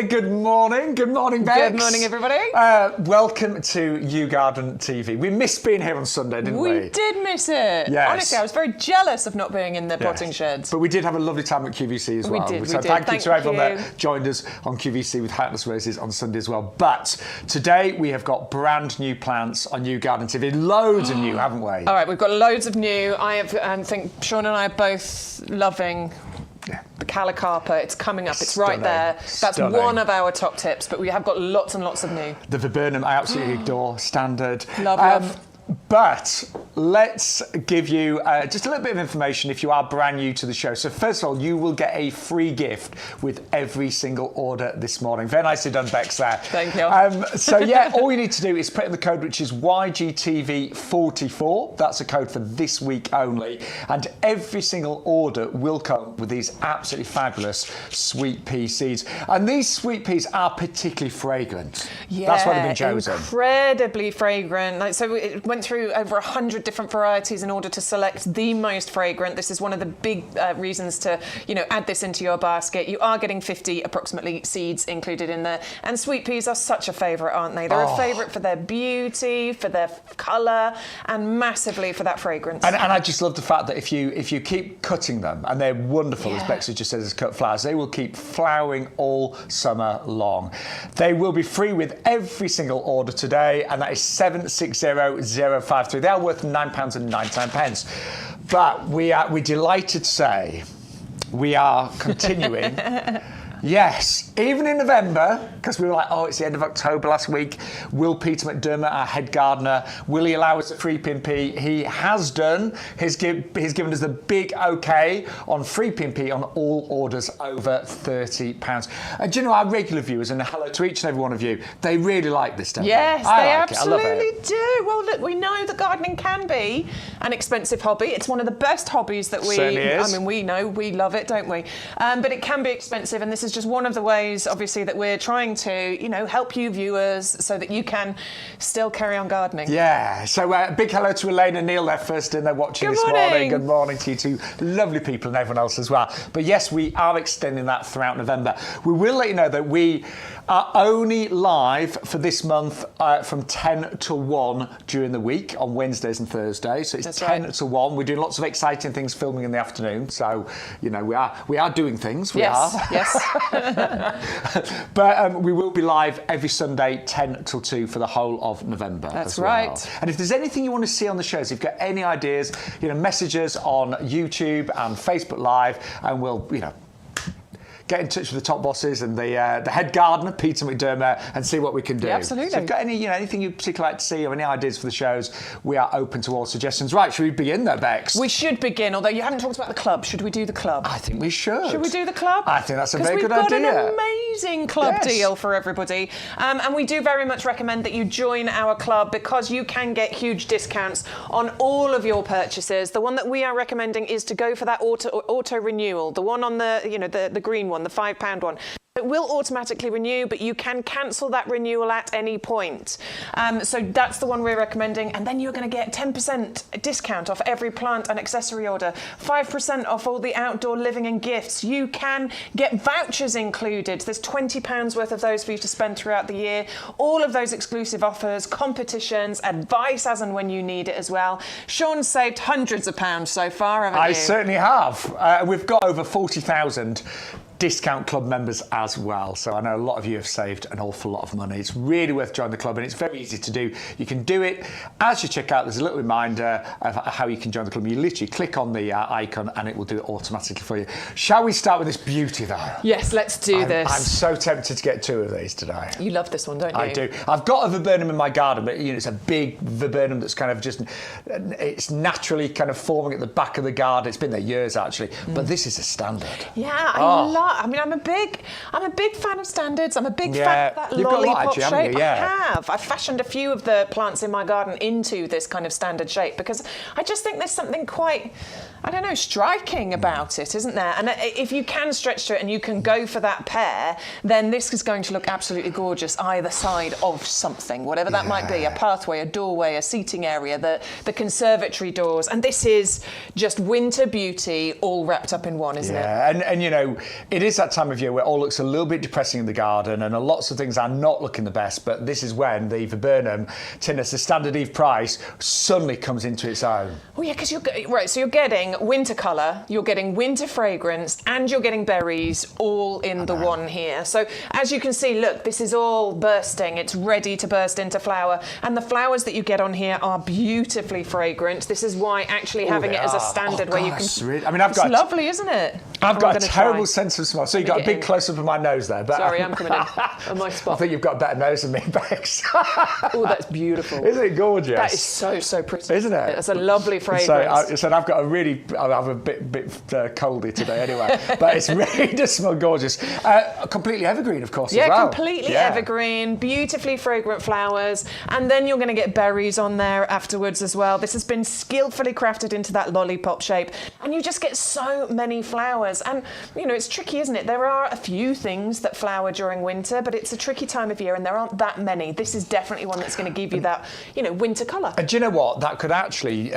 say good morning. Good morning, Bex. Good morning, everybody. Welcome to YouGarden TV. We missed being here on Sunday, didn't we? We did miss it. Yes. Honestly, I was very jealous of not being in the potting sheds. But we did have a lovely time at QVC as well. We did. So thank you to everyone that joined us on QVC with Hatless Roses on Sunday as well. But today we have got brand new plants on YouGarden TV. Loads of new, haven't we? All right, we've got loads of new. I think Shaun and I are both loving the Callicarpa. It's coming up. It's right there. That's one of our top tips, but we have got lots and lots of new. The Viburnum I absolutely adore. Standard. Love. But let's give you just a little bit of information if you are brand new to the show. So first of all, you will get a free gift with every single order this morning. Very nicely done, Bex, there. Thank you. So yeah, all you need to do is put in the code, which is YGTV44. That's a code for this week only. And every single order will come with these absolutely fabulous sweet pea seeds. And these sweet peas are particularly fragrant. Yeah, that's why they've been chosen. Incredibly fragrant. So it went through over 100 different varieties in order to select the most fragrant. This is one of the big reasons to, add this into your basket. You are getting 50 approximately seeds included in there. And sweet peas are such a favourite, aren't they? They're a favourite for their beauty, for their colour, and massively for that fragrance. And I just love the fact that if you keep cutting them, and they're wonderful, as Bex just says, as cut flowers, they will keep flowering all summer long. They will be free with every single order today, and that is 760053. They are worth £9.99. But we're delighted to say we are continuing. Yes, even in November, because we were like, it's the end of October last week. Will Peter McDermott, our head gardener, will he allow us a free pin pea? He has done. He's given us the big OK on free pin pea on all orders over £30. And do you know, our regular viewers, and hello to each and every one of you, they really like this, don't yes, they? They absolutely do. Well, look, we know that gardening can be an expensive hobby. It's one of the best hobbies that we... Certainly is. we know, we love it, don't we? But it can be expensive, and this is just one of the ways, obviously, that we're trying to, help you viewers so that you can still carry on gardening. Yeah. So big hello to Elaine and Neil there first, and they're watching this morning. Good morning to you two lovely people and everyone else as well. But yes, we are extending that throughout November. We will let you know that we are only live for this month from 10 to 1 during the week on Wednesdays and Thursdays. So it's 10 to 1. We're doing lots of exciting things filming in the afternoon. So, we are doing things. Yes. But we will be live every Sunday 10 till 2 for the whole of November. That's as well. right. And if there's anything you want to see on the shows, if you've got any ideas, message us on YouTube and Facebook Live, and we'll, get in touch with the top bosses and the head gardener, Peter McDermott, and see what we can do. Yeah, absolutely. So if you've got anything you'd particularly like to see or any ideas for the shows, we are open to all suggestions. Right, should we begin though, Bex? We should begin, although you haven't talked about the club. Should we do the club? I think we should. Should we do the club? I think that's a very good idea. Because we've got an amazing club deal for everybody. And we do very much recommend that you join our club because you can get huge discounts on all of your purchases. The one that we are recommending is to go for that auto renewal, the one on the green one, the £5 one. It will automatically renew, but you can cancel that renewal at any point. So that's the one we're recommending. And then you're going to get 10% discount off every plant and accessory order, 5% off all the outdoor living and gifts. You can get vouchers included. There's £20 worth of those for you to spend throughout the year. All of those exclusive offers, competitions, advice as and when you need it as well. Shaun's saved hundreds of pounds so far, haven't you? I certainly have. We've got over 40,000 discount club members as well. So I know a lot of you have saved an awful lot of money. It's really worth joining the club, and it's very easy to do. You can do it as you check out. There's a little reminder of how you can join the club. You literally click on the icon and it will do it automatically for you. Shall we start with this beauty though? Yes, let's do this. I'm so tempted to get 2 of these today. You love this one, don't you? I do. I've got a Viburnum in my garden, but it's a big Viburnum that's kind of it's naturally kind of forming at the back of the garden. It's been there years actually, but this is a standard. Yeah, I'm a big fan of standards. I'm a big fan of that You've got lollipop actually, haven't shape. you? Yeah. I have. I've fashioned a few of the plants in my garden into this kind of standard shape because I just think there's something quite, striking about it, isn't there? And if you can stretch to it and you can go for that pear, then this is going to look absolutely gorgeous either side of something, whatever that might be, a pathway, a doorway, a seating area, the conservatory doors. And this is just winter beauty all wrapped up in one, isn't it? Yeah, and in it is that time of year where it all looks a little bit depressing in the garden and lots of things are not looking the best, but this is when the Viburnum tinus, the standard Eve price, suddenly comes into its own. Oh yeah, because so you're getting winter colour, you're getting winter fragrance, and you're getting berries all in the one here. So as you can see, look, this is all bursting. It's ready to burst into flower, and the flowers that you get on here are beautifully fragrant. This is why actually having it as a standard where you can. Really, I mean, I've got. It's lovely, isn't it? I've got a terrible sense of smell. So you've got a big close-up of my nose there. But sorry, I'm coming in on my spot. I think you've got a better nose than me, Bex. Oh, that's beautiful. Isn't it gorgeous? That is so pretty. Isn't it? It's a lovely fragrance. So I've got I have a bit coldy today anyway, but it's really does smell gorgeous. Completely evergreen, of course, as well. Yeah, completely evergreen, beautifully fragrant flowers, and then you're going to get berries on there afterwards as well. This has been skillfully crafted into that lollipop shape, and you just get so many flowers. And, you know, it's tricky, isn't it? There are a few things that flower during winter, but it's a tricky time of year, and there aren't that many. This is definitely one that's going to give you that, you know, winter colour. And do you know what? That could actually,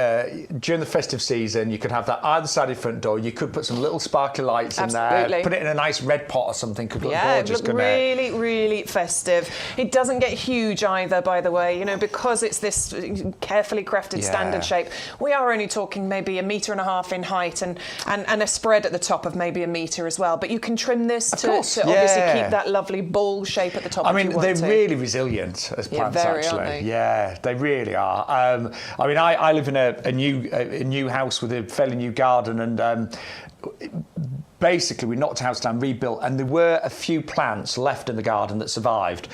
during the festive season, you could have that either side of your front door. You could put some little sparkly lights in there, put it in a nice red pot or something. Could look gorgeous, couldn't it? Really festive. It doesn't get huge either, by the way, you know, because it's this carefully crafted standard shape. We are only talking maybe 1.5 meters in height and a spread at the top of maybe 1 metre as well. But you can trim this to obviously keep that lovely ball shape at the top. I mean, they're really resilient as plants, actually. Aren't they? Yeah, they really are. I mean, I live in a new house with a fairly new garden, and basically we knocked the house down, rebuilt, and there were a few plants left in the garden that survived.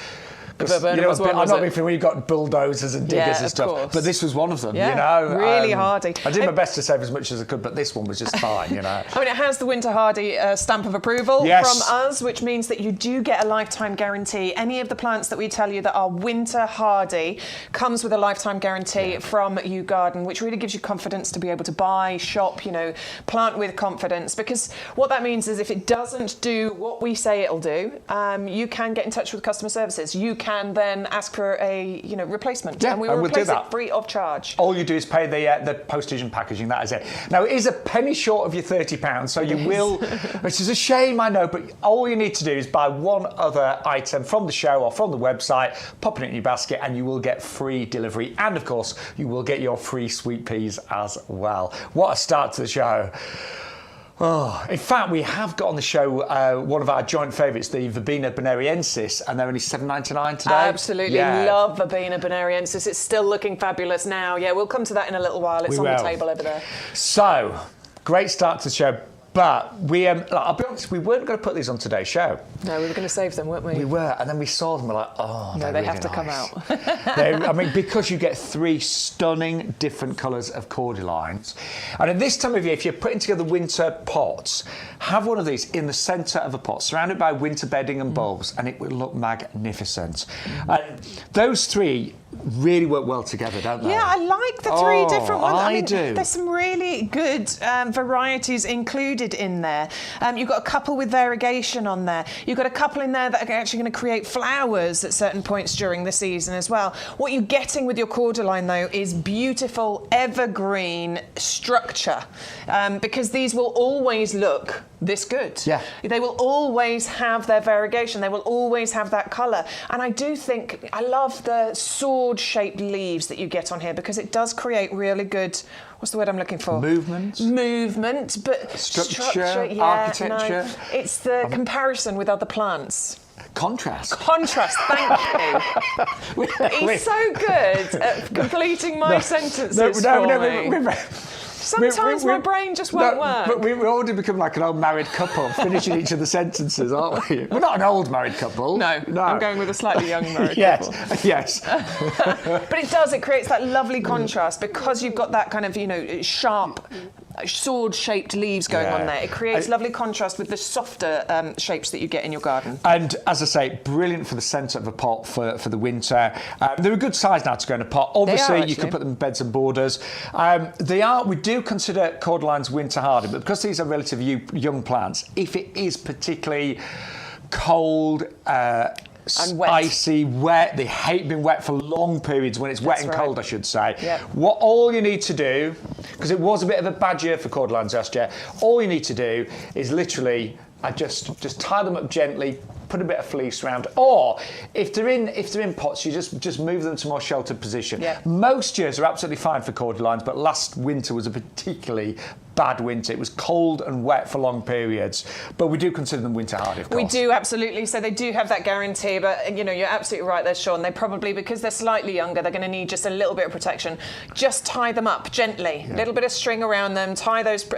You know, I'm not being when you've got bulldozers and diggers and stuff, but this was one of them, you know. Really hardy. I did my best to save as much as I could, but this one was just fine, you know. I mean, it has the Winter Hardy stamp of approval from us, which means that you do get a lifetime guarantee. Any of the plants that we tell you that are Winter Hardy comes with a lifetime guarantee from YouGarden, which really gives you confidence to be able to buy, shop, you know, plant with confidence. Because what that means is if it doesn't do what we say it'll do, you can get in touch with customer services. You can then ask for a replacement, and we will replace it free of charge. All you do is pay the postage and packaging. That is it. Now it is a penny short of your £30, so you will, which is a shame, I know, but all you need to do is buy one other item from the show or from the website, pop it in your basket, and you will get free delivery, and of course you will get your free sweet peas as well. What a start to the show. Oh, in fact, we have got on the show one of our joint favourites, the Verbena bonariensis, and they're only $7.99 today. Absolutely, love Verbena bonariensis. It's still looking fabulous now. Yeah, we'll come to that in a little while. It's on the table over there. So, great start to the show. But I'll be honest, we weren't going to put these on today's show. No, we were going to save them, weren't we? We were, and then we saw them. We're like, oh, no, they have to come out. I mean, because you get 3 stunning different colours of Cordylines, and at this time of year, if you're putting together winter pots, have one of these in the centre of a pot, surrounded by winter bedding and bulbs, and it will look magnificent. And those 3 really work well together, don't they? Yeah, I like the 3 different ones. I do. There's some really good varieties included in there. You've got a couple with variegation on there. You've got a couple in there that are actually going to create flowers at certain points during the season as well. What you're getting with your Cordyline, though, is beautiful evergreen structure, because these will always look this good. Yeah. They will always have their variegation. They will always have that colour. And I do think, I love the sword-shaped leaves that you get on here, because it does create really good, what's the word I'm looking for? Movement, but structure, architecture. No, it's the comparison with other plants. Contrast, thank you. He's so good at completing my sentences for me. Sometimes my brain just won't work. But we already become like an old married couple, finishing each other's sentences, aren't we? We're not an old married couple. No. I'm going with a slightly young married couple. Yes. But it creates that lovely contrast, because you've got that kind of, sharp, sword-shaped leaves going on there. It creates lovely contrast with the softer shapes that you get in your garden. And as I say, brilliant for the centre of a pot for the winter. They're a good size now to go in a pot. Obviously, you can put them in beds and borders. We do consider Cordylines winter hardy, but because these are relatively young plants, if it is particularly cold, and wet. Icy, wet. They hate being wet for long periods when it's wet and cold, I should say. Yep. What all you need to do, because it was a bit of a bad year for Cordylines last year, all you need to do is literally I just tie them up gently, put a bit of fleece around, or if they're in pots, you just move them to a more sheltered position. Yeah. Most years are absolutely fine for cordylines, but last winter was a particularly bad winter. It was cold and wet for long periods, but we do consider them winter hardy, of course. We do, absolutely. So they do have that guarantee, but you know, you're absolutely right there, Shaun. They probably, because they're slightly younger, they're going to need just a little bit of protection. Just tie them up gently, a little bit of string around them, tie those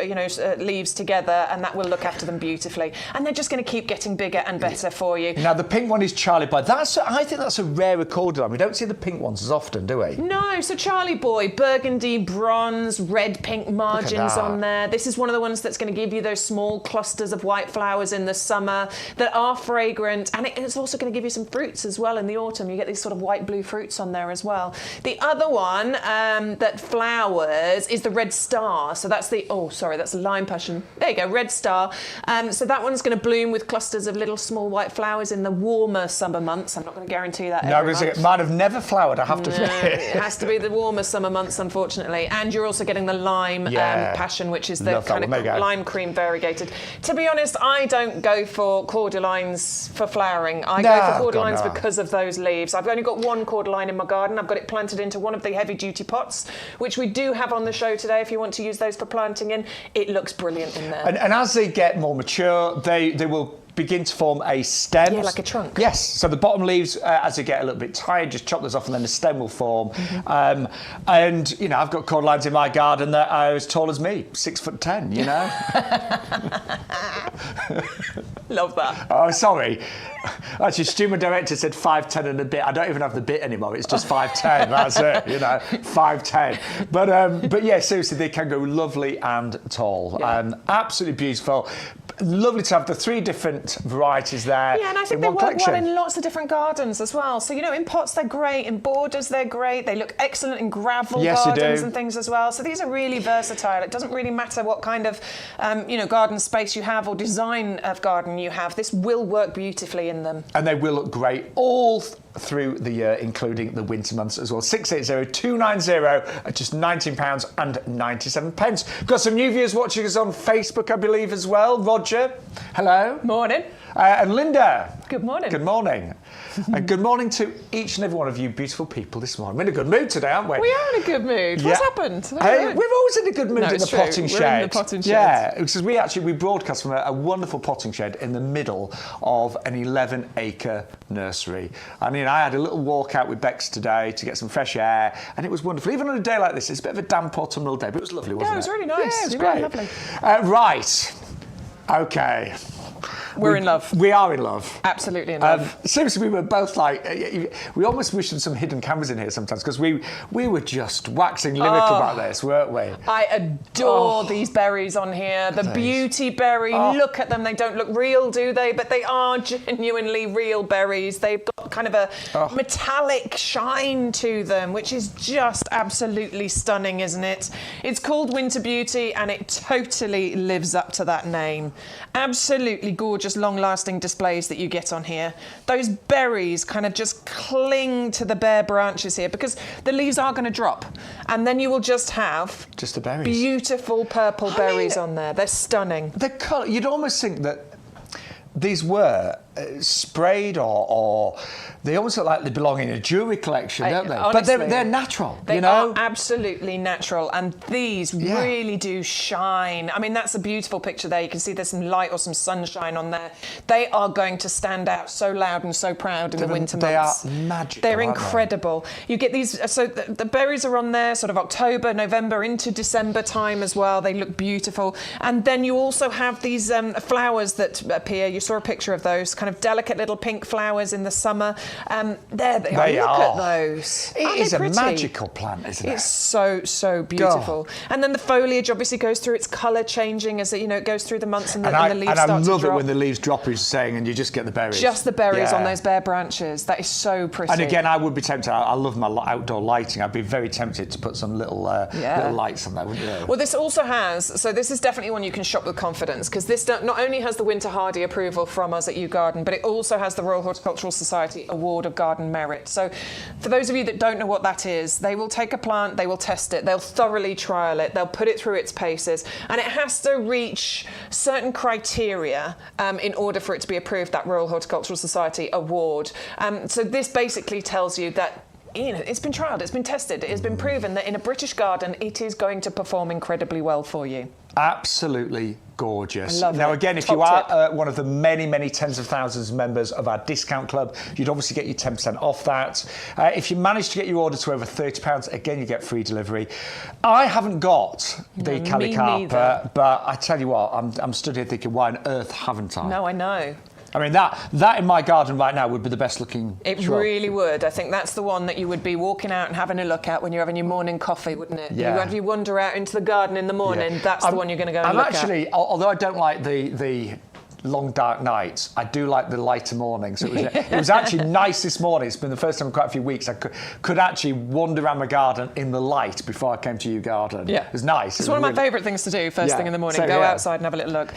leaves together, and that will look after them beautifully. And they're just going to keep getting bigger and better for you. Now the pink one is Charlie Boy. I think that's a rarer cordyline. We don't see the pink ones as often, do we? No. So Charlie Boy, burgundy, bronze, red, pink margins on there. This is one of the ones that's going to give you those small clusters of white flowers in the summer that are fragrant, and it's also going to give you some fruits as well in the autumn. You get these sort of white-blue fruits on there as well. The other one that flowers is the red star. So that's that's lime passion. There you go, red star. So that one's going to bloom with clusters of little small white flowers in the warmer summer months. I'm not going to guarantee that. No, because it might have never flowered, I have to say. It has to be the warmer summer months, unfortunately. And you're also getting the lime passion, which is the kind of lime cream variegated. To be honest, I don't go for cordylines for flowering. I go for cordylines because of those leaves. I've only got one cordyline in my garden. I've got it planted into one of the heavy-duty pots, which we do have on the show today if you want to use those for planting in. It looks brilliant in there. And as they get more mature, they will begin to form a stem. Yeah, like a trunk. Yes, so the bottom leaves, as they get a little bit tired, just chop those off and then the stem will form. And, you know, I've got cordylines in my garden that are as tall as me, 6'10", you know? Love that. Oh, sorry. Actually, Stu, my director, said 5'10" and a bit. I don't even have the bit anymore. It's just 5'10". That's it, you know, 5'10". But yeah, seriously, they can go lovely and tall. Yeah. Absolutely beautiful. Lovely to have the 3 different varieties there. Yeah, and I think they work well in lots of different gardens as well. So, you know, in pots they're great, in borders they're great. They look excellent in gravel gardens and things as well. So these are really versatile. It doesn't really matter what kind of, garden space you have or design of garden you have. This will work beautifully in them. And they will look great all through the year, including the winter months as well. 680-290 at just £19.97. Got some new viewers watching us on Facebook, I believe, as well. Roger, hello. Morning. And Linda. Good morning. Good morning. And good morning to each and every one of you beautiful people this morning. We're in a good mood today, aren't we? We are in a good mood. What's happened? We're always in a good mood in the potting shed. We're in the potting shed. Yeah, because we broadcast from a wonderful potting shed in the middle of an 11-acre nursery. I mean, I had a little walk out with Bex today to get some fresh air, and it was wonderful. Even on a day like this, it's a bit of a damp autumnal day, but it was lovely, wasn't it? Yeah, it was really nice. Yeah, it was really great. Lovely. Right. Okay. We're in love. We are in love. Absolutely in love. Seriously, we were both like, we almost wished there's some hidden cameras in here sometimes because we were just waxing lyrical about this, weren't we? I adore these berries on here. The beauty berry, look at them. They don't look real, do they? But they are genuinely real berries. They've got kind of a metallic shine to them, which is just absolutely stunning, isn't it? It's called Winter Beauty and it totally lives up to that name. Absolutely gorgeous, long-lasting displays that you get on here. Those berries kind of just cling to the bare branches here because the leaves are going to drop, and then you will just have just the berries. Beautiful purple berries on there. They're stunning. The colour, you'd almost think that these were sprayed or they almost look like they belong in a jewellery collection, don't they? Honestly, but they're natural, they are absolutely natural, and these really do shine. I mean, that's a beautiful picture there. You can see there's some light or some sunshine on there. They are going to stand out so loud and so proud in the winter months. They are magical. They're incredible. You get these, so the berries are on there sort of October, November into December time as well. They look beautiful. And then you also have these flowers that appear. You saw a picture of those, kind of delicate little pink flowers in the summer. There they are. Look at those. It is a magical plant, isn't it? It's so beautiful. And then the foliage obviously goes through its colour changing as it goes through the months and the leaves start to drop. And I love it when the leaves drop, as you're saying, and you just get the berries. Just the berries on those bare branches. That is so pretty. And again, I would be tempted. I love my outdoor lighting. I'd be very tempted to put some little lights on there, wouldn't you? Well, this also has. So this is definitely one you can shop with confidence because this not only has the winter hardy approval from us at YouGarden garden, but it also has the Royal Horticultural Society Award of Garden Merit. So for those of you that don't know what that is, they will take a plant, they will test it, they'll thoroughly trial it, they'll put it through its paces, and it has to reach certain criteria in order for it to be approved, that Royal Horticultural Society Award. So this basically tells you that it's been trialled, it's been tested, it has been proven that in a British garden it is going to perform incredibly well for you. Absolutely gorgeous. I love now, it. again, if Top you are tip. one of the many, many tens of thousands of members of our discount club, you'd obviously get your 10% off that. If you manage to get your order to over £30, again, you get free delivery. I haven't got the Callicarpa, but I tell you what, I'm stood here thinking, why on earth haven't I? No, I know. I mean, that in my garden right now would be the best looking It shrub. really would. I think that's the one that you would be walking out and having a look at when you're having your morning coffee, wouldn't it? Yeah. If you wander out into the garden in the morning, that's the one you're going to go and I'm look actually, although I don't like the long dark nights, I do like the lighter mornings. So it was actually nice this morning. It's been the first time in quite a few weeks I could actually wander around my garden in the light before I came to YouGarden. Yeah. It was nice. It's one of my favourite things to do first thing in the morning. Go outside and have a little look.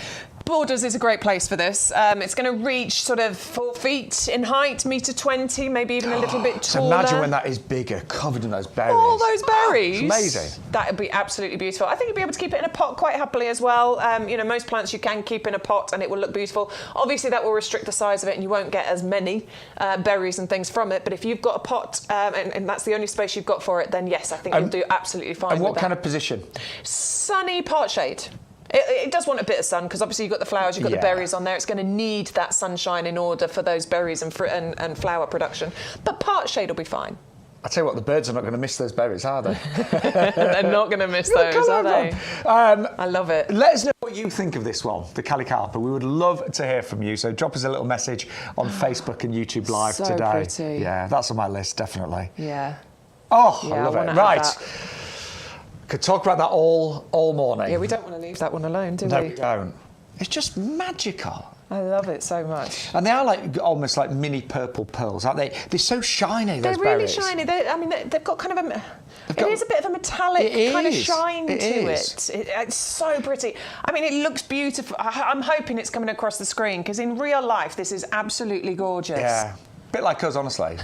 Borders is a great place for this. It's going to reach sort of 4 feet in height, $1.20 m, maybe even a little bit So taller. imagine when that is bigger, covered in those berries. All those berries. It's amazing. That would be absolutely beautiful. I think you'd be able to keep it in a pot quite happily as well. Most plants you can keep in a pot and it will look beautiful. Obviously, that will restrict the size of it and you won't get as many berries and things from it. But if you've got a pot and that's the only space you've got for it, then yes, I think you'll do absolutely fine. And what with kind that. of position? Sunny part shade. It does want a bit of sun because obviously you've got the flowers, you've got the berries on there. It's going to need that sunshine in order for those berries and fruit and flower production. But part shade will be fine. I tell you what, the birds are not going to miss those berries, are they? They're not going to miss those, are they? I love it. Let us know what you think of this one, the Callicarpa. We would love to hear from you. So drop us a little message on Facebook and YouTube Live So today. pretty. Yeah, that's on my list, definitely. Yeah. Oh, Yeah, I love wanna it. have Right. that. Could talk about that all morning. Yeah, we don't want to leave that one alone, do No, we? we don't. It's just magical. I love it so much. And they are like almost like mini purple pearls, aren't they? They're so shiny, those They're really berries. shiny. They've got kind of it is a bit of a metallic kind of shine to it. It's so pretty. I mean, it looks beautiful. I'm hoping it's coming across the screen because in real life, this is absolutely gorgeous. Yeah. Bit like us, honestly.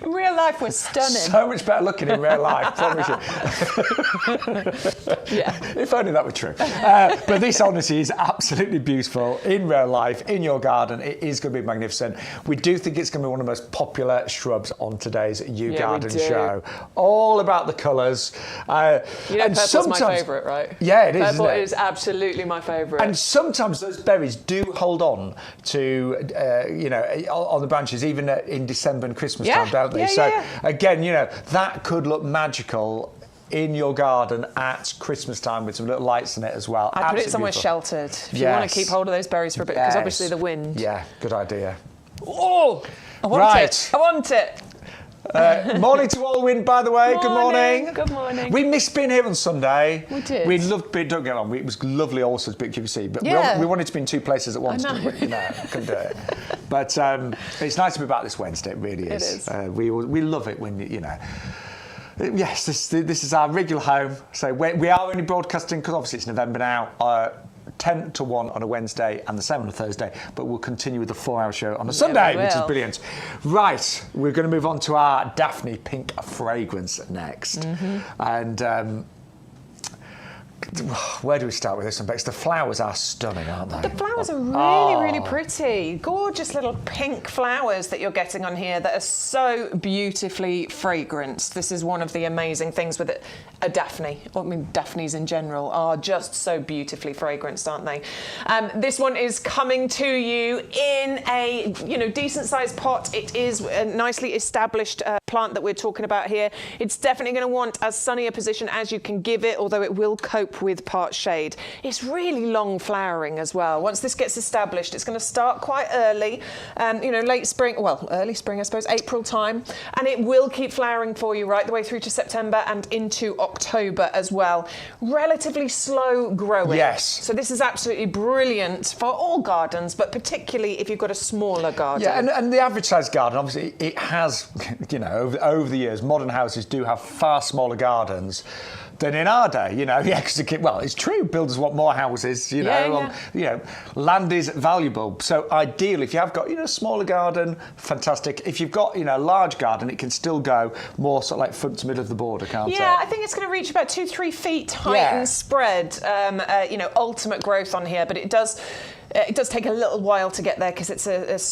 In real life, we're stunning. So much better looking in real life, promise you. Yeah. If only that were true. But this honestly is absolutely beautiful in real life, in your garden. It is going to be magnificent. We do think it's going to be one of the most popular shrubs on today's YouGarden show. All about the colours. Purple's my favourite, right? Yeah, it is. Purple isn't it? is absolutely my favourite. And sometimes those berries do hold on to, on the branches, even in December and Christmas time, don't they? Again, that could look magical in your garden at Christmas time with some little lights in it as well. I'd put it somewhere sheltered if you want to keep hold of those berries for a bit, because obviously the wind. Yeah, good idea. Oh, I want it. I want it. Morning to all wind, by the way. Good morning. Good morning. We missed being here on Sunday. We did. We loved being, don't get me wrong, it was lovely also as QVC, but we wanted to be in two places at once. I know. Couldn't we? Couldn't do it. But it's nice to be back this Wednesday, it really is. It is. We love it when, Yes, this is our regular home. So we are only broadcasting, because obviously it's November now, 10 to 1 on a Wednesday and the 7 on a Thursday, but we'll continue with the 4-hour show on a Sunday, which is brilliant. Right, we're going to move on to our Daphne Pink Fragrance next. And where do we start with this one, Bex? The flowers are stunning, aren't they? The flowers are really, really pretty. Gorgeous little pink flowers that you're getting on here that are so beautifully fragranced. This is one of the amazing things with it. A Daphne, Daphnes in general are just so beautifully fragranced, aren't they? This one is coming to you in a decent sized pot. It is a nicely established plant that we're talking about here. It's definitely going to want as sunny a position as you can give it, although it will cope with part shade. It's really long flowering as well. Once this gets established, it's going to start quite early, late spring, early spring, I suppose, April time, and it will keep flowering for you right the way through to September and into October as well. Relatively slow growing. Yes. So this is absolutely brilliant for all gardens, but particularly if you've got a smaller garden. Yeah, and the average size garden, obviously, it has, over the years, modern houses do have far smaller gardens than in our day, you know. Yeah, well, it's true. Builders want more houses, you know. You know, land is valuable. So ideally, if you have got, you know, a smaller garden, fantastic. If you've got, you know, a large garden, it can still go more sort of like front to middle of the border, can't it? Yeah, I think it's going to reach about 2-3 feet height and spread. You know, ultimate growth on here, but it does take a little while to get there because it's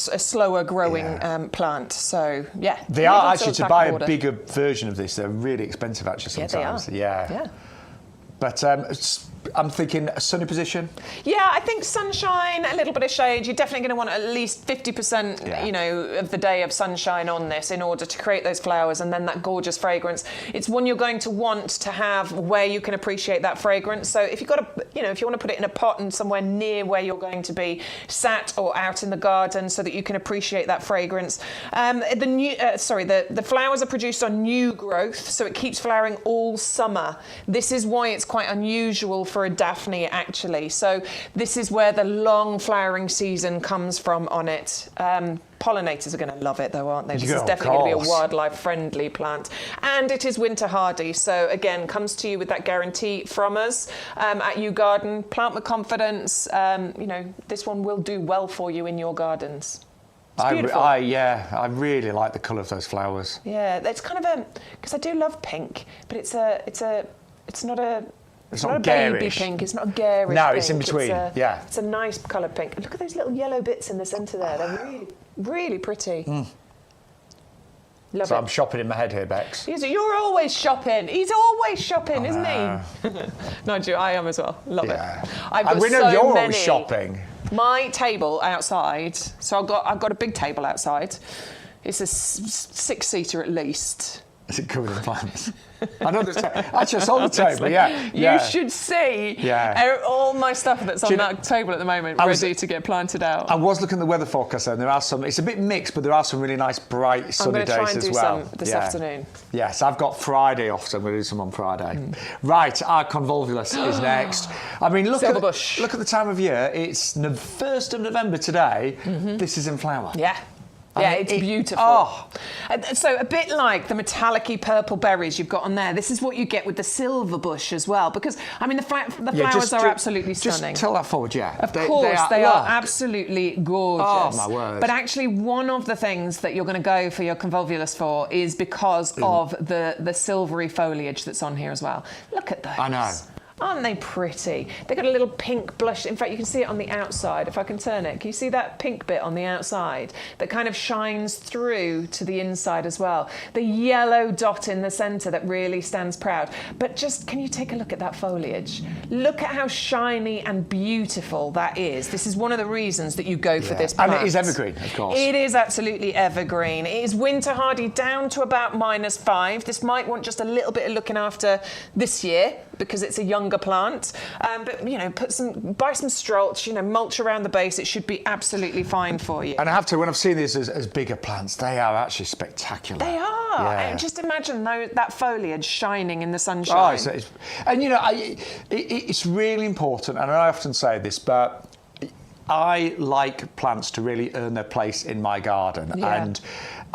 a slower growing plant. So, yeah. They are actually, to buy a bigger version of this, they're really expensive actually sometimes. Yeah, they are. Yeah. But I'm thinking a sunny position. Yeah, I think sunshine, a little bit of shade. You're definitely going to want at least 50%, you know, of the day of sunshine on this in order to create those flowers and then that gorgeous fragrance. It's one you're going to want to have where you can appreciate that fragrance. So if you've got if you want to put it in a pot and somewhere near where you're going to be sat or out in the garden so that you can appreciate that fragrance. The flowers are produced on new growth, so it keeps flowering all summer. This is why it's quite unusual for a Daphne, actually. So this is where the long flowering season comes from on it. Pollinators are going to love it though, aren't they? This is definitely going to be a wildlife friendly plant. And it is winter hardy. So again, comes to you with that guarantee from us at YouGarden. Plant with confidence. You know, this one will do well for you in your gardens. It's beautiful. I really like the colour of those flowers. Yeah, it's kind of because I do love pink, but it's not a baby pink. It's not a garish no, pink. It's in between. It's a nice colour pink. Look at those little yellow bits in the centre there. They're really, really pretty. Love it. I'm shopping in my head here, Bex. You're always shopping. He's always shopping, isn't he? Nigel, I am as well. Love it. I've got we know you're always shopping. My table outside. So I've got a big table outside. It's a 6-seater at least. Is it covered in plants? I know there's actually I saw the table, You should see all my stuff that's on that table at the moment, ready to get planted out. I was looking at the weather forecast and there are some, it's a bit mixed, but there are some really nice, bright, sunny days as well. I'm going to try and do some this afternoon. Yes, I've got Friday off, so I'm going to do some on Friday. Right, our Convolvulus is next. I mean, look at the time of year. It's the 1st of November today. This is in flower. Yeah. Yeah, it's beautiful. So a bit like the metallic-y purple berries you've got on there, this is what you get with the silver bush as well. Because, I mean, the flowers are absolutely stunning. Just tell that forward, Of course, they are absolutely gorgeous. Oh, my word. But actually, one of the things that you're going to go for your Convolvulus for is because of the silvery foliage that's on here as well. Look at those. I know. Aren't they pretty? They've got a little pink blush. In fact, you can see it on the outside. If I can turn it, can you see that pink bit on the outside that kind of shines through to the inside as well? The yellow dot in the centre that really stands proud. But just, can you take a look at that foliage? Look at how shiny and beautiful that is. This is one of the reasons that you go for this plant. And it is evergreen, of course. It is absolutely evergreen. It is winter hardy down to about -5. This might want just a little bit of looking after this year because it's a younger plant. But, you know, buy some strolch, you know, mulch around the base. It should be absolutely fine for you. And I have to, when I've seen these as bigger plants, they are actually spectacular. They are. Yeah. And just imagine that foliage shining in the sunshine. And, you know, it's really important, and I often say this, but I like plants to really earn their place in my garden. Yeah. And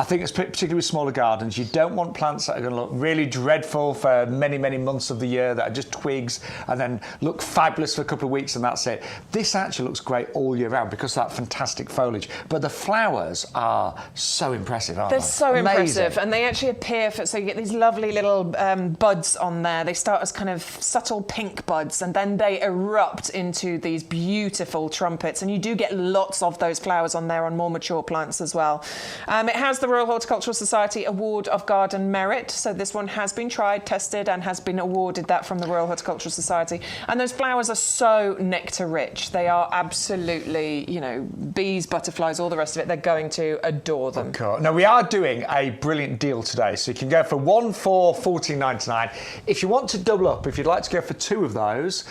I think it's particularly with smaller gardens, you don't want plants that are going to look really dreadful for many, many months of the year that are just twigs and then look fabulous for a couple of weeks and that's it. This actually looks great all year round because of that fantastic foliage. But the flowers are so impressive, aren't they? They're so impressive, and they actually appear so you get these lovely little buds on there. They start as kind of subtle pink buds and then they erupt into these beautiful trumpets, and you do get lots of those flowers on there on more mature plants as well. It has the Royal Horticultural Society Award of Garden Merit, so this one has been tried, tested, and has been awarded that from the Royal Horticultural Society. And those flowers are so nectar rich. They are absolutely, you know, bees, butterflies, all the rest of it. They're going to adore them. Okay. Now, we are doing a brilliant deal today, so you can go for one for $14.99. If you want to double up, if you'd like to go for 2 of those,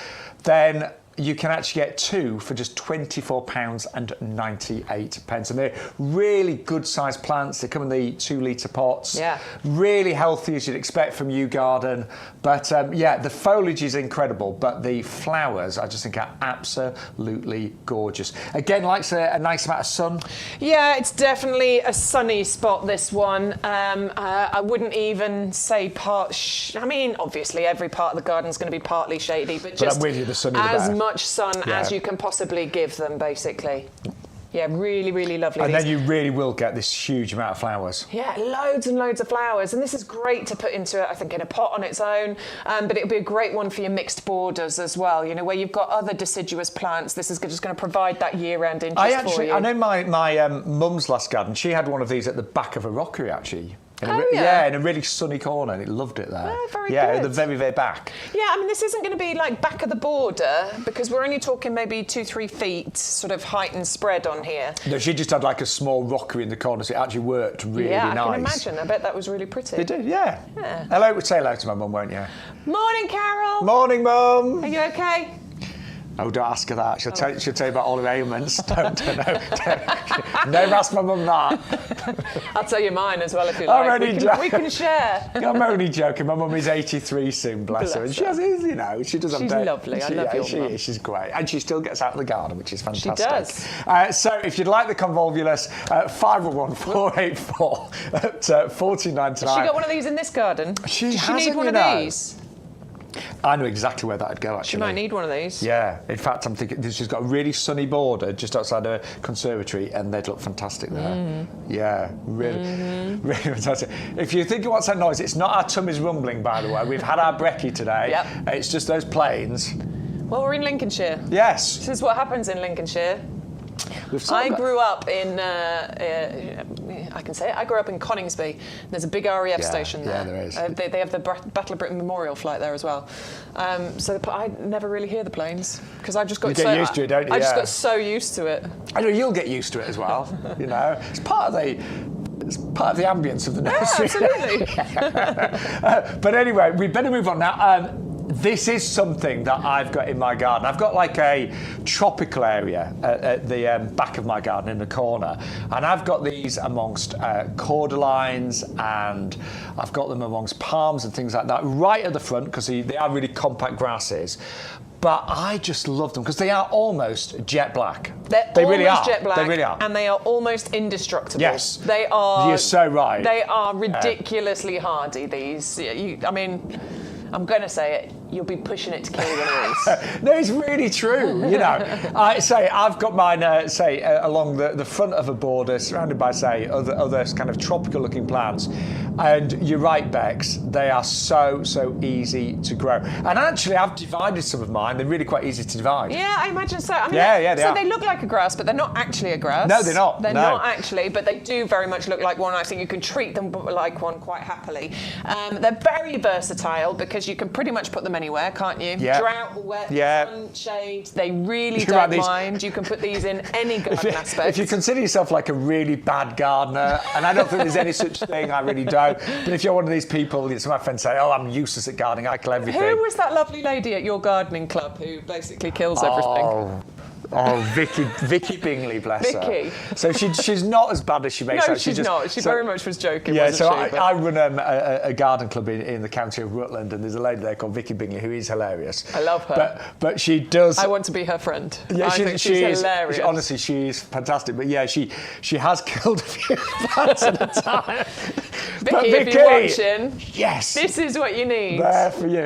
then you can actually get 2 for just £24.98. And they're really good-sized plants. They come in the 2-litre pots. Yeah. Really healthy, as you'd expect from YouGarden. But, yeah, the foliage is incredible, but the flowers, I just think, are absolutely gorgeous. Again, likes a nice amount of sun. Yeah, it's definitely a sunny spot, this one. I wouldn't even say I mean, obviously, every part of the garden is going to be partly shady, but just I'm with you, the sunnier the as better. much sun as you can possibly give them, basically. Yeah, really, really lovely. And then you really will get this huge amount of flowers. Yeah, loads and loads of flowers. And this is great to put into, I think, in a pot on its own. But it'll be a great one for your mixed borders as well. You know, where you've got other deciduous plants, this is just going to provide that year-round interest for you. I know my mum's last garden, she had one of these at the back of a rockery, actually. In a really sunny corner, and it loved it there. Oh, very at good. the very, very back. Yeah, I mean, this isn't going to be like back of the border because we're only talking maybe 2-3 feet sort of height and spread on here. No, she just had like a small rockery in the corner, so it actually worked really nice. Yeah, I can imagine. I bet that was really pretty. It did, yeah. Hello, say hello to my mum, won't you? Morning, Carol. Morning, Mum. Are you okay? Oh, don't ask her that. She'll tell you about all her ailments. Don't never ask my mum that. I'll tell you mine as well if you like. We can share. I'm only joking. My mum is 83 soon, bless her. And she has, you know, she does have. She's lovely. I love your mum. She's great, and she still gets out of the garden, which is fantastic. She does. So, if you'd like the Convolvulus, 511-484 at £14.99. Has she got one of these in this garden? Does she need one of these? I know exactly where that'd go, actually. She might need one of these. Yeah. In fact, I'm thinking she's got a really sunny border just outside her conservatory, and they'd look fantastic there. Yeah, really fantastic. If you're thinking, what's that noise? It's not our tummies rumbling, by the way. We've had our brekkie today. Yep. It's just those planes. Well, we're in Lincolnshire. Yes. This is what happens in Lincolnshire. I grew up in, I can say it, I grew up in Coningsby. There's a big RAF station there. Yeah, there is. They have the Battle of Britain Memorial flight there as well. So I never really hear the planes because I just got get used to it, don't you? I just got so used to it. I know you'll get used to it as well. You know, it's part of the ambience of the nursery. Yeah, absolutely. But anyway, we better move on now. This is something that I've got in my garden. I've got like a tropical area at the back of my garden in the corner. And I've got these amongst Cordylines, and I've got them amongst palms and things like that right at the front because they are really compact grasses. But I just love them because they are almost jet black. They really are. Jet black, they really are. And they are almost indestructible. Yes. They are. You're so right. They are ridiculously hardy, these. I mean, I'm going to say it. You'll be pushing it to kill one of these. No, it's really true. You know, I've got mine, along the front of a border, surrounded by, other kind of tropical-looking plants. And you're right, Bex. They are so easy to grow. And actually, I've divided some of mine. They're really quite easy to divide. Yeah, I imagine so. I mean, they are. They look like a grass, but they're not actually a grass. No, they're not. They're not actually, but they do very much look like one. I think you can treat them like one quite happily. They're very versatile because you can pretty much put them anywhere, can't you? Yeah. Drought, wet, sun, shade. They really You're don't mind. You can put these in any garden aspect. If you consider yourself like a really bad gardener, and I don't think there's any such thing, I really don't. But if you're one of these people, some of my friends say, "Oh, I'm useless at gardening. I kill everything." Who was that lovely lady at your gardening club who basically kills everything? Oh, Vicky Bingley, bless her. So she's not as bad as she makes out. No, she's not. She very much was joking, yeah, wasn't she? I run a garden club in the county of Rutland, and there's a lady there called Vicky Bingley who is hilarious. I love her. But she does... I want to be her friend. Yeah, I think she's hilarious. Honestly, she's fantastic. But yeah, she has killed a few plants at a time. Vicky, if you're watching, yes, this is what you need. There for you.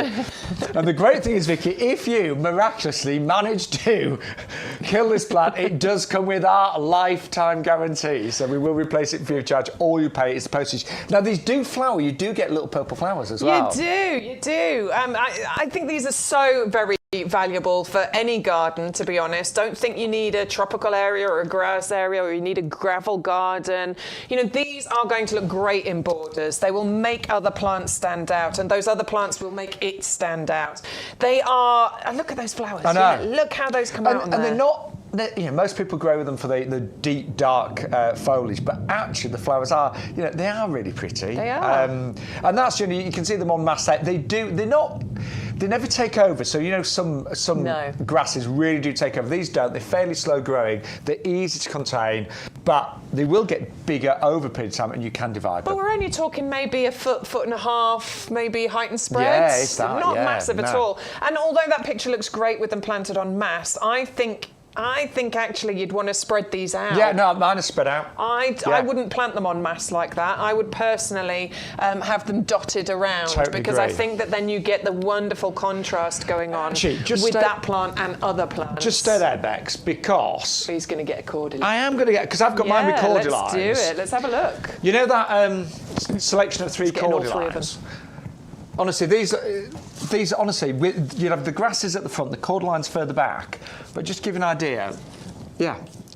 And the great thing is, Vicky, if you miraculously manage to kill this plant, it does come with our lifetime guarantee. So we will replace it free of charge. All you pay is the postage. Now, these do flower. You do get little purple flowers as well. You do. I think these are so very valuable for any garden, to be honest. Don't think you need a tropical area or a grass area or you need a gravel garden. You know, these are going to look great in borders. They will make other plants stand out, and those other plants will make it stand out. They are... look at those flowers. I know. Yeah, look how those come out on there. And they're not... most people grow them for the deep, dark foliage, but actually the flowers are, they are really pretty. They are. And that's, you can see them on mass. they never take over. So, you know, some grasses really do take over. These don't. They're fairly slow growing. They're easy to contain, but they will get bigger over a period of time, and you can divide them. But we're only talking maybe a foot and a half, maybe height and spread. Yeah, it's that. Not massive at all. And although that picture looks great with them planted en masse, I think actually you'd want to spread these out. Yeah, no, mine are spread out. I wouldn't plant them en masse like that. I would personally have them dotted around because I think that then you get the wonderful contrast going on with that plant and other plants. Just stay there, Bex, because... He's going to get a cordyline. I am going to get, because I've got mine with cordylines. Let's do it. Let's have a look. You know that selection of 3 cordylines? Honestly, these honestly, you have the grasses at the front, the cordylines further back, but just to give you an idea,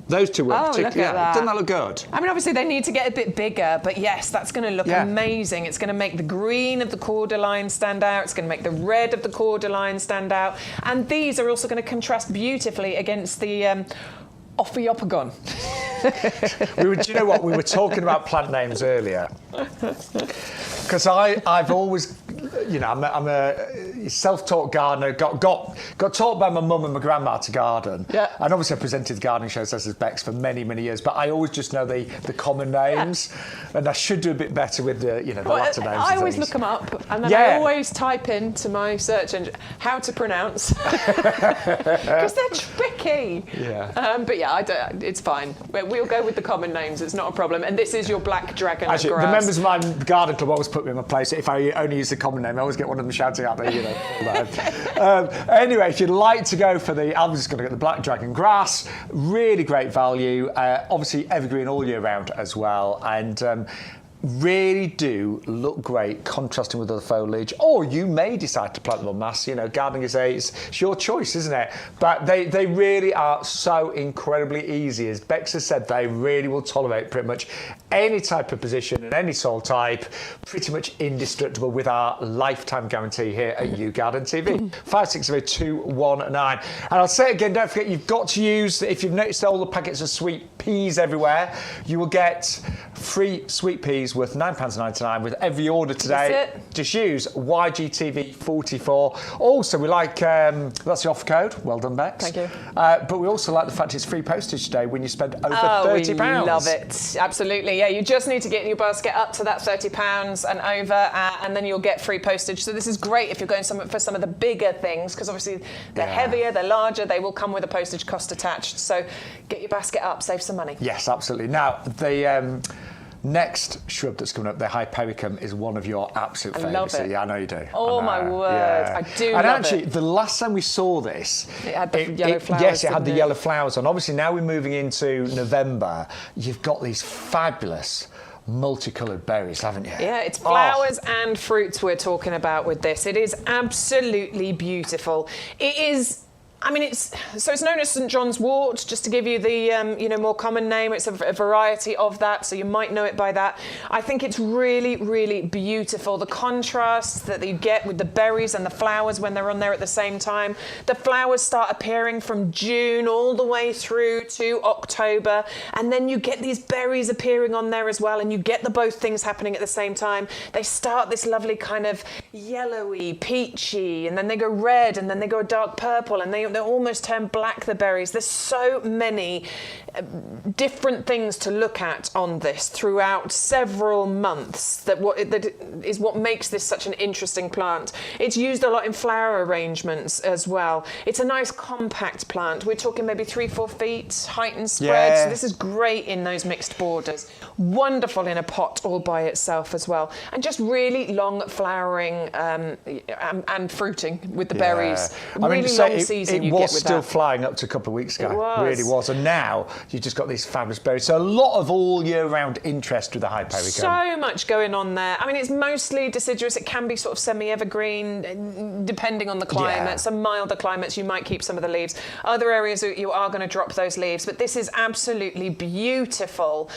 those two were particularly. Doesn't that look good? I mean, obviously they need to get a bit bigger, but yes, that's going to look amazing. It's going to make the green of the cordyline stand out. It's going to make the red of the cordyline stand out, and these are also going to contrast beautifully against the Ophiopogon. Do you know what? We were talking about plant names earlier. Because I've always, you know, I'm a self-taught gardener, got taught by my mum and my grandma to garden. Yeah. And obviously I presented gardening shows as Bex for many, many years, but I always just know the common names. Yeah. And I should do a bit better with the latter names. I always look them up, and then I always type into my search engine how to pronounce. Because they're tricky. Yeah. But yeah, it's fine. We'll go with the common names, it's not a problem. And this is your black dragon grass. The members of my garden club always put me in my place. If I only use the common name, I always get one of them shouting at me, you know. Anyway, if you'd like to go for I'm just going to get the black dragon grass. Really great value. Obviously evergreen all year round as well. And really do look great contrasting with other foliage, or you may decide to plant them en masse. You know, gardening is it's your choice, isn't it? But they really are so incredibly easy. As Bex has said, they really will tolerate pretty much any type of position and any soil type, pretty much indestructible with our lifetime guarantee here at YouGarden TV. 5602119. And I'll say it again, don't forget, you've got to use, if you've noticed all the packets of sweet peas everywhere, you will get free sweet peas worth £9.99 with every order today. That's it. Just use YGTV44. Also, we like, that's the offer code. Well done, Bex. Thank you. But we also like the fact it's free postage today when you spend over £30. We love it. Absolutely. Yeah, you just need to get your basket up to that £30 and over, and then you'll get free postage. So this is great if you're going for some of the bigger things, because obviously they're heavier, they're larger, they will come with a postage cost attached. So get your basket up, save some money. Yes, absolutely. Now, the next shrub that's coming up, the Hypericum, is one of your absolute favourites. I love it. Yeah, I know you do. Oh my word, I do love it. And actually, the last time we saw this, it had the yellow flowers. Yes, it had the yellow flowers on. Obviously, now we're moving into November. You've got these fabulous multicoloured berries, haven't you? Yeah, it's flowers and fruits we're talking about with this. It is absolutely beautiful. It is. I mean, it's known as St John's wort, just to give you the more common name. It's a variety of that, so you might know it by that. I think it's really, really beautiful. The contrast that you get with the berries and the flowers when they're on there at the same time. The flowers start appearing from June all the way through to October, and then you get these berries appearing on there as well, and you get both things happening at the same time. They start this lovely kind of yellowy, peachy, and then they go red, and then they go dark purple, and they almost turn black, the berries. There's so many different things to look at on this throughout several months that is what makes this such an interesting plant. It's used a lot in flower arrangements as well. It's a nice compact plant. We're talking maybe 3-4 feet height and spread. So this is great in those mixed borders. Wonderful in a pot all by itself as well. And just really long flowering and fruiting with the berries. Really long season. It was still flying up to a couple of weeks ago. It really was. And now you've just got these fabulous berries. So a lot of all year round interest with the Hypericum. So much going on there. I mean, it's mostly deciduous. It can be sort of semi-evergreen, depending on the climate. Yeah. Some milder climates, you might keep some of the leaves. Other areas, you are going to drop those leaves. But this is absolutely beautiful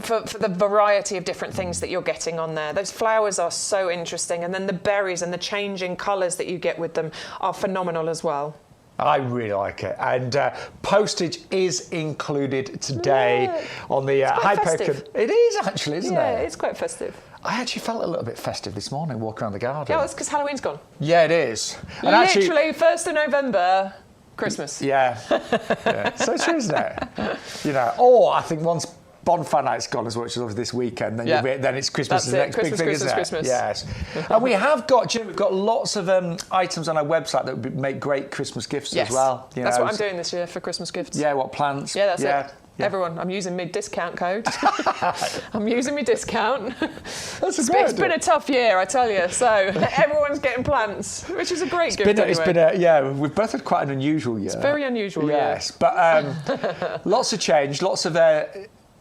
for the variety of different things that you're getting on there. Those flowers are so interesting. And then the berries and the changing colours that you get with them are phenomenal as well. I really like it, and postage is included today on the Hypericum. It is actually, isn't it? Yeah, it's quite festive. I actually felt a little bit festive this morning walking around the garden. Yeah, well, it's because Halloween's gone. Yeah, it is. And literally, 1st of November, Christmas. Yeah. So true, isn't it? You know, or I think once bonfire night's gone as well, which is obviously this weekend, then it's Christmas. That's is the next Christmas, big thing, Christmas, isn't it? Christmas. Yes. And we've got lots of items on our website that would make great Christmas gifts as well. You That's know. what I'm doing this year for Christmas gifts. Yeah, what plants? Yeah, that's it. Yeah. Everyone, I'm using my discount code. I'm using my discount. It's been a tough year, I tell you. So everyone's getting plants, which is a great gift. We've both had quite an unusual year. It's very unusual, yes, but lots of change, lots of.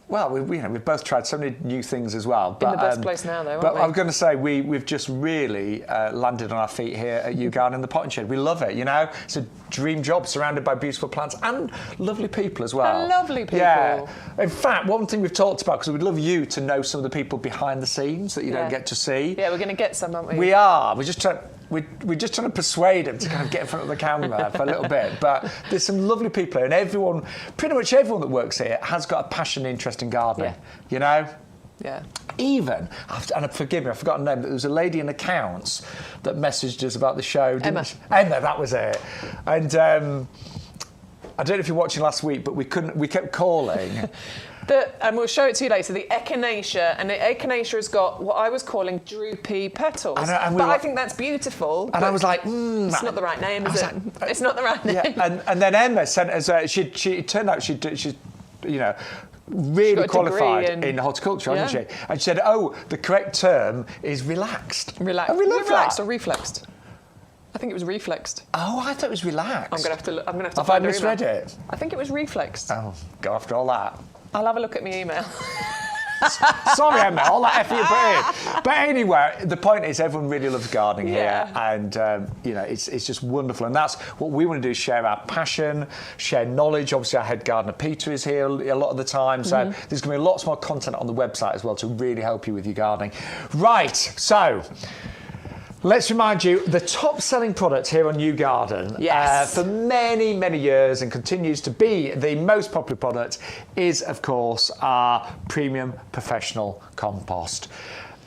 Well, we've both tried so many new things as well. But, in the best place now, though, aren't we? But I'm going to say we've just really landed on our feet here at YouGarden in the potting shed. We love it, you know. It's a dream job, surrounded by beautiful plants and lovely people as well. And lovely people. Yeah. In fact, one thing we've talked about, because we'd love you to know some of the people behind the scenes that you don't get to see. Yeah, we're going to get some, aren't we? We are. We're just trying to persuade them to kind of get in front of the camera for a little bit. But there's some lovely people here, and pretty much everyone that works here has got a passion and interest in gardening. Yeah. You know? Yeah. Even, and forgive me, I've forgotten her name, but there was a lady in accounts that messaged us about the show. Emma, that was it. And I don't know if you're watching last week, but we kept calling. And we'll show it to you later, the Echinacea, and the Echinacea has got what I was calling droopy petals. I think that's beautiful. And I was like, it's not the right name, is it? It's not the right name. Yeah, and then Emma sent us, it turned out she's, you know, really qualified in horticulture, hasn't she? And she said, the correct term is relaxed. Relaxed. And we love relaxed that. or reflexed? I think it was reflexed. Oh, I thought it was relaxed. I'm going to have to Have I misread it? I think it was reflexed. Oh, go after all that. I'll have a look at my email. Sorry, Emma, all that effort you put in. But anyway, the point is everyone really loves gardening here, and you know, it's just wonderful. And that's what we want to do, is share our passion, share knowledge. Obviously, our head gardener Peter is here a lot of the time, so there's going to be lots more content on the website as well to really help you with your gardening. Right, so let's remind you, the top-selling product here on YouGarden for many, many years, and continues to be the most popular product, is, of course, our premium professional compost.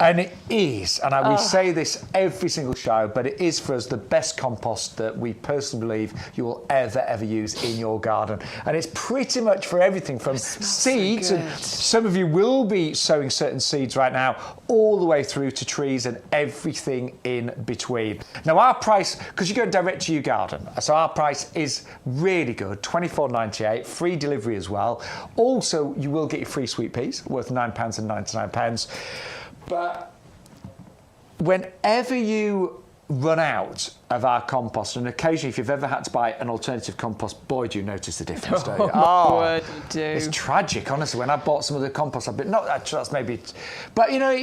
And it is, and we say this every single show, but it is for us the best compost that we personally believe you will ever use in your garden. And it's pretty much for everything from seeds, and some of you will be sowing certain seeds right now, all the way through to trees and everything in between. Now our price, because you go direct to YouGarden, so our price is really good, $24.98, free delivery as well. Also, you will get your free sweet peas worth £9.99. But whenever you run out of our compost, and occasionally if you've ever had to buy an alternative compost, boy, do you notice the difference, don't you? Word, you do. It's tragic, honestly. When I bought some of the compost, that's maybe... But, you know,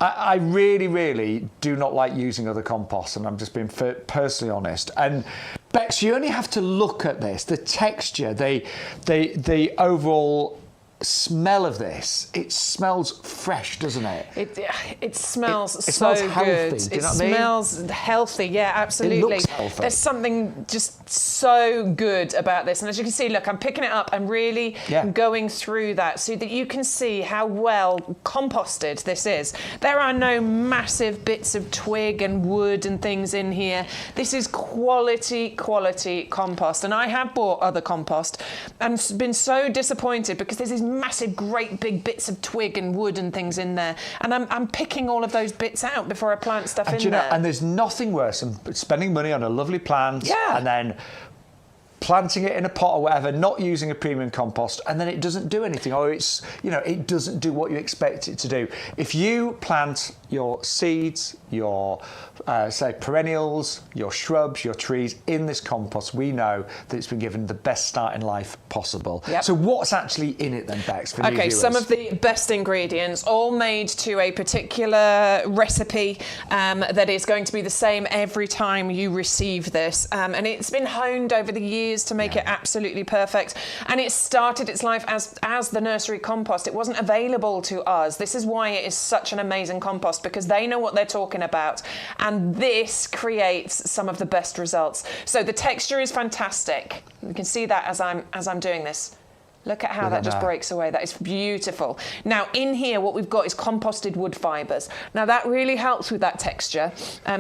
I really, really do not like using other composts, and I'm just being personally honest. And Bex, you only have to look at this, the texture, the overall smell of this. It smells fresh, doesn't it? It smells it so smells healthy. good. Do you know what I mean? Smells healthy, yeah, absolutely. It looks healthy. There's something just so good about this. And as you can see, look, I'm picking it up. I'm really going through that so that you can see how well composted this is. There are no massive bits of twig and wood and things in here. This is quality compost. And I have bought other compost and been so disappointed because there's these massive, great big bits of twig and wood and things in there. And I'm picking all of those bits out before I plant stuff in there. And there's nothing worse than spending money on a lovely plant and then planting it in a pot or whatever, not using a premium compost, and then it doesn't do anything, or it doesn't do what you expect it to do. If you plant your seeds, your say perennials, your shrubs, your trees in this compost, we know that it's been given the best start in life possible. So what's actually in it then, Bex, for new viewers? Some of the best ingredients, all made to a particular recipe that is going to be the same every time you receive this, and it's been honed over the years to make it absolutely perfect. And it started its life as the nursery compost. It wasn't available to us. This is why it is such an amazing compost, because they know what they're talking about, and this creates some of the best results. So the texture is fantastic. You can see that as I'm doing this. Look at how that just breaks away. That is beautiful. Now, in here, what we've got is composted wood fibres. Now, that really helps with that texture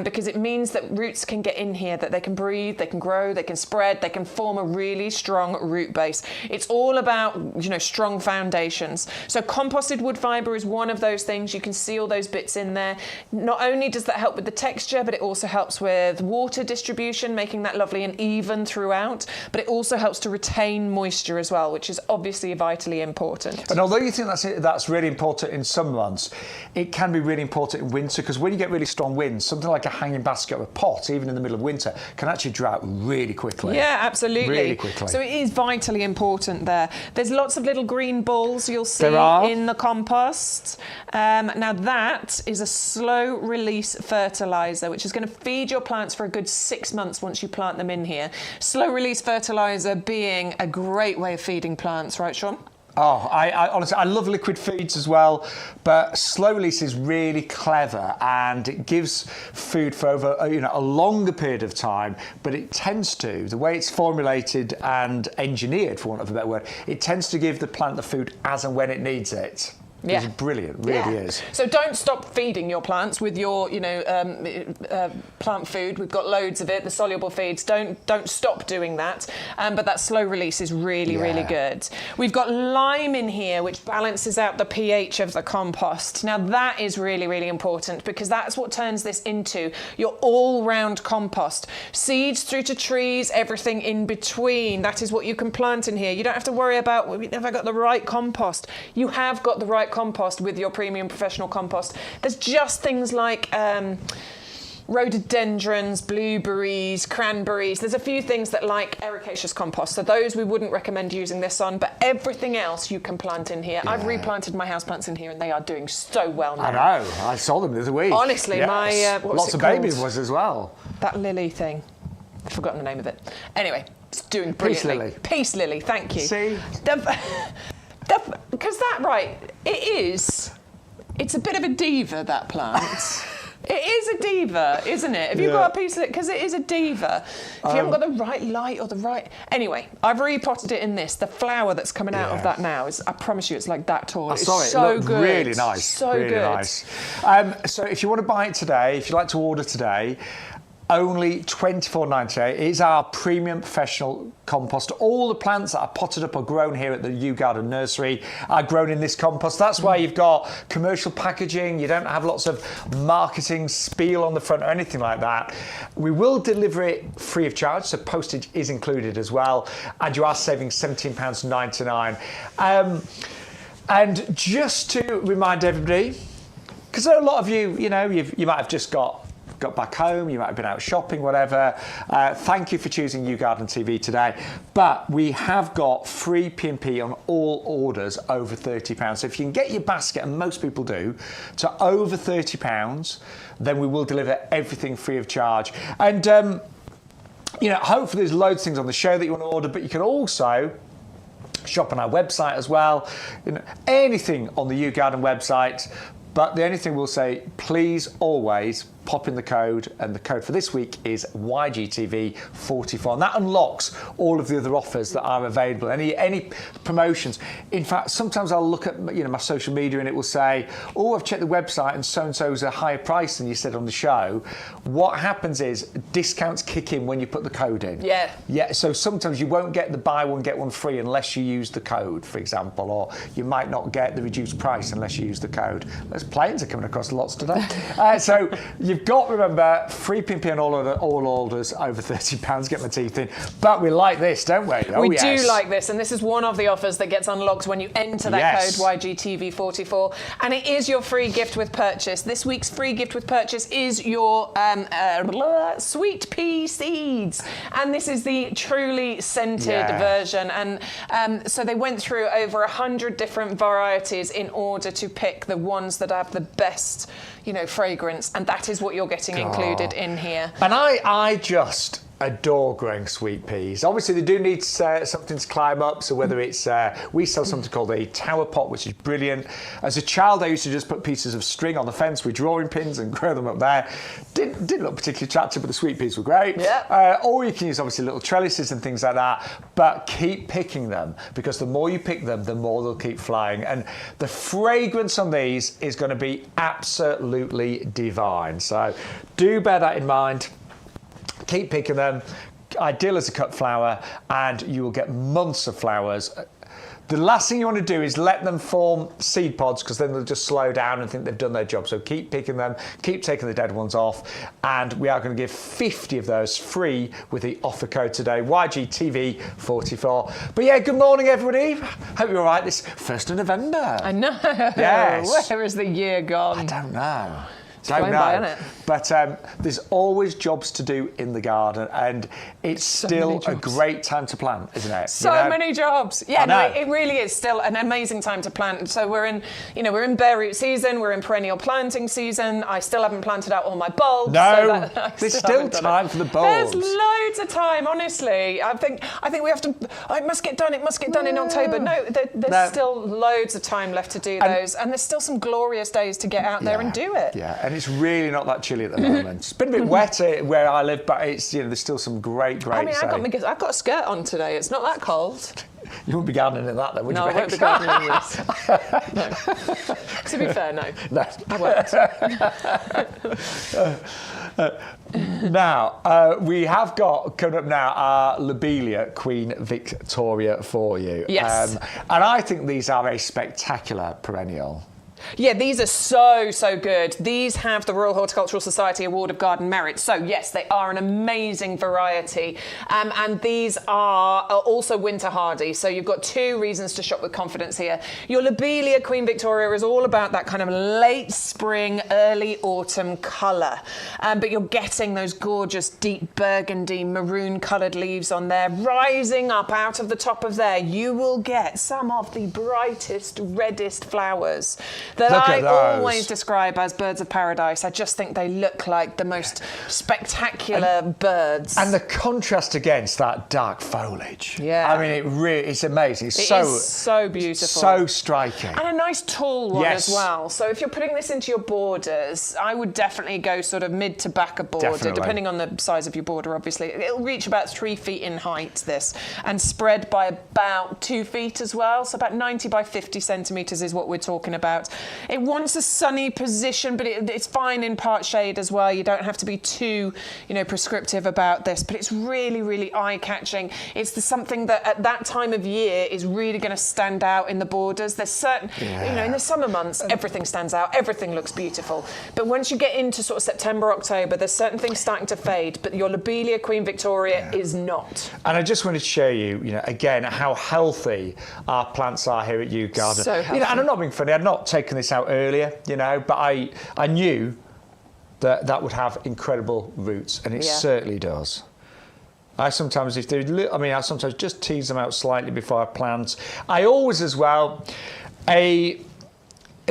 because it means that roots can get in here, that they can breathe, they can grow, they can spread, they can form a really strong root base. It's all about, strong foundations. So composted wood fibre is one of those things. You can see all those bits in there. Not only does that help with the texture, but it also helps with water distribution, making that lovely and even throughout. But it also helps to retain moisture as well, which is obviously vitally important. And although you think that's really important in some months, it can be really important in winter, because when you get really strong winds, something like a hanging basket or a pot, even in the middle of winter, can actually dry out really quickly. Yeah, absolutely. Really quickly. So it is vitally important there. There's lots of little green balls you'll see in the compost. Now that is a slow release fertiliser, which is going to feed your plants for a good 6 months once you plant them in here. Slow release fertiliser being a great way of feeding plants. Right, Shaun? Oh, I honestly, I love liquid feeds as well, but slow release is really clever and it gives food for over a longer period of time, but it tends to, the way it's formulated and engineered, for want of a better word, it tends to give the plant the food as and when it needs it. Yeah. It's brilliant, really is. So don't stop feeding your plants with your, plant food. We've got loads of it, the soluble feeds. Don't stop doing that. But that slow release is really, really good. We've got lime in here, which balances out the pH of the compost. Now that is really, really important because that's what turns this into your all-round compost. Seeds through to trees, everything in between. That is what you can plant in here. You don't have to worry about, have I got the right compost? You have got the right compost with your premium professional compost. There's just things like rhododendrons, blueberries, cranberries. There's a few things that like ericaceous compost, so those we wouldn't recommend using this on, but everything else you can plant in here. I've replanted my houseplants in here and they are doing so well now. I know, I saw them the other week. Honestly, my lots of baby was as well. That lily thing, I've forgotten the name of it. Anyway, it's doing brilliantly. Peace lily. Peace lily, thank you. See? Because it's a bit of a diva, that plant. It is a diva, isn't it? Have you got a piece of it? Because it is a diva. If you haven't got the right light or the right... Anyway, I've repotted it in this. The flower that's coming out of that now is, I promise you, it's like that tall. I saw it. So It looked good. really nice. So really good. Nice. So if you want to buy it today, if you'd like to order today, only $24.98 is our premium professional compost. All the plants that are potted up or grown here at the YouGarden Nursery are grown in this compost. That's why you've got commercial packaging. You don't have lots of marketing spiel on the front or anything like that. We will deliver it free of charge, so postage is included as well, and you are saving £17.99. And just to remind everybody, because there are a lot of you, you might have just got back home, you might have been out shopping, whatever. Thank you for choosing YouGarden TV today. But we have got free P&P on all orders over £30. So if you can get your basket, and most people do, to over £30, then we will deliver everything free of charge. And, hopefully there's loads of things on the show that you want to order, but you can also shop on our website as well. Anything on the YouGarden website. But the only thing we'll say, please always pop in the code, and the code for this week is YGTV44, and that unlocks all of the other offers that are available, any promotions. In fact, sometimes I'll look at my social media and it will say, oh, I've checked the website and so-and-so's a higher price than you said on the show. What happens is discounts kick in when you put the code in. Yeah, so sometimes you won't get the buy one get one free unless you use the code, for example, or you might not get the reduced price unless you use the code. Those planes are coming across lots today. So you've got to remember, free P&P on all orders over £30, get my teeth in. But we like this, don't we? We do like this, and this is one of the offers that gets unlocked when you enter that code YGTV44, and it is your free gift with purchase. This week's free gift with purchase is your sweet pea seeds, and this is the truly scented version. And so they went through over 100 different varieties in order to pick the ones that have the best, fragrance, and that is what you're getting included in here. And I just adore growing sweet peas. Obviously, they do need something to climb up. So whether it's, we sell something called a tower pot, which is brilliant. As a child, I used to just put pieces of string on the fence with drawing pins and grow them up there. Didn't look particularly attractive, but the sweet peas were great. Yeah. Or you can use obviously little trellises and things like that. But keep picking them, because the more you pick them, the more they'll keep flying. And the fragrance on these is going to be absolutely divine. So do bear that in mind. Keep picking them, ideal as a cut flower, and you will get months of flowers. The last thing you want to do is let them form seed pods, because then they'll just slow down and think they've done their job. So keep picking them, keep taking the dead ones off, and we are going to give 50 of those free with the offer code today, YGTV44. But yeah, good morning everybody. Hope you're all right this 1st of November. I know. Yes. Where is the year gone? I don't know. Don't know. By, isn't it? But there's always jobs to do in the garden, and it's still a great time to plant, isn't it? So many jobs. Yeah, no, it really is still an amazing time to plant. So we're in bare root season, we're in perennial planting season. I still haven't planted out all my bulbs. No, there's still time for the bulbs. There's loads of time, honestly. I think we have to. Oh, it must get done in October. No, there's still loads of time left to do those, and there's still some glorious days to get out there and do it. Yeah, and it's really not that chilly at the moment. It's been a bit wet where I live, but it's there's still some great. I mean, I've got a skirt on today. It's not that cold. You wouldn't be gardening in that, though, would you? No, I won't be gardening in this. No. To be fair, no. No, I won't. Now, we have got coming up now our Lobelia Queen Victoria for you. Yes. And I think these are a spectacular perennial. Yeah, these are so good. These have the Royal Horticultural Society Award of Garden Merit. So yes, they are an amazing variety. And these are also winter hardy. So you've got 2 reasons to shop with confidence here. Your Lobelia Queen Victoria is all about that kind of late spring, early autumn colour. But you're getting those gorgeous deep burgundy, maroon coloured leaves on there. Rising up out of the top of there, you will get some of the brightest, reddest flowers that I always describe as birds of paradise. I just think they look like the most spectacular birds. And the contrast against that dark foliage. Yeah. I mean, it's amazing. It is so beautiful. So striking. And a nice tall one as well. So if you're putting this into your borders, I would definitely go sort of mid to back a border, depending on the size of your border, obviously. It'll reach about 3 feet in height, this, and spread by about 2 feet as well. So about 90 by 50 centimetres is what we're talking about. It wants a sunny position, but it's fine in part shade as well. You don't have to be too, prescriptive about this, but it's really, really eye-catching. It's something that at that time of year is really going to stand out in the borders. There's certain, in the summer months, everything stands out, everything looks beautiful. But once you get into sort of September, October, there's certain things starting to fade, but your Lobelia Queen Victoria is not. And I just wanted to show you, again, how healthy our plants are here at YouGarden. So healthy. And I'm not being funny, I'd not taken this out earlier, but I knew that would have incredible roots, and it certainly does. I sometimes just tease them out slightly before I plant. I always, as well, a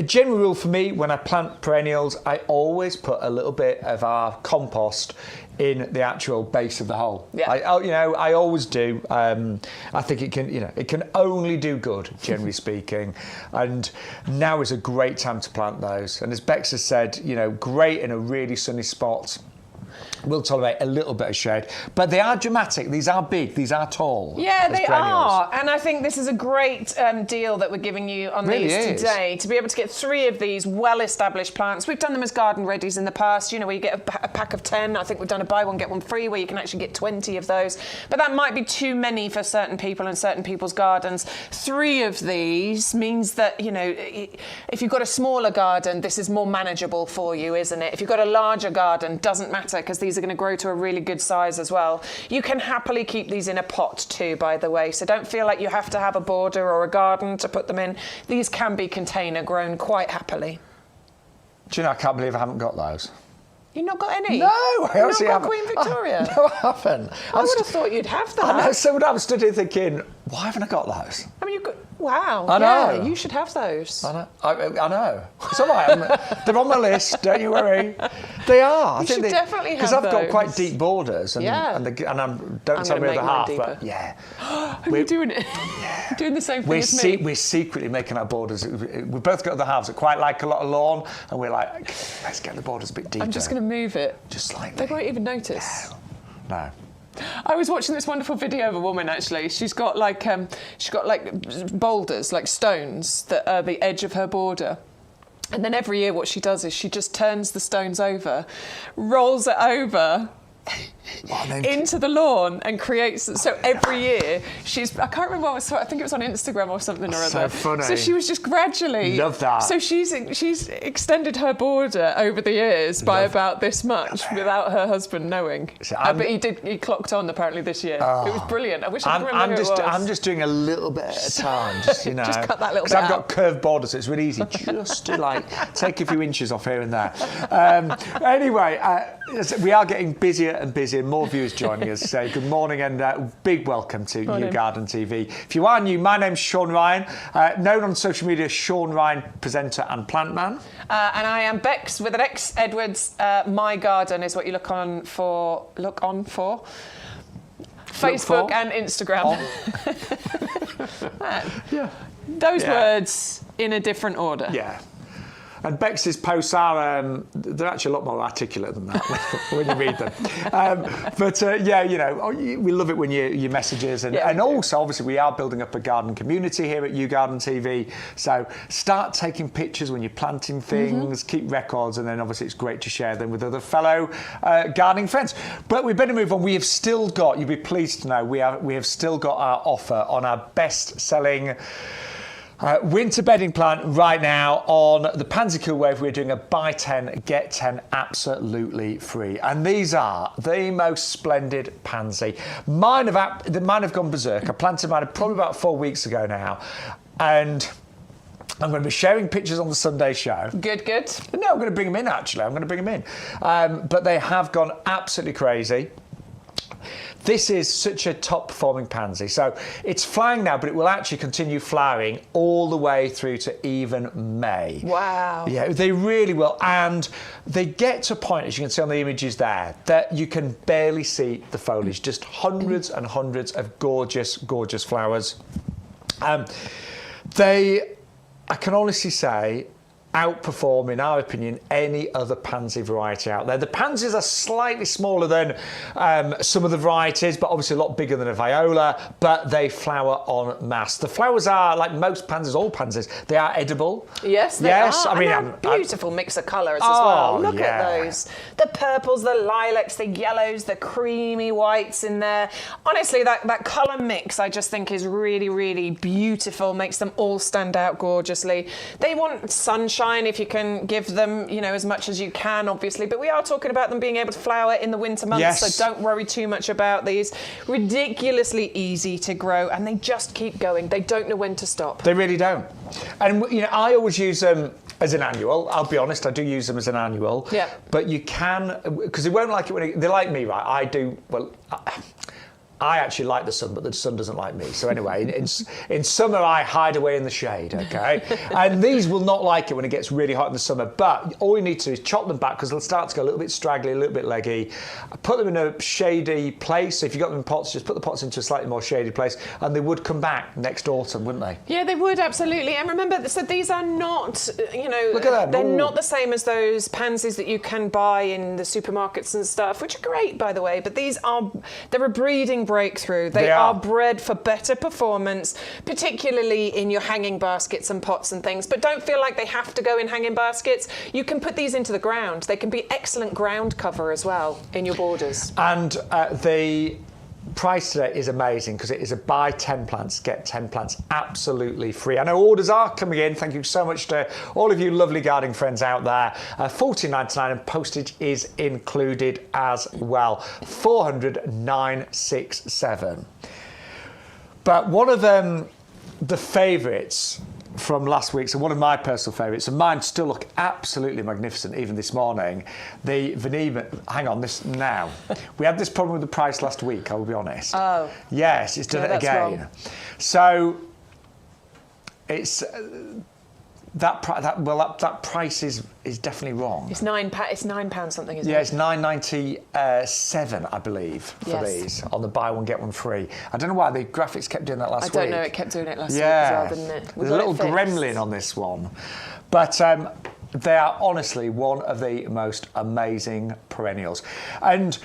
general rule for me when I plant perennials, I always put a little bit of our compost in the actual base of the hole. Yeah. I always do. I think it can only do good, generally speaking. And now is a great time to plant those. And as Bex has said, great in a really sunny spot. Will tolerate a little bit of shade, but they are dramatic. These are big. These are tall. Yeah, they are. And I think this is a great deal that we're giving you on these today, to be able to get 3 of these well-established plants. We've done them as garden readies in the past, where you get a pack of 10. I think we've done a buy one, get one free, where you can actually get 20 of those. But that might be too many for certain people in certain people's gardens. 3 of these means that, if you've got a smaller garden, this is more manageable for you, isn't it? If you've got a larger garden, doesn't matter, because these are going to grow to a really good size as well. You can happily keep these in a pot too, by the way, so don't feel like you have to have a border or a garden to put them in. These can be container grown quite happily. Do you know, I can't believe I haven't got those. You've not got any? No, I actually haven't. Queen Victoria? No, I haven't. I would have thought you'd have that. I know, so I'm stood here thinking, why haven't I got those? I mean, wow. I know. Yeah, you should have those. I know. It's all right. They're on my list. Don't you worry. They are. You should definitely have because I've got those. quite deep borders, and don't tell me the other half, but yeah. Are you doing it? Yeah. Doing the same thing as me. We're secretly making our borders. We've both got the halves that quite like a lot of lawn, and we're like, let's get the borders a bit deeper. I'm just going to move it. Just slightly. They won't even notice. No. I was watching this wonderful video of a woman, actually. She's got like boulders, like stones that are the edge of her border. And then every year what she does is she just turns the stones over, rolls it over into the lawn and creates. So every year I can't remember what it was. I think it was on Instagram or something or other. So funny. So she was just gradually. Love that. So she's extended her border over the years by about this much without her husband knowing. So but he clocked on apparently this year. It was brilliant. I wish I could remember who it was. I'm just doing a little bit at a time. Just cut that little bit I've out. got curved borders, so it's really easy just to like take a few inches off here and there. Anyway, we are getting busier and busier. More viewers joining us. So good morning and big welcome to YouGarden TV. If you are new, my name's Shaun Ryan, known on social media as Shaun Ryan, presenter and plant man. And I am Bex with an X Edwards. My garden is what you look on for. Facebook and Instagram. Yeah. Those words in a different order. Yeah. And Bex's posts are, they're actually a lot more articulate than that when you read them. We love it when you messages. And also, obviously, we are building up a garden community here at YouGarden TV. So start taking pictures when you're planting things, keep records, and then obviously it's great to share them with other fellow gardening friends. But we better move on. We have still got, you'll be pleased to know, we have still got our offer on our best-selling winter bedding plant right now on the Pansy Wave. We're doing a buy 10, get 10 absolutely free. And these are the most splendid pansy. Mine have gone berserk. I planted mine probably about 4 weeks ago now. And I'm going to be sharing pictures on the Sunday show. Good. No, I'm going to bring them in, actually. I'm going to bring them in. But they have gone absolutely crazy. This is such a top-performing pansy. So it's flowering now, but it will actually continue flowering all the way through to even May. Wow. Yeah, they really will. And they get to a point, as you can see on the images there, that you can barely see the foliage. Just hundreds and hundreds of gorgeous, gorgeous flowers. I can honestly say, outperform, in our opinion, any other pansy variety out there. The pansies are slightly smaller than some of the varieties, but obviously a lot bigger than a viola, but they flower en masse. The flowers are, like most pansies, all pansies, they are edible. Yes, they are. I mean, and beautiful mix of colours as well. Look at those. The purples, the lilacs, the yellows, the creamy whites in there. Honestly, that colour mix I just think is really, really beautiful, makes them all stand out gorgeously. They want sunshine if you can give them, as much as you can, obviously. But we are talking about them being able to flower in the winter months, so don't worry too much about these. Ridiculously easy to grow, and they just keep going. They don't know when to stop. They really don't. And, I always use them as an annual. I'll be honest, I do use them as an annual. Yeah. But you can, because they won't like it when they're like me, right? I do, I actually like the sun, but the sun doesn't like me. So anyway, in summer, I hide away in the shade, okay? And these will not like it when it gets really hot in the summer. But all you need to do is chop them back because they'll start to go a little bit straggly, a little bit leggy. Put them in a shady place. So if you've got them in pots, just put the pots into a slightly more shady place and they would come back next autumn, wouldn't they? Yeah, they would, absolutely. And remember, so these are not, look at that. They're not the same as those pansies that you can buy in the supermarkets and stuff, which are great, by the way. But they're a breeding breakthrough. They are bred for better performance, particularly in your hanging baskets and pots and things. But don't feel like they have to go in hanging baskets. You can put these into the ground. They can be excellent ground cover as well in your borders. And the price today is amazing because it is a buy 10 plants, get 10 plants absolutely free. I know orders are coming in. Thank you so much to all of you lovely gardening friends out there. $14.99 and postage is included as well. 409.67. But one of the favourites from last week, so one of my personal favourites, and mine still look absolutely magnificent even this morning, the Verbena. Hang on, this now. We had this problem with the price last week, I will be honest. Oh. Yes, it's done it again. Wrong. So it's that price is definitely wrong. It's £9 something, isn't it? Yeah, it's £9.97, I believe, for these on the buy one get one free. I don't know why the graphics kept doing that last week. I don't know, it kept doing it last week as well, didn't it? There's a little gremlin on this one, but they are honestly one of the most amazing perennials. And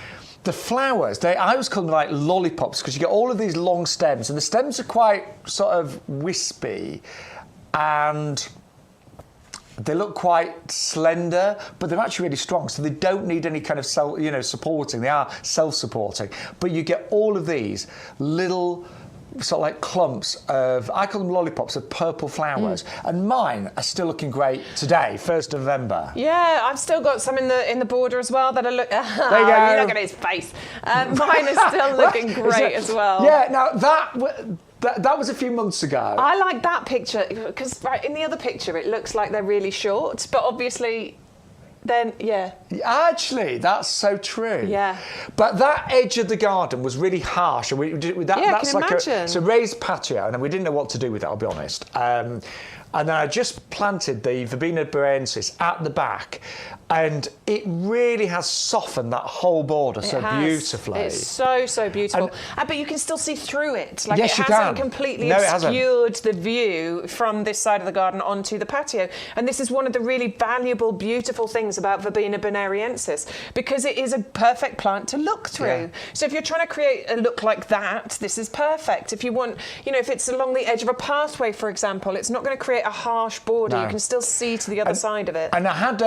the flowers, I always call them like lollipops because you get all of these long stems, and the stems are quite sort of wispy, and they look quite slender, but they're actually really strong, so they don't need any kind of supporting. They are self-supporting, but you get all of these little sort of like clumps of, I call them lollipops, of purple flowers, and mine are still looking great today, 1st of November. Yeah, I've still got some in the border as well that are look. There you go. You look at his face. Mine is still looking great as well. Yeah, now that was a few months ago. I like that picture because in the other picture it looks like they're really short, but obviously then, yeah. Actually, that's so true. Yeah. But that edge of the garden was really harsh. And that's can like imagine. it's a raised patio, and we didn't know what to do with it, I'll be honest. And then I just planted the Verbena bonariensis at the back, and it really has softened that whole border beautifully. It's so beautiful. But you can still see through it. Like yes, it hasn't completely obscured the view from this side of the garden onto the patio. And this is one of the really valuable, beautiful things about Verbena bonariensis, because it is a perfect plant to look through. Yeah. So if you're trying to create a look like that, this is perfect. If you want, if it's along the edge of a pathway, for example, it's not going to create a harsh border. No. You can still see to the other side of it. And I had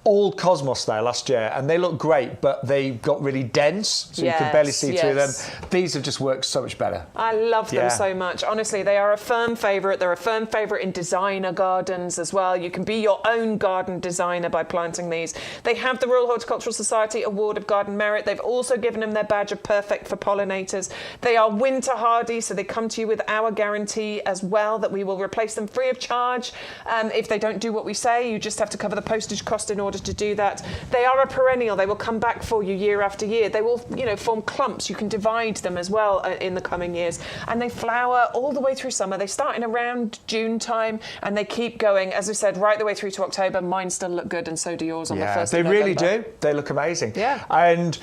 all cosmos there last year, and they look great, but they got really dense, so you could barely see through them. These have just worked so much better. I love them so much. Honestly, they are a firm favourite. They're a firm favourite in designer gardens as well. You can be your own garden designer by planting these. They have the Royal Horticultural Society Award of Garden Merit. They've also given them their badge of perfect for pollinators. They are winter hardy, so they come to you with our guarantee as well that we will replace them free of charge. If they don't do what we say, you just have to cover the postage cost in order to do that. They are a perennial. They will come back for you year after year. They will, form clumps. You can divide them as well in the coming years. And they flower all the way through summer. They start in around June time, and they keep going, as I said, right the way through to October. Mine still look good, and so do yours on the 1st of November. They really do. They look amazing. Yeah. And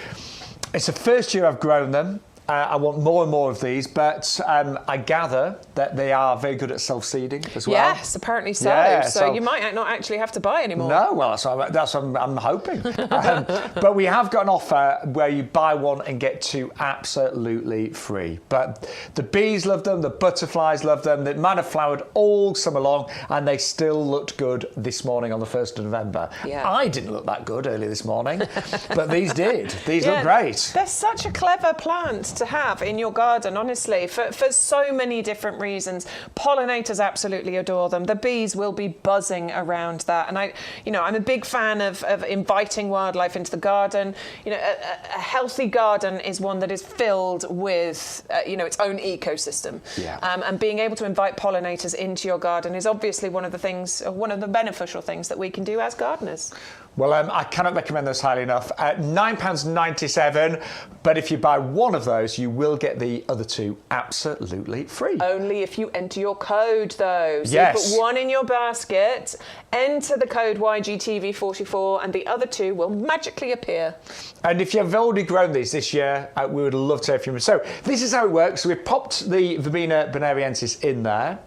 it's the first year I've grown them. I want more and more of these, but I gather that they are very good at self-seeding as well. Yes, apparently so. Yeah, so you might not actually have to buy anymore. No, well, that's what I'm hoping. But we have got an offer where you buy one and get two absolutely free. But the bees love them, the butterflies love them. They might have flowered all summer long, and they still looked good this morning on the 1st of November. Yeah. I didn't look that good early this morning, but these did. These look great. They're such a clever plant to have in your garden, honestly, for so many different reasons. Pollinators absolutely adore them. The bees will be buzzing around that. And I'm a big fan of inviting wildlife into the garden. A healthy garden is one that is filled with, its own ecosystem. Yeah. And being able to invite pollinators into your garden is obviously one of the beneficial things that we can do as gardeners. Well, I cannot recommend those highly enough. £9.97, but if you buy one of those, you will get the other two absolutely free. Only if you enter your code, though. So yes. You put one in your basket, enter the code YGTV44, and the other two will magically appear. And if you've already grown these this year, we would love to hear from you. So this is how it works. So we've popped the Verbena bonariensis in there.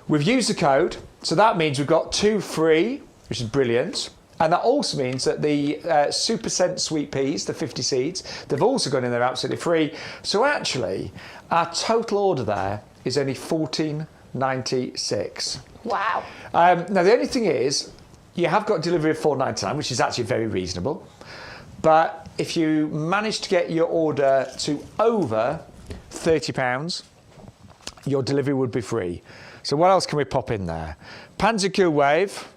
We've used the code, so that means we've got two free, which is brilliant. And that also means that the Super Scent sweet peas, the 50 seeds, they've also gone in there absolutely free. So actually, our total order there is only $14.96. Wow. Now, the only thing is, you have got delivery of $4.99, which is actually very reasonable. But if you manage to get your order to over £30, your delivery would be free. So what else can we pop in there? Pansy Cool Wave.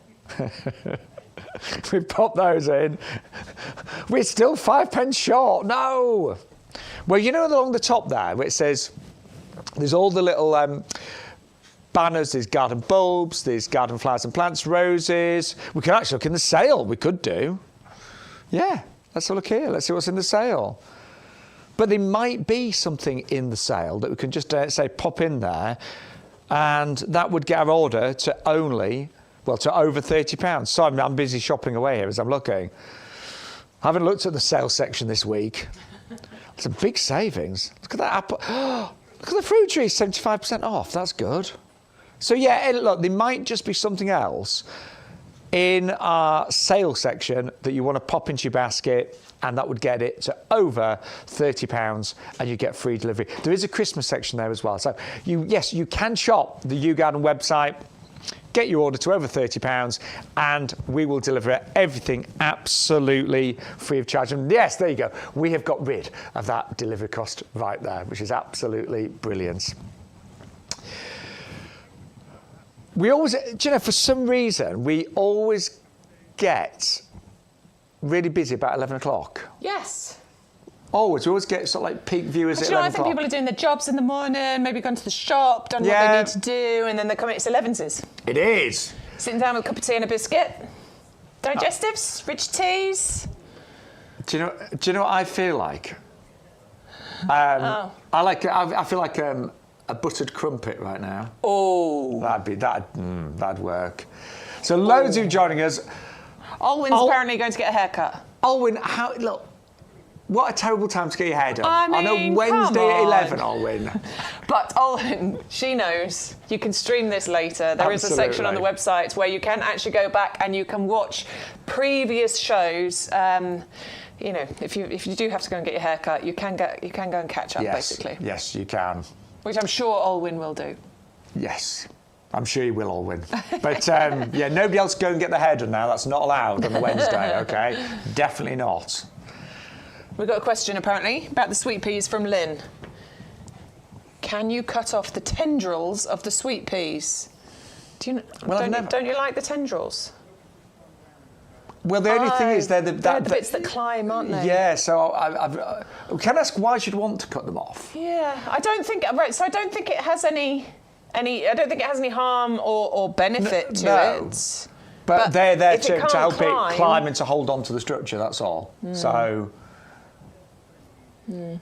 We pop those in. We're still 5p short. No. Well, along the top there where it says there's all the little banners. There's garden bulbs. There's garden flowers and plants, roses. We can actually look in the sale. We could do. Yeah. Let's have a look here. Let's see what's in the sale. But there might be something in the sale that we can just say pop in there. and that would get our order to only, well, to over £30. So I'm busy shopping away here as I'm looking. I haven't looked at the sales section this week. It's a big savings. Look at that apple. Look at the fruit tree, 75% off. That's good. So yeah, look, there might just be something else in our sales section that you want to pop into your basket, and that would get it to over £30, and you get free delivery. There is a Christmas section there as well. So yes, you can shop the YouGarden website, get your order to over £30, and we will deliver everything absolutely free of charge. And yes, there you go. We have got rid of that delivery cost right there, which is absolutely brilliant. We always, do you know, for some reason, we always get really busy about 11 o'clock. Yes. Always. We always get sort of like peak viewers at 11 o'clock. I think people are doing their jobs in the morning, maybe going to the shop, done what they need to do, and then they come in, it's 11s. It is. Sitting down with a cup of tea and a biscuit. Digestives, rich teas. Do you know what I feel like? I feel like a buttered crumpet right now. Oh. That'd work. So loads of you joining us. Alwyn's apparently going to get a haircut. Alwyn, look, what a terrible time to get your hair done. I mean, on a Wednesday at 11, Alwyn. But Alwyn, she knows. You can stream this later. There is a section on the website where you can actually go back and you can watch previous shows. You know, if you do have to go and get your hair cut, you can go and catch up, basically. Yes, you can. Which I'm sure Alwyn will do. Yes, I'm sure you will, Alwyn. But yeah, nobody else go and get their hair done now. That's not allowed on a Wednesday, okay? Definitely not. We've got a question, apparently, about the sweet peas from Lynn. Can you cut off the tendrils of the sweet peas? Don't you like the tendrils? Well, the only thing is they're the bits that climb, aren't they? Yeah, so can I ask why you'd want to cut them off? Yeah, I don't think it has any I don't think it has any harm or benefit to it. But they're there to help it climb and to hold on to the structure, that's all. So... And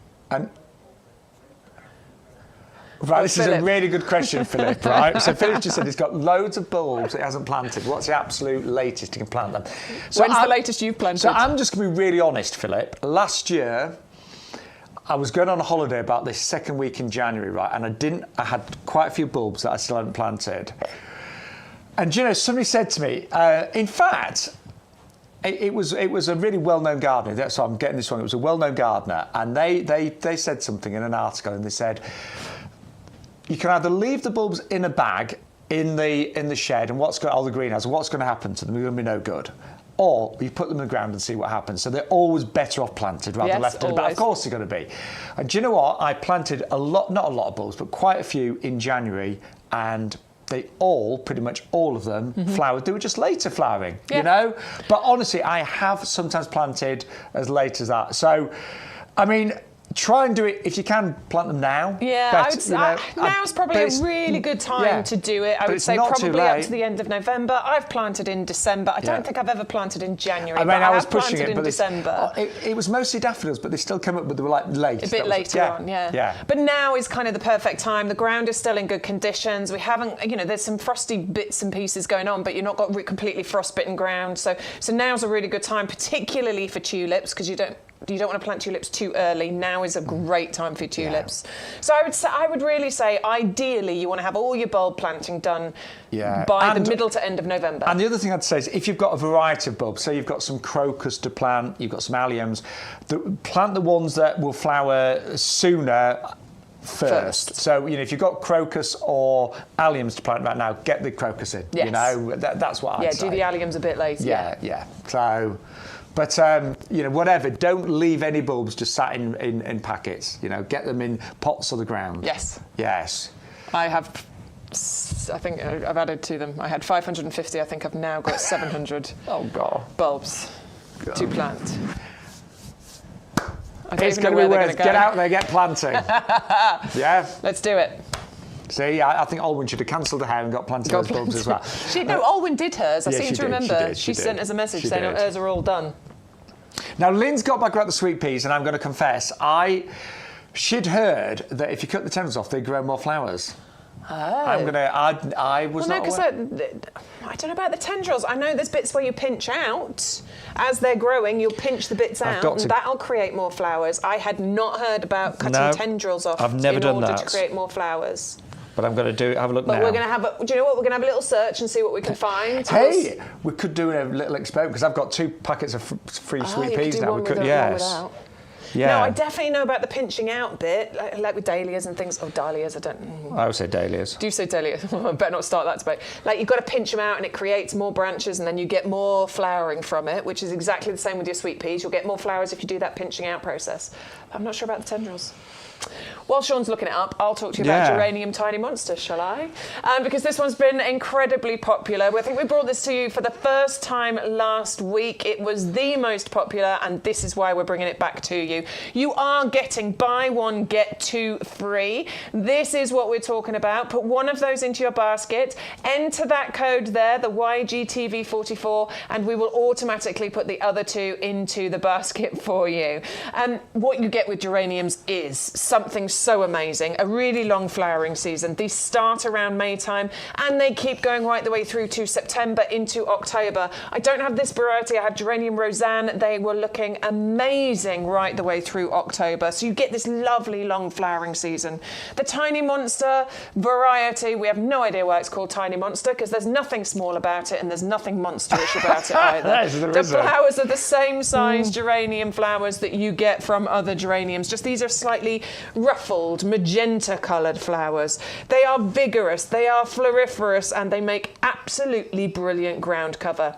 right, this is a really good question, Philip, right? So Philip just said he's got loads of bulbs that he hasn't planted. What's the absolute latest he can plant them? So when's the latest you've planted? So I'm just going to be really honest, Philip. Last year, I was going on a holiday about this second week in January, right? And I had quite a few bulbs that I still hadn't planted. And, you know, somebody said to me, in fact... It was a really well-known gardener. That's why I'm getting this wrong. It was a well-known gardener, and they said something in an article, and they said you can either leave the bulbs in a bag in the shed, and all the greenhouse, and what's going to happen to them? They're going to be no good. Or you put them in the ground and see what happens. So they're always better off planted rather than left in the bag. Of course they're going to be. And do you know what? I planted not a lot of bulbs, but quite a few in January, and they pretty much all of them, flowered. They were just later flowering, you know? But honestly, I have sometimes planted as late as that. So, I mean, try and do it if you can. Plant them now. Yeah, now's probably a really good time to do it. I would say probably up to the end of November. I've planted in December. I don't think I've ever planted in January. I mean, I was pushing it in December. It was mostly daffodils, but they still come up, but they were like late. A bit later on, yeah. But now is kind of the perfect time. The ground is still in good conditions. We haven't, you know, there's some frosty bits and pieces going on, but you're not got completely frostbitten ground. So now's a really good time, particularly for tulips, because you don't want to plant tulips too early. Now is a great time for tulips. So I would really say, ideally, you want to have all your bulb planting done by the middle to end of November. And the other thing I'd say is, if you've got a variety of bulbs, say you've got some crocus to plant, you've got some alliums, plant the ones that will flower sooner first. So, you know, if you've got crocus or alliums to plant right now, get the crocus in. You know, that's what I'd say. Yeah, do the alliums a bit later. Yeah. So... But, you know, whatever, don't leave any bulbs just sat in packets. You know, get them in pots or the ground. Yes. I think I've added to them. I had 550. I think I've now got 700 bulbs to plant. It's going to be worth. Get out there, get planting. Yeah? Let's do it. See, I think Alwyn should have cancelled her hair and got planted those bulbs as well. Alwyn did hers. I seem to remember. She sent us a message saying hers are all done. Now, Lynn's got back about the sweet peas, and I'm going to confess, she'd heard that if you cut the tendrils off, they grow more flowers. I'm gonna. I was well, not. No, because I don't know about the tendrils. I know there's bits where you pinch out as they're growing. You'll pinch the bits out, and that'll create more flowers. I had not heard about cutting tendrils off in order to create more flowers. But I'm going to have a look now. But we're going to have do you know what? We're going to have a little search and see what we can find. Hey, we could do a little experiment because I've got 2 packets of free sweet peas now. We could, yes. Yeah. No, I definitely know about the pinching out bit, like with dahlias and things. Oh, dahlias, I don't. I would say dahlias. Do you say dahlias? I better not start that debate. Like, you've got to pinch them out and it creates more branches and then you get more flowering from it, which is exactly the same with your sweet peas. You'll get more flowers if you do that pinching out process. I'm not sure about the tendrils. While Shaun's looking it up, I'll talk to you about Geranium Tiny Monster, shall I? Because this one's been incredibly popular. I think we brought this to you for the first time last week. It was the most popular, and this is why we're bringing it back to you. You are getting buy one, get 2 free. This is what we're talking about. Put one of those into your basket, enter that code there, the YGTV44, and we will automatically put the other 2 into the basket for you. What you get with geraniums is something so amazing, a really long flowering season. These start around May time and they keep going right the way through to September into October. I don't have this variety, I have Geranium Roseanne. They were looking amazing right the way through October. So you get this lovely long flowering season. The Tiny Monster variety, we have no idea why it's called Tiny Monster because there's nothing small about it and there's nothing monsterish about it either. The flowers are the same size geranium flowers that you get from other geraniums, just these are slightly ruffled, magenta-coloured flowers. They are vigorous, they are floriferous, and they make absolutely brilliant ground cover.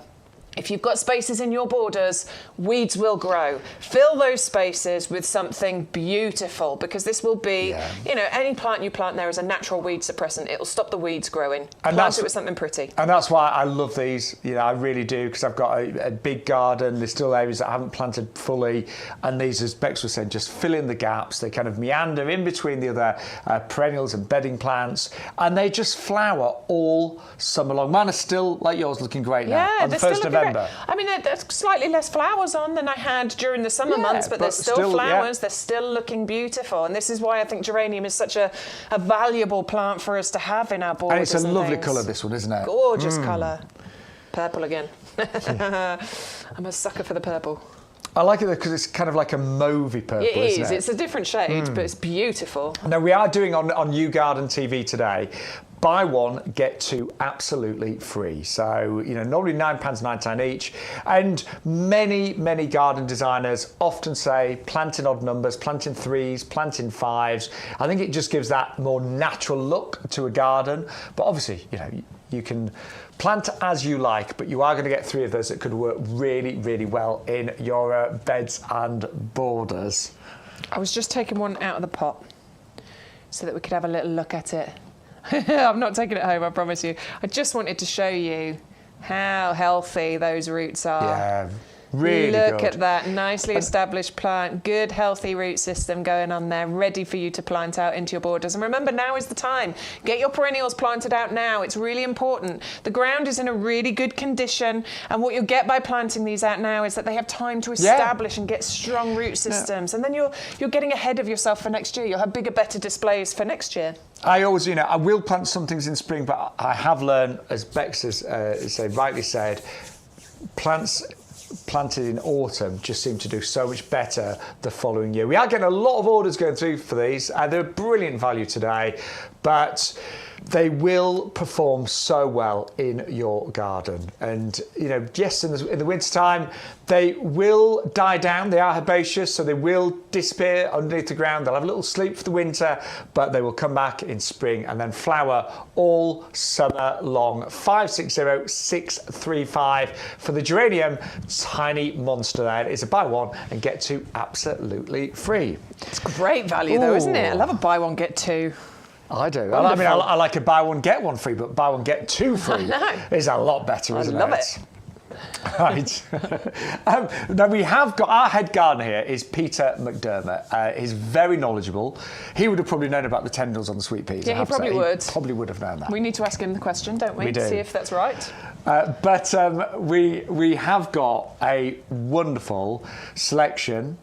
If you've got spaces in your borders, weeds will grow. Fill those spaces with something beautiful because this will be, you know, any plant you plant there is a natural weed suppressant. It'll stop the weeds growing. And plant it with something pretty. And that's why I love these. You know, I really do because I've got a big garden. There's still areas that I haven't planted fully. And these, as Bex was saying, just fill in the gaps. They kind of meander in between the other perennials and bedding plants. And they just flower all summer long. Mine are still, like yours, looking great now. Yeah, on the 1st of November. I mean, there's slightly less flowers on than I had during the summer months, but there's still flowers. They're still looking beautiful. And this is why I think geranium is such a valuable plant for us to have in our borders. And it's a lovely colour, this one, isn't it? Gorgeous colour. Purple again. I'm a sucker for the purple. I like it because it's kind of like a mauvey purple, isn't it? It's a different shade, but it's beautiful. Now, we are doing on YouGarden TV today, buy one, get 2 absolutely free. So, you know, normally £9.99 each. And many garden designers often say plant in odd numbers, plant in 3s, plant in 5s. I think it just gives that more natural look to a garden. But obviously, you know, you can plant as you like, but you are going to get 3 of those that could work really, really well in your beds and borders. I was just taking one out of the pot so that we could have a little look at it. I'm not taking it home, I promise you. I just wanted to show you how healthy those roots are. Yeah, really Look good. at that nicely established plant, good healthy root system going on there, ready for you to plant out into your borders. And remember, now is the time. Get your perennials planted out now. It's really important. The ground is in a really good condition, and what you'll get by planting these out now is that they have time to establish and get strong root systems. And then you're getting ahead of yourself for next year. You'll have bigger, better displays for next year. I always, you know, I will plant some things in spring, but I have learned, as Bex has rightly said, plants planted in autumn just seem to do so much better the following year. We are getting a lot of orders going through for these, and they're brilliant value today, but they will perform so well in your garden. And, you know, yes, in the winter time, they will die down. They are herbaceous, so they will disappear underneath the ground. They'll have a little sleep for the winter, but they will come back in spring and then flower all summer long. 560635 for the Geranium Tiny Monster there. It's a buy one and get 2 absolutely free. It's great value though, isn't it? I love a buy one, get 2. I do. I mean, I like a buy one, get one free, but buy one, get 2 free is a lot better, isn't it? I love it. Right. Now we have got our head gardener here is Peter McDermott. He's very knowledgeable. He would have probably known about the tendrils on the sweet peas. Yeah, he probably would. He probably would have known that. We need to ask him the question, don't we? We do. See if that's right. But we have got a wonderful selection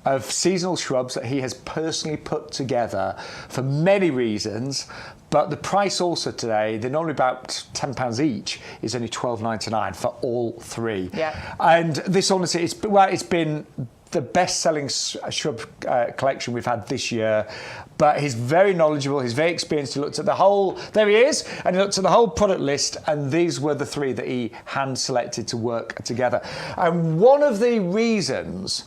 of seasonal shrubs that he has personally put together for many reasons. But the price also today, they're normally about £10 each, is only £12.99 for all three. Yeah. And this honestly, it's been the best-selling shrub collection we've had this year. But he's very knowledgeable, he's very experienced. He looked at the whole, there he is, and he looked at the whole product list, and these were the three that he hand-selected to work together. And one of the reasons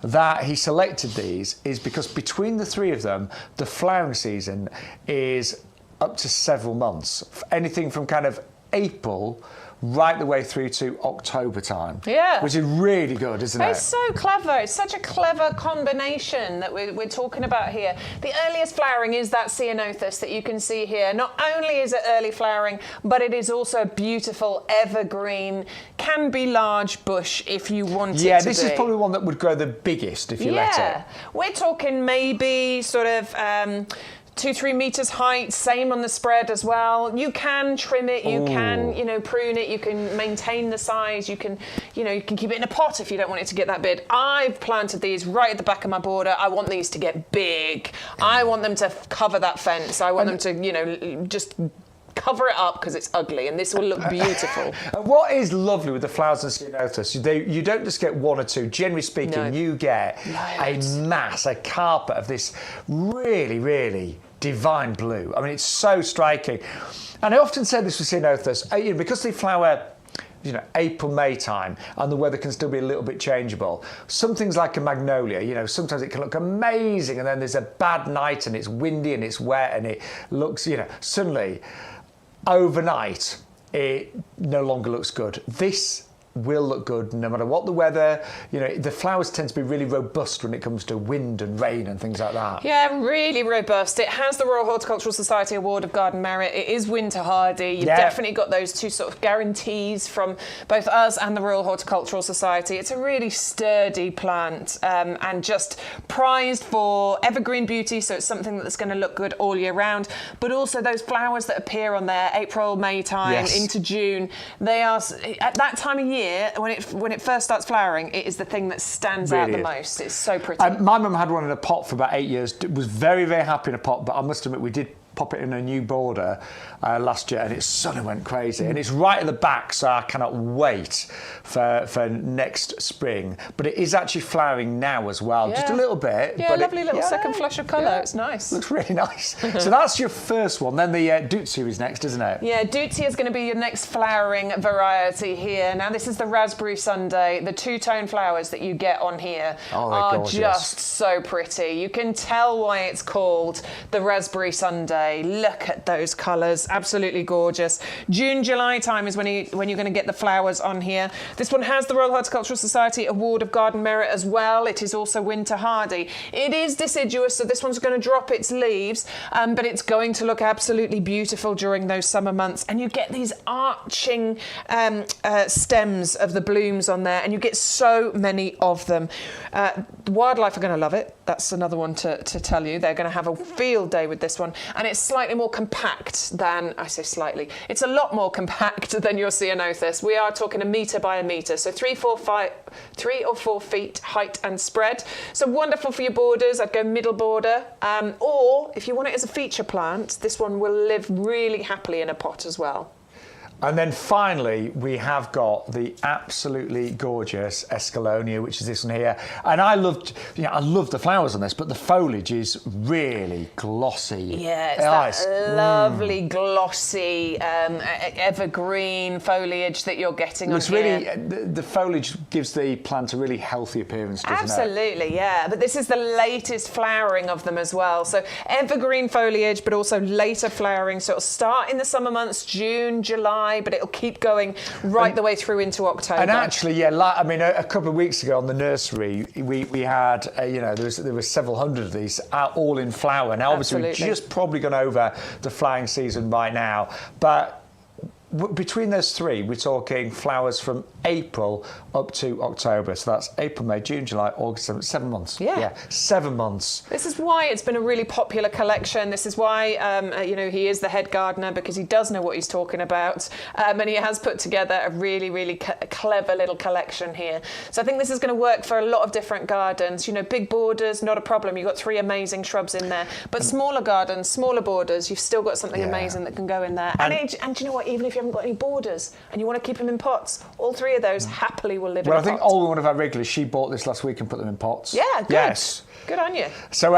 that he selected these is because between the three of them, the flowering season is up to several months. Anything from kind of April right the way through to October time. Yeah. Which is really good, isn't it? It's so clever. It's such a clever combination that we're talking about here. The earliest flowering is that ceanothus that you can see here. Not only is it early flowering, but it is also a beautiful evergreen, can be large bush if you want it to be. Yeah, this is probably one that would grow the biggest if you let it. We're talking maybe sort of 2-3 meters height, same on the spread as well. You can trim it, you can, prune it, you can maintain the size, you can keep it in a pot if you don't want it to get that big. I've planted these right at the back of my border. I want these to get big. I want them to cover that fence. I want them to, just cover it up because it's ugly, and this will look beautiful. And what is lovely with the flowers and ceanothus, you don't just get one or two. Generally speaking, you get a carpet of this really, really divine blue. I mean, it's so striking. And I often say this with ceanothus, because they flower April, May time, and the weather can still be a little bit changeable. Some things like a magnolia, sometimes it can look amazing, and then there's a bad night, and it's windy, and it's wet, and it looks, suddenly, overnight, it no longer looks good. This will look good no matter what the weather. The flowers tend to be really robust when it comes to wind and rain and things like that. Yeah, really robust. It has the Royal Horticultural Society Award of Garden Merit. It is winter hardy. You've definitely got those two sort of guarantees from both us and the Royal Horticultural Society. It's a really sturdy plant and just prized for evergreen beauty, so it's something that's going to look good all year round. But also those flowers that appear on there April, May time into June, they are at that time of year when it first starts flowering, it is the thing that stands out the most. It's so pretty. My mum had one in a pot for about 8 years. Was very, very happy in a pot, but I must admit we did pop it in a new border last year, and it suddenly went crazy. And it's right at the back, so I cannot wait for next spring. But it is actually flowering now as well, just a little bit. Yeah, but lovely little second flush of colour. It's nice. Looks really nice. So that's your first one. Then the Dutsu is next, isn't it? Yeah, Dutsu is going to be your next flowering variety here. Now, this is the Raspberry Sunday. The two-tone flowers that you get on here are gorgeous. just so pretty. You can tell why it's called the Raspberry Sunday. Look at those colours, absolutely gorgeous. June, July time is when you're going to get the flowers on here. This one has the Royal Horticultural Society Award of Garden Merit as well. It is also winter hardy. It is deciduous, so this one's going to drop its leaves, but it's going to look absolutely beautiful during those summer months. And you get these arching stems of the blooms on there, and you get so many of them. The wildlife are going to love it. That's another one to tell you. They're going to have a field day with this one. And it's slightly more compact than, I say slightly, it's a lot more compact than your ceanothus. We are talking 1 metre by 1 metre, so 3 or 4 feet height and spread. So wonderful for your borders. I'd go middle border. Or if you want it as a feature plant, this one will live really happily in a pot as well. And then finally, we have got the absolutely gorgeous Escallonia, which is this one here. And I love the flowers on this, but the foliage is really glossy. Yeah, it's that lovely, glossy, evergreen foliage that you're getting on here. The foliage gives the plant a really healthy appearance, doesn't it? Absolutely, yeah. But this is the latest flowering of them as well. So evergreen foliage, but also later flowering. So it'll start in the summer months, June, July, but it'll keep going right the way through into October. And actually, a couple of weeks ago on the nursery, we had, there were several hundred of these all in flower. Now, obviously, we've just probably gone over the flowering season right now, but between those three, we're talking flowers from April up to October. So that's April, May, June, July, August, 7 months. Yeah. 7 months. This is why it's been a really popular collection. This is why, he is the head gardener, because he does know what he's talking about. And he has put together a really, really clever little collection here. So I think this is going to work for a lot of different gardens. Big borders, not a problem. You've got 3 amazing shrubs in there. But smaller gardens, smaller borders, you've still got something amazing that can go in there. And do you know what? Even if you haven't got any borders and you want to keep them in pots, all 3 of those happily will live in a pot. Well, I think Olga, one of our regulars, she bought this last week and put them in pots. Yeah, good. Yes. Good on you. So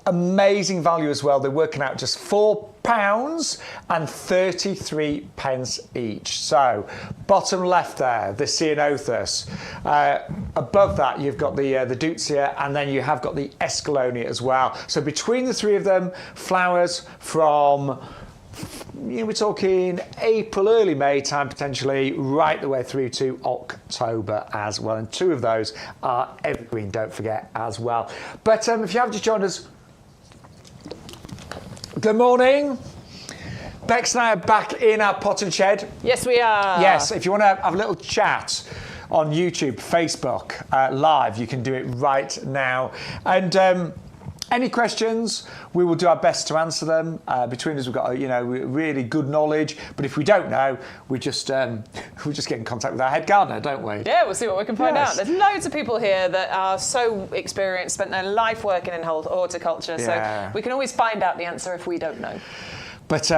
amazing value as well. They're working out just £4 and 33 pence each. So bottom left there, the Ceanothus. Above that, you've got the Deutzia, and then you have got the Escalonia as well. So between the 3 of them, flowers from... we're talking April, early May time potentially, right the way through to October as well. And 2 of those are evergreen, don't forget, as well. But if you have just joined us, good morning. Bex and I are back in our pot and shed. Yes, we are. Yes, if you want to have a little chat on YouTube, Facebook, live, you can do it right now. And any questions, we will do our best to answer them. Between us, we've got really good knowledge. But if we don't know, we just get in contact with our head gardener, don't we? Yeah, we'll see what we can find out. There's loads of people here that are so experienced, spent their life working in horticulture. Yeah. So we can always find out the answer if we don't know. But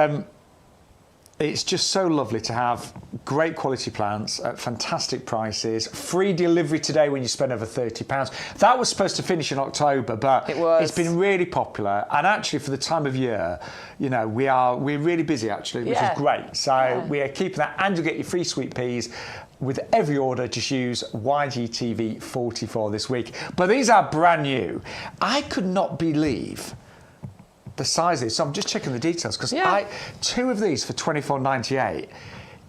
it's just so lovely to have great quality plants at fantastic prices. Free delivery today when you spend over £30. That was supposed to finish in October, but it's been really popular. And actually, for the time of year, we're really busy actually, which is great. So we are keeping that, and you'll get your free sweet peas. With every order, just use YGTV44 this week. But these are brand new. I could not believe the size of these. So I'm just checking the details because 2 of these for £24.98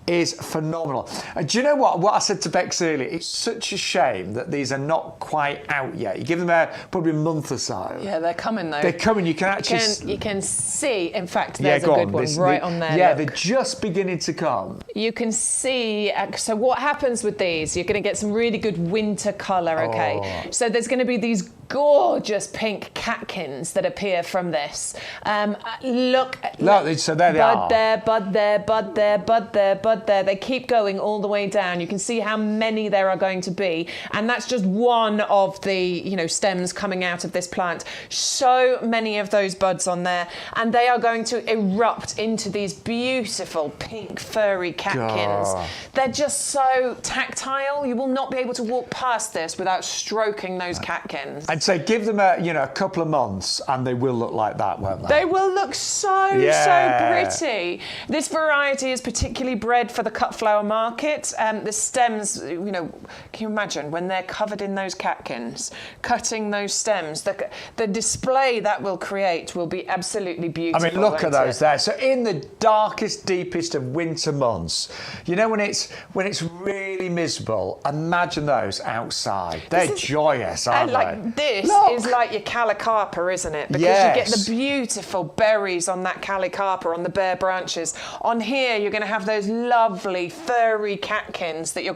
is phenomenal. Do you know what I said to Bex earlier? It's such a shame that these are not quite out yet. You give them probably a month or so. Yeah, they're coming though. They're coming. You can actually... You can see, in fact, there's a good one right on there. Yeah, look. they're just beginning to come. You can see, so what happens with these, you're going to get some really good winter colour, okay? So there's going to be these gorgeous pink catkins that appear from this. Look, so there they are. Bud there, bud there, bud there, bud there, bud there. They keep going all the way down. You can see how many there are going to be, and that's just one of the stems coming out of this plant. So many of those buds on there, and they are going to erupt into these beautiful pink furry catkins. They're just so tactile. You will not be able to walk past this without stroking those catkins. I'd say give them a couple of months, and they will look like that, won't they? They will look so pretty. This variety is particularly bred for the cut flower market. The stems, can you imagine when they're covered in those catkins, cutting those stems, the display that will create will be absolutely beautiful. I mean, look at those there. So in the darkest, deepest of winter months, when it's really miserable, imagine those outside. They're joyous, aren't they? This is like your Callicarpa, isn't it? Because you get the beautiful berries on that Callicarpa, on the bare branches. On here, you're going to have those lovely furry catkins that you're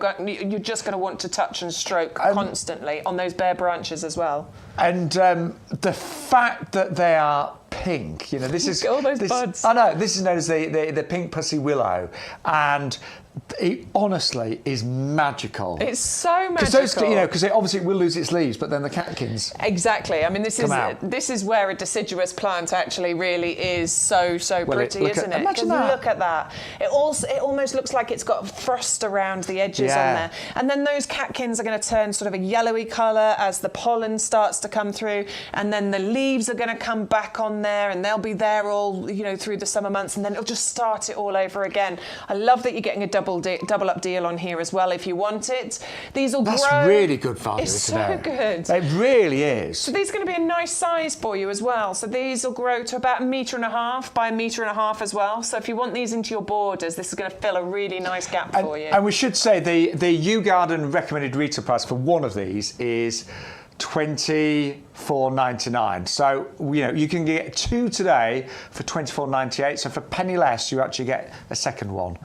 just going to want to touch and stroke constantly on those bare branches as well. And the fact that they are pink, this is all those buds. I know this is known as the pink pussy willow, and it honestly is magical. It's so magical. Because it obviously will lose its leaves, but then the catkins. Exactly. I mean, this is where a deciduous plant actually really is so pretty, isn't it? Imagine that. Look at that. It almost looks like it's got frost around the edges on there. And then those catkins are going to turn sort of a yellowy colour as the pollen starts to come through, and then the leaves are going to come back on there, and they'll be there all through the summer months, and then it'll just start it all over again. I love that you're getting a double up deal on here as well if you want it. These will grow. That's really good value today. It's so good. It really is. So these are going to be a nice size for you as well. So these will grow to about 1.5 metres by 1.5 metres as well. So if you want these into your borders, this is going to fill a really nice gap for you. And we should say the YouGarden recommended retail price for one of these is £24.99. So you can get 2 today for £24.98. So for a penny less, you actually get a second one.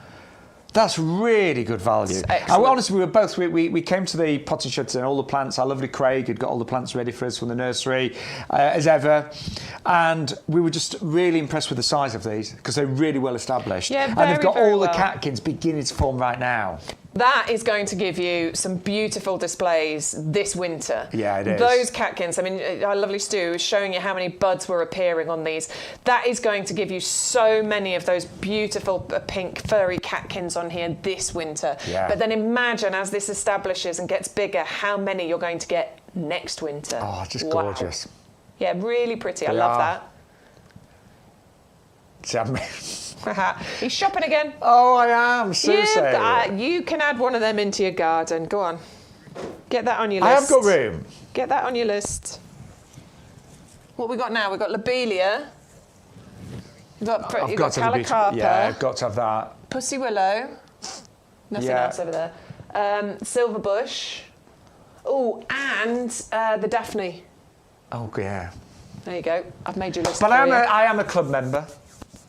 That's really good value. Honestly, we came to the potting shed and all the plants. Our lovely Craig had got all the plants ready for us from the nursery, as ever. And we were just really impressed with the size of these because they're really well established. Yeah, and they've got all the well. catkins beginning to form right now. That is going to give you some beautiful displays this winter. Yeah, it is. Those catkins, I mean, our lovely Stu was showing you how many buds were appearing on these. That is going to give you so many of those beautiful pink furry catkins on here this winter. Yeah. But then imagine as this establishes and gets bigger, how many you're going to get next winter. Oh, just gorgeous. Yeah, really pretty. I love that. He's shopping again. Oh, I am. Seriously. You can add one of them into your garden. Go on. Get that on your list. I have got room. Get that on your list. What we got now? We've got Lobelia. You've got Callicarpa. Yeah, I've got to have that. Pussy willow. Nothing else over there. Silverbush. Oh, and the Daphne. Oh, yeah. There you go. I've made your list. But I am a club member.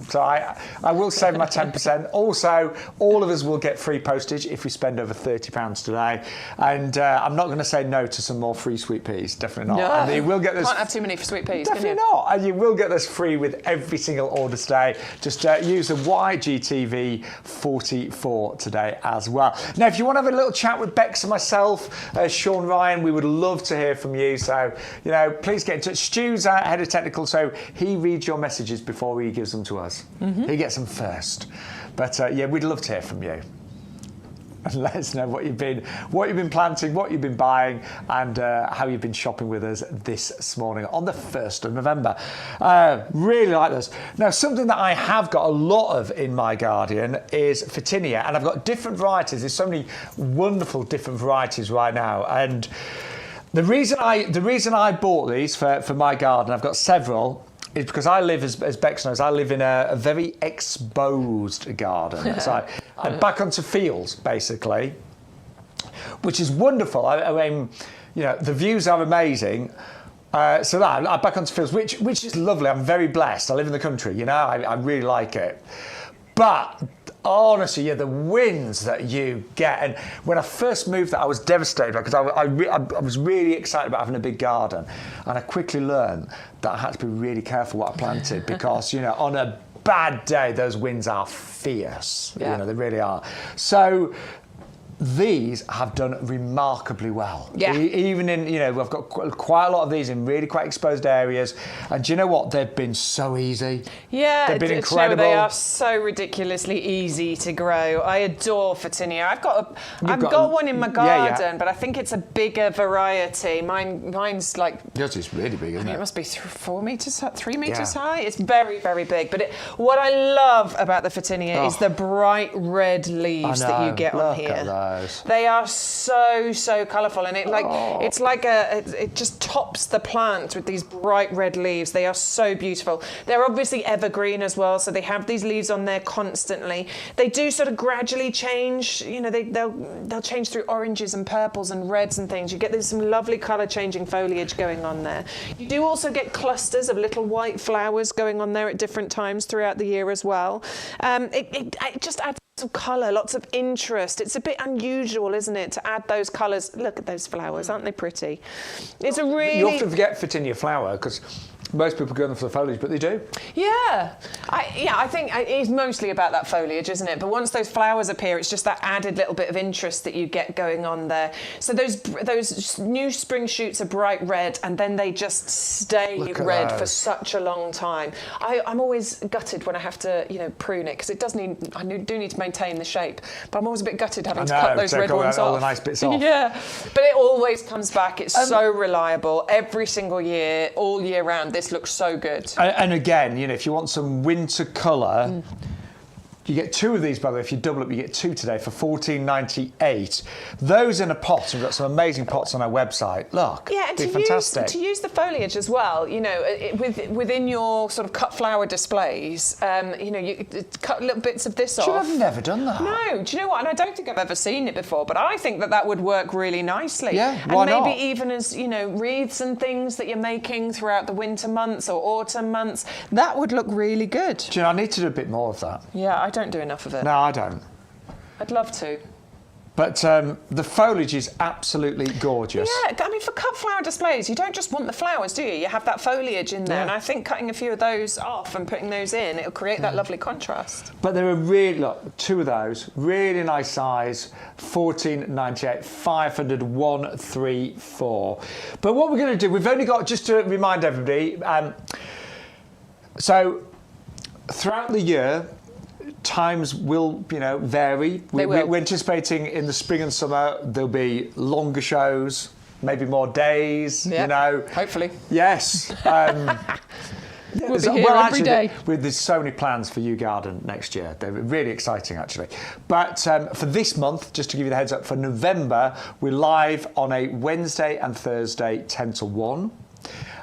So I will save my 10%. Also, all of us will get free postage if we spend over £30 today. And I'm not going to say no to some more free sweet peas. Definitely not. No, and you will get this. Can't have too many for sweet peas. Definitely can you? not. And you will get this free with every single order today. Just use the YGTV44 today as well. Now, if you want to have a little chat with Bex and myself, Shaun, Ryan, we would love to hear from you. So, please get in touch. Stu's our head of technical, so he reads your messages before he gives them to us. Mm-hmm. He gets them first. But we'd love to hear from you. And let us know what you've been planting, what you've been buying, and how you've been shopping with us this morning on the 1st of November. Really like this. Now, something that I have got a lot of in my garden is Photinia, and I've got different varieties. There's so many wonderful different varieties right now, and the reason I bought these for my garden, I've got several, is because I live, as Bex knows, I live in a very exposed garden. So I'm back onto fields, basically, which is wonderful. I mean, the views are amazing. So that I'm back onto fields, which is lovely. I'm very blessed. I live in the country, I really like it. But honestly, the winds that you get, and when I first moved there, I was devastated because I was really excited about having a big garden, and I quickly learned that I had to be really careful what I planted because on a bad day those winds are fierce. Yeah. They really are. So these have done remarkably well. Yeah. Even in, we've got quite a lot of these in really quite exposed areas. And do you know what? They've been so easy. Yeah. They've been incredible. They are so ridiculously easy to grow. I adore Photinia. I've got one in my garden, but I think it's a bigger variety. Mine's like... Yours is really big, isn't it? It must be 3 meters high. It's very, very big. But what I love about the Photinia is the bright red leaves that you get on here. Look at those. They are so colourful, and it just tops the plant with these bright red leaves. They are so beautiful. They're obviously evergreen as well, so they have these leaves on there constantly. They do sort of gradually change. They'll change through oranges and purples and reds and things. You get some lovely colour changing foliage going on there. You do also get clusters of little white flowers going on there at different times throughout the year as well. It just adds some colour, lots of interest. It's a bit unusual, isn't it, to add those colours. Look at those flowers, aren't they pretty? It's a really... You often forget Photinia flower because most people go in for the foliage, but they do. Yeah. I think it's mostly about that foliage, isn't it? But once those flowers appear, it's just that added little bit of interest that you get going on there. So those new spring shoots are bright red, and then they just stay red for such a long time. I'm always gutted when I have to, prune it, because it does need. I do need to maintain the shape, but I'm always a bit gutted having to cut those red ones off. All the nice bits off. Yeah, but it always comes back. It's so reliable every single year, all year round. This looks so good. And again, if you want some winter colour, you get 2 of these, by the way. If you double up, you get 2 today for $14.98. Those in a pot, and we've got some amazing pots on our website. Look, yeah, and to use the foliage as well. Within your sort of cut flower displays, you cut little bits of this off. I've never done that. No, do you know what? And I don't think I've ever seen it before, but I think that would work really nicely. Yeah, why not? And maybe even as wreaths and things that you're making throughout the winter months or autumn months, that would look really good. Do you know, I need to do a bit more of that. Yeah, I don't do enough of it. No, I don't. I'd love to. But the foliage is absolutely gorgeous. Yeah, I mean, for cut flower displays, you don't just want the flowers, do you? You have that foliage in there, and I think cutting a few of those off and putting those in, it'll create that lovely contrast. But there are really, look, 2 of those, really nice size, 14.98, 500, 134. But what we're going to do, we've only got, just to remind everybody, so throughout the year, times will, vary. We're anticipating in the spring and summer there'll be longer shows, maybe more days. Hopefully. Yes. We'll be here every day. There's so many plans for YouGarden next year. They're really exciting, actually. But for this month, just to give you the heads up, for November, we're live on a Wednesday and Thursday, 10 to 1.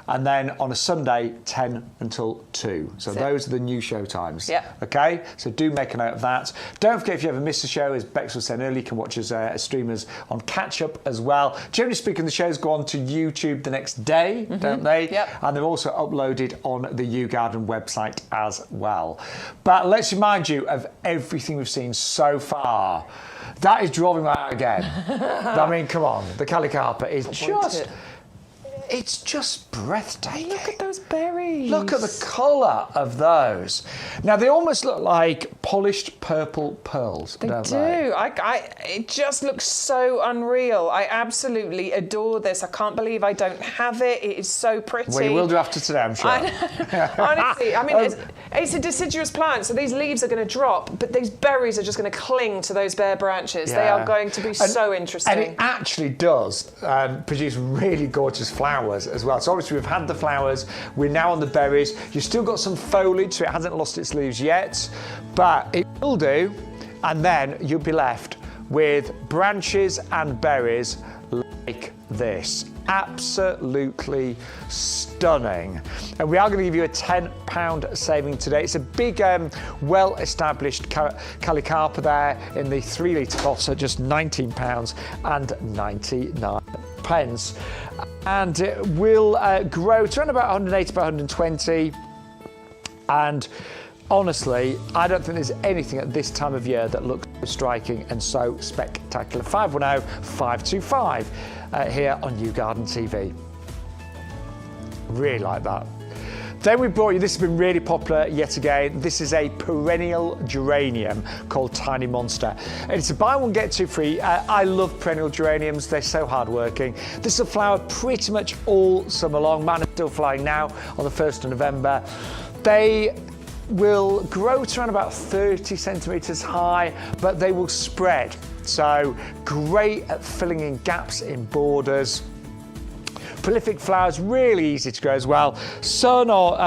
And then on a Sunday, 10 until 2. So those are the new show times. Yeah. Okay? So do make a note of that. Don't forget, if you ever miss a show, as Bex was saying earlier, you can watch us as streamers on Catch Up as well. Generally speaking, the shows go on to YouTube the next day, don't they? Yep. And they're also uploaded on the YouGarden website as well. But let's remind you of everything we've seen so far. That is drawing right out again. I mean, come on. The Callicarpa is just... It's just breathtaking. Look at those berries. Look at the colour of those. Now, they almost look like polished purple pearls, don't they? It just looks so unreal. I absolutely adore this. I can't believe I don't have it. It is so pretty. Well, you will do after today, I'm sure. Honestly, I mean, it's a deciduous plant, so these leaves are going to drop, but these berries are just going to cling to those bare branches. Yeah. They are going to be so interesting. And it actually does produce really gorgeous flowers as well. So obviously we've had the flowers, we're now on the berries. You've still got some foliage, so it hasn't lost its leaves yet, but it will do, and then you'll be left with branches and berries like this. Absolutely stunning. And we are going to give you a £10 saving today. It's a big, well-established Callicarpa there in the 3 litre pot at just £19.99. And it will grow to around about 180 by 120. And honestly, I don't think there's anything at this time of year that looks so striking and so spectacular. 510-525 here on YouGarden TV. Really like that. Then we brought you, this has been really popular yet again. This is a perennial geranium called Tiny Monster. And it's a buy one, get two free. I love perennial geraniums. They're so hardworking. This will flower pretty much all summer long. Mine is still flying now on the 1st of November. They will grow to around about 30 centimetres high, but they will spread. So great at filling in gaps in borders. Prolific flowers, really easy to grow as well. Sun or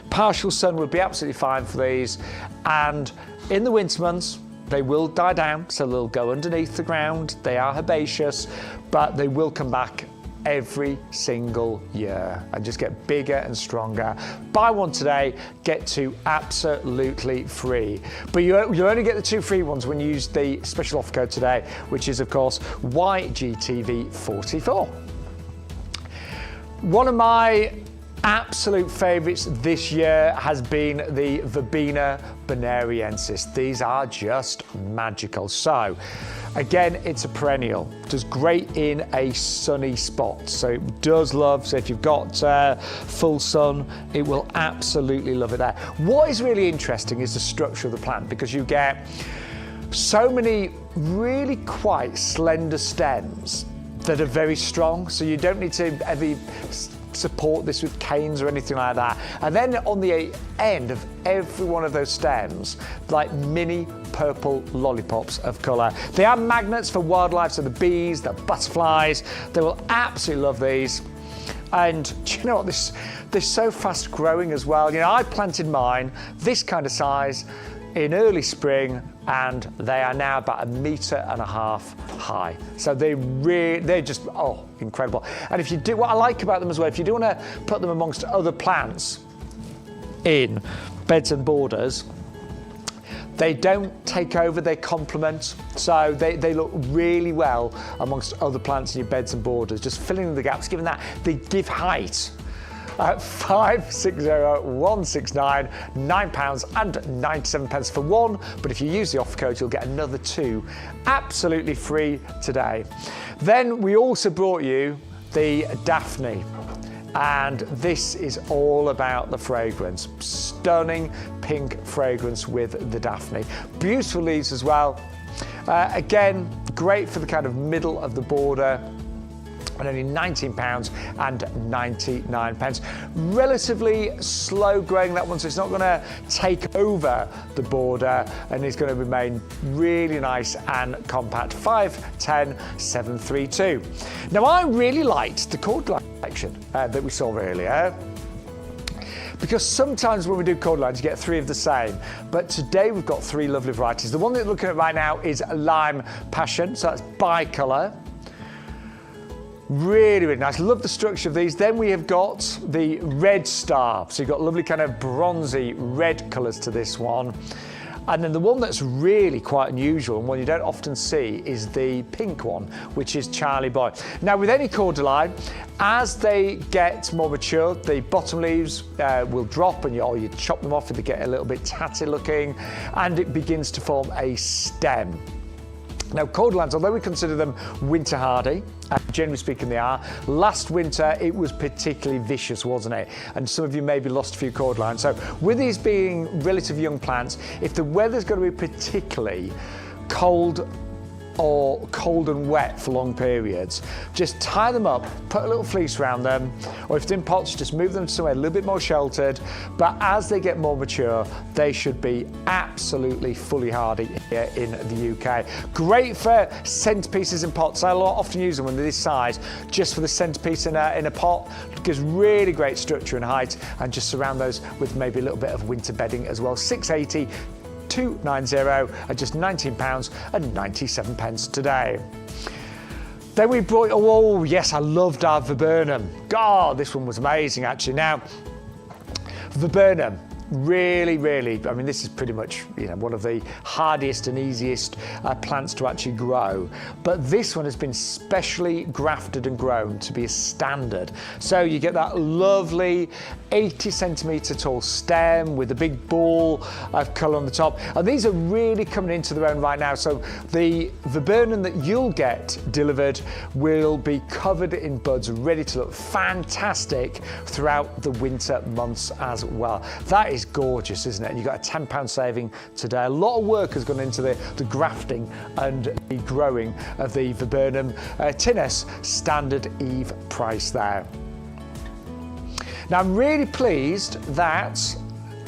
partial sun would be absolutely fine for these. And in the winter months, they will die down, so they'll go underneath the ground. They are herbaceous, but they will come back every single year and just get bigger and stronger. Buy one today, get two absolutely free. But you only get the 2 free ones when you use the special offer code today, which is, of course, YGTV44. One of my absolute favourites this year has been the Verbena bonariensis. These are just magical. So, again, it's a perennial. Does great in a sunny spot. So it does love, so if you've got full sun, it will absolutely love it there. What is really interesting is the structure of the plant, because you get so many really quite slender stems that are very strong, so you don't need to ever support this with canes or anything like that. And then on the end of every one of those stems, like mini purple lollipops of colour. They are magnets for wildlife, so the bees, the butterflies, they will absolutely love these. And do you know what, they're so fast growing as well. You know, I planted mine this kind of size in early spring, and they are now about 1.5 metres high. So they're just, incredible. And if you do, what I like about them as well, if you do want to put them amongst other plants in beds and borders, they don't take over, they complement. So they look really well amongst other plants in your beds and borders, just filling in the gaps, given that they give height. at 560169, £9.97 for one. But if you use the offer code, you'll get another 2 absolutely free today. Then we also brought you the Daphne. And this is all about the fragrance. Stunning pink fragrance with the Daphne. Beautiful leaves as well. Again, great for the kind of middle of the border. And only £19.99. Relatively slow growing, that one, so it's not going to take over the border and it's going to remain really nice and compact. 510,732. Now, I really liked the Cordyline collection that we saw earlier, because sometimes when we do Cordylines, you get 3 of the same. But today we've got 3 lovely varieties. The one that we're looking at right now is Lime Passion, so that's bicolour. Really, really nice. Love the structure of these. Then we have got the Red Star. So you've got lovely kind of bronzy red colours to this one. And then the one that's really quite unusual and one you don't often see is the pink one, which is Charlie Boy. Now, with any Cordyline, as they get more mature, the bottom leaves will drop and you chop them off and they get a little bit tatty looking, and it begins to form a stem. Now, Cordylines, although we consider them winter hardy, generally speaking they are, last winter it was particularly vicious, wasn't it? And some of you maybe lost a few Cordylines. So with these being relatively young plants, if the weather's going to be particularly cold or cold and wet for long periods, just tie them up, put a little fleece around them, or if it's in pots, just move them somewhere a little bit more sheltered. But as they get more mature, they should be absolutely fully hardy here in the UK. Great for centerpieces in pots. I often use them when they're this size, just for the centerpiece in a pot. It gives really great structure and height, and just surround those with maybe a little bit of winter bedding as well. 680. 290 at just £19.97 today. Then we brought, oh yes, I loved our Viburnum. God, this one was amazing actually. Now, Viburnum, really, really, I mean, this is pretty much, one of the hardiest and easiest plants to actually grow. But this one has been specially grafted and grown to be a standard. So you get that lovely 80 centimetre tall stem with a big ball of colour on the top. And these are really coming into their own right now. So the Viburnum that you'll get delivered will be covered in buds, ready to look fantastic throughout the winter months as well. That is gorgeous, isn't it? And you've got a £10 saving today. A lot of work has gone into the grafting and the growing of the Viburnum tinus, standard Eve price there. Now, I'm really pleased that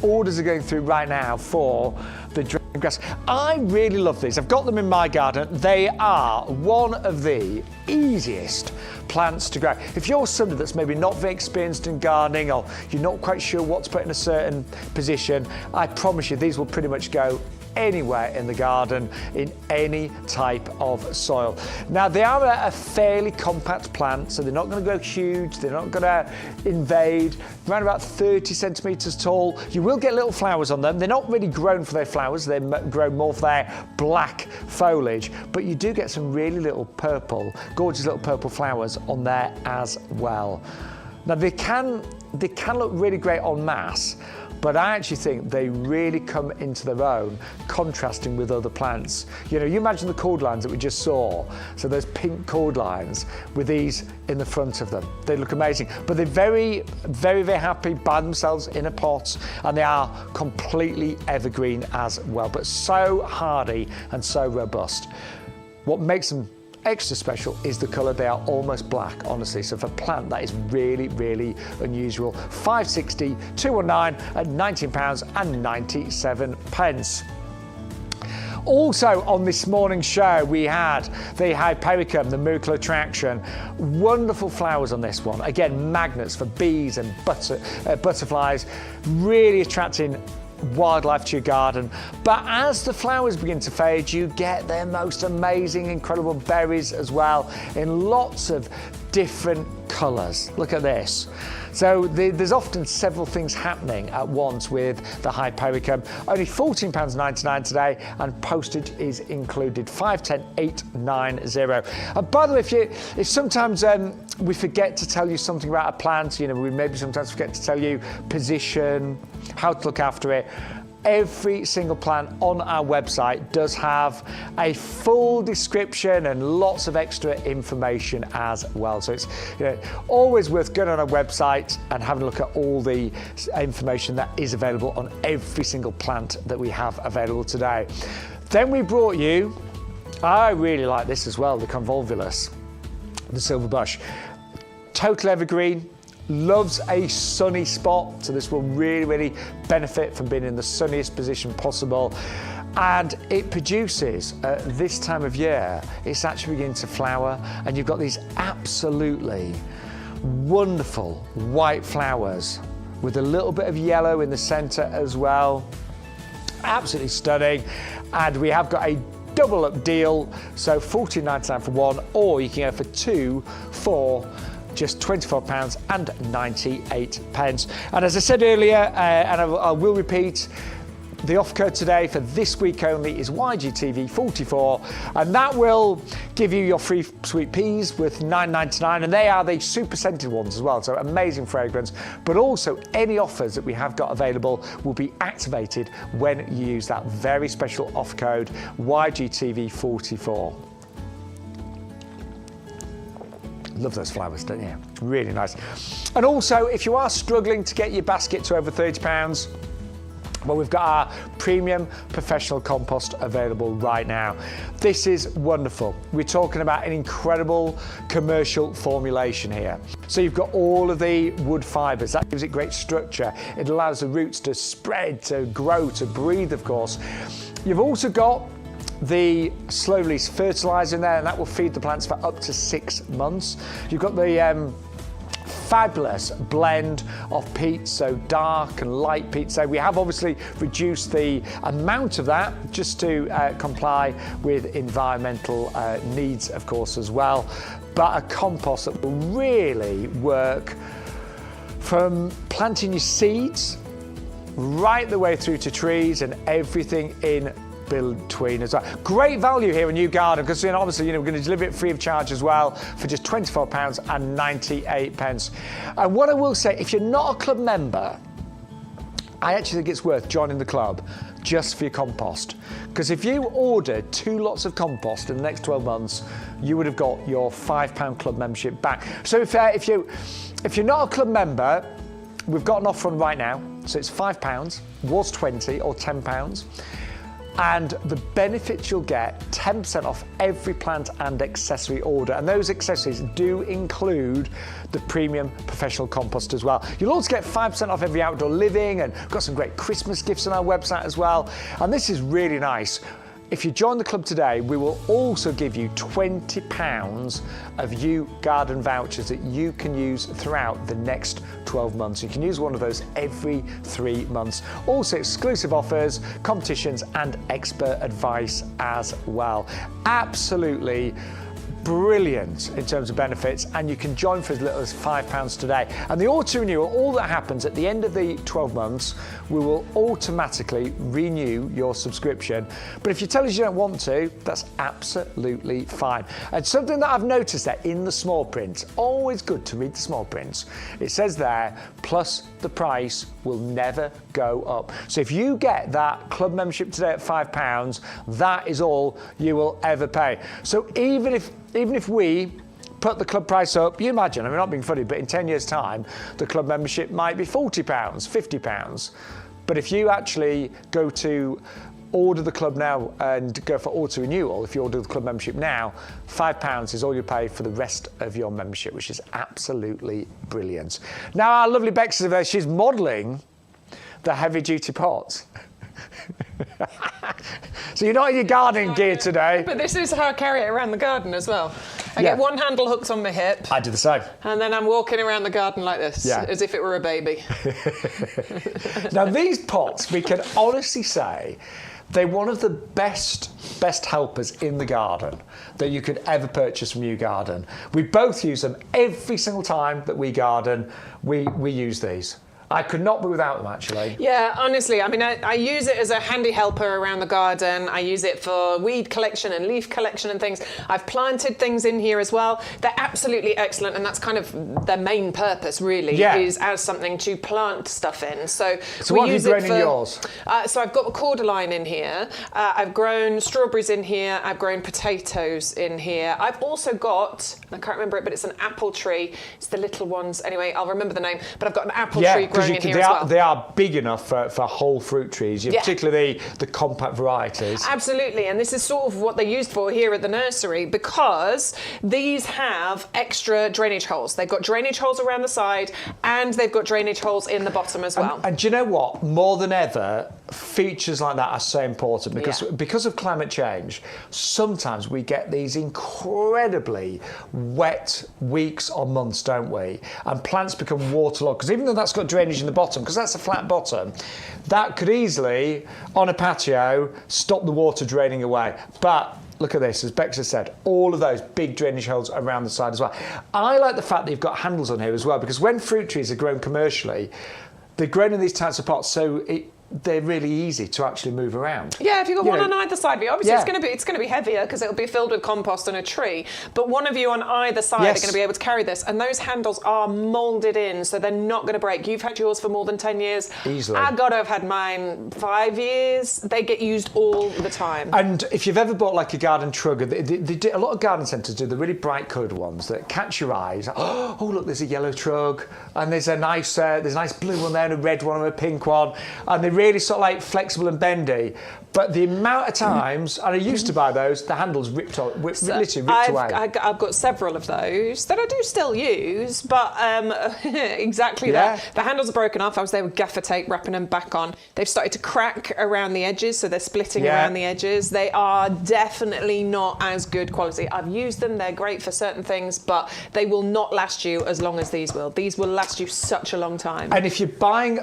orders are going through right now for the Geranium grass. I really love these. I've got them in my garden. They are one of the easiest plants to grow. If you're somebody that's maybe not very experienced in gardening, or you're not quite sure what to put in a certain position, I promise you these will pretty much go anywhere in the garden, in any type of soil. Now, they are a fairly compact plant, so they're not going to grow huge, they're not going to invade, around about 30 centimetres tall. You will get little flowers on them. They're not really grown for their flowers, they're grown more for their black foliage, but you do get some really little purple, gorgeous little purple flowers on there as well. Now, they can look really great en masse, but I actually think they really come into their own, contrasting with other plants. You imagine the Cordylines that we just saw, so those pink Cordylines with these in the front of them. They look amazing, but they're very, very, very happy by themselves in a pot, and they are completely evergreen as well, but so hardy and so robust. What makes them extra special is the colour. They are almost black, honestly. So for a plant, that is really, really unusual. 560, 219 at £19.97. Also on this morning's show, we had the Hypericum, the miracle attraction. Wonderful flowers on this one. Again, magnets for bees and butterflies, really attracting wildlife to your garden. But as the flowers begin to fade, you get their most amazing, incredible berries as well, in lots of different colours. Look at this. So there's often several things happening at once with the Hypericum. Only £14.99 today, and postage is included, 510,890. And by the way, if sometimes we forget to tell you something about a plant, we maybe sometimes forget to tell you position, how to look after it. Every single plant on our website does have a full description and lots of extra information as well. So it's always worth going on our website and having a look at all the information that is available on every single plant that we have available today. Then we brought you, I really like this as well, the Convolvulus, the silver bush. Total evergreen. Loves a sunny spot, so this will really benefit from being in the sunniest position possible. And it produces, at this time of year, it's actually beginning to flower, and you've got these absolutely wonderful white flowers with a little bit of yellow in the centre as well. Absolutely stunning. And we have got a double up deal, so £14.99 for one, or you can go for two for just £24.98. And as I said earlier, and I will repeat, the off code today for this week only is YGTV44, and that will give you your free sweet peas with £9.99, and they are the super scented ones as well, so amazing fragrance. But also any offers that we have got available will be activated when you use that very special off code YGTV44. Love those flowers, don't you? Really nice. And also, if you are struggling to get your basket to over £30, well, we've got our premium professional compost available right now. This is wonderful. We're talking about an incredible commercial formulation here. So you've got all of the wood fibres. That gives it great structure. It allows the roots to spread, to grow, to breathe, of course. You've also got the slow release fertilizer in there, and that will feed the plants for up to 6 months. You've got the fabulous blend of peats, so dark and light peat. So we have obviously reduced the amount of that just to comply with environmental needs, of course, as well. But a compost that will really work from planting your seeds right the way through to trees and everything in between as well. Great value here in YouGarden, because obviously we're going to deliver it free of charge as well for just £24.98. And what I will say, if you're not a club member, I actually think it's worth joining the club just for your compost, because if you ordered 2 lots of compost in the next 12 months, you would have got your £5 club membership back. So if you're not a club member, we've got an offer on right now, so it's £5, was £20 or £10. And the benefits you'll get, 10% off every plant and accessory order. And those accessories do include the premium professional compost as well. You'll also get 5% off every outdoor living, and we've got some great Christmas gifts on our website as well. And this is really nice. If you join the club today, we will also give you £20 of YouGarden vouchers that you can use throughout the next 12 months. You can use one of those every 3 months. Also exclusive offers, competitions and expert advice as well. Absolutely brilliant in terms of benefits, and you can join for as little as £5 today. And the auto renewal, all that happens at the end of the 12 months, we will automatically renew your subscription. But if you tell us you don't want to, that's absolutely fine. And something that I've noticed there in the small print, always good to read the small prints, it says there, plus the price will never go up. So if you get that club membership today at £5, that is all you will ever pay. So even if we put the club price up, you imagine, I'm not being funny, but in 10 years' time, the club membership might be £40, £50. But if you actually go to order the club now and go for auto renewal, if you order the club membership now, £5 is all you pay for the rest of your membership, which is absolutely brilliant. Now, our lovely Bex is over there, she's modelling the heavy-duty pot. So you're not in your gardening gear today. But this is how I carry it around the garden as well. I get one handle hooked on my hip. I do the same. And then I'm walking around the garden like this, as if it were a baby. Now these pots, we can honestly say, They're one of the best helpers in the garden that you could ever purchase from YouGarden. We both use them every single time that we garden. We use these. I could not be without them, actually. Yeah, honestly, I mean, I use it as a handy helper around the garden. I use it for weed collection and leaf collection and things. I've planted things in here as well. They're absolutely excellent, and that's kind of their main purpose, really, is as something to plant stuff in. So what have you grown in yours? So I've got a Cordyline in here. I've grown strawberries in here. I've grown potatoes in here. I've also got, I can't remember it, but it's an apple tree. It's the little ones. Anyway, I'll remember the name. But I've got an apple tree growing in here as well. They are big enough for whole fruit trees, particularly the compact varieties. Absolutely, and this is sort of what they're used for here at the nursery, because these have extra drainage holes. They've got drainage holes around the side, and they've got drainage holes in the bottom as well. And do you know what? More than ever, features like that are so important because of climate change. Sometimes we get these incredibly wet weeks or months, don't we? And plants become waterlogged, because even though that's got drainage in the bottom, because that's a flat bottom, that could easily, on a patio, stop the water draining away. But look at this, as Bexa said, all of those big drainage holes around the side as well. I like the fact that you've got handles on here as well, because when fruit trees are grown commercially, they're grown in these types of pots, so they're really easy to actually move around. Yeah, if you've got one on either side of you, obviously it's going to be heavier because it'll be filled with compost and a tree. But one of you on either side are going to be able to carry this, and those handles are moulded in, so they're not going to break. You've had yours for more than 10 years. Easily. I've got to have had mine 5 years. They get used all the time. And if you've ever bought like a garden trugger, a lot of garden centres do the really bright coloured ones that catch your eyes. Oh, look, there's a yellow trug, and there's a nice blue one there, and a red one, and a pink one, and they really sort of like flexible and bendy, but the amount of times, and I used to buy those, the handles literally ripped away. I've got several of those that I do still use, but exactly that. The handles are broken off. I was there with gaffer tape wrapping them back on. They've started to crack around the edges, so they're splitting around the edges. They are definitely not as good quality. I've used them. They're great for certain things, but they will not last you as long as these will. These will last you such a long time. And if you're buying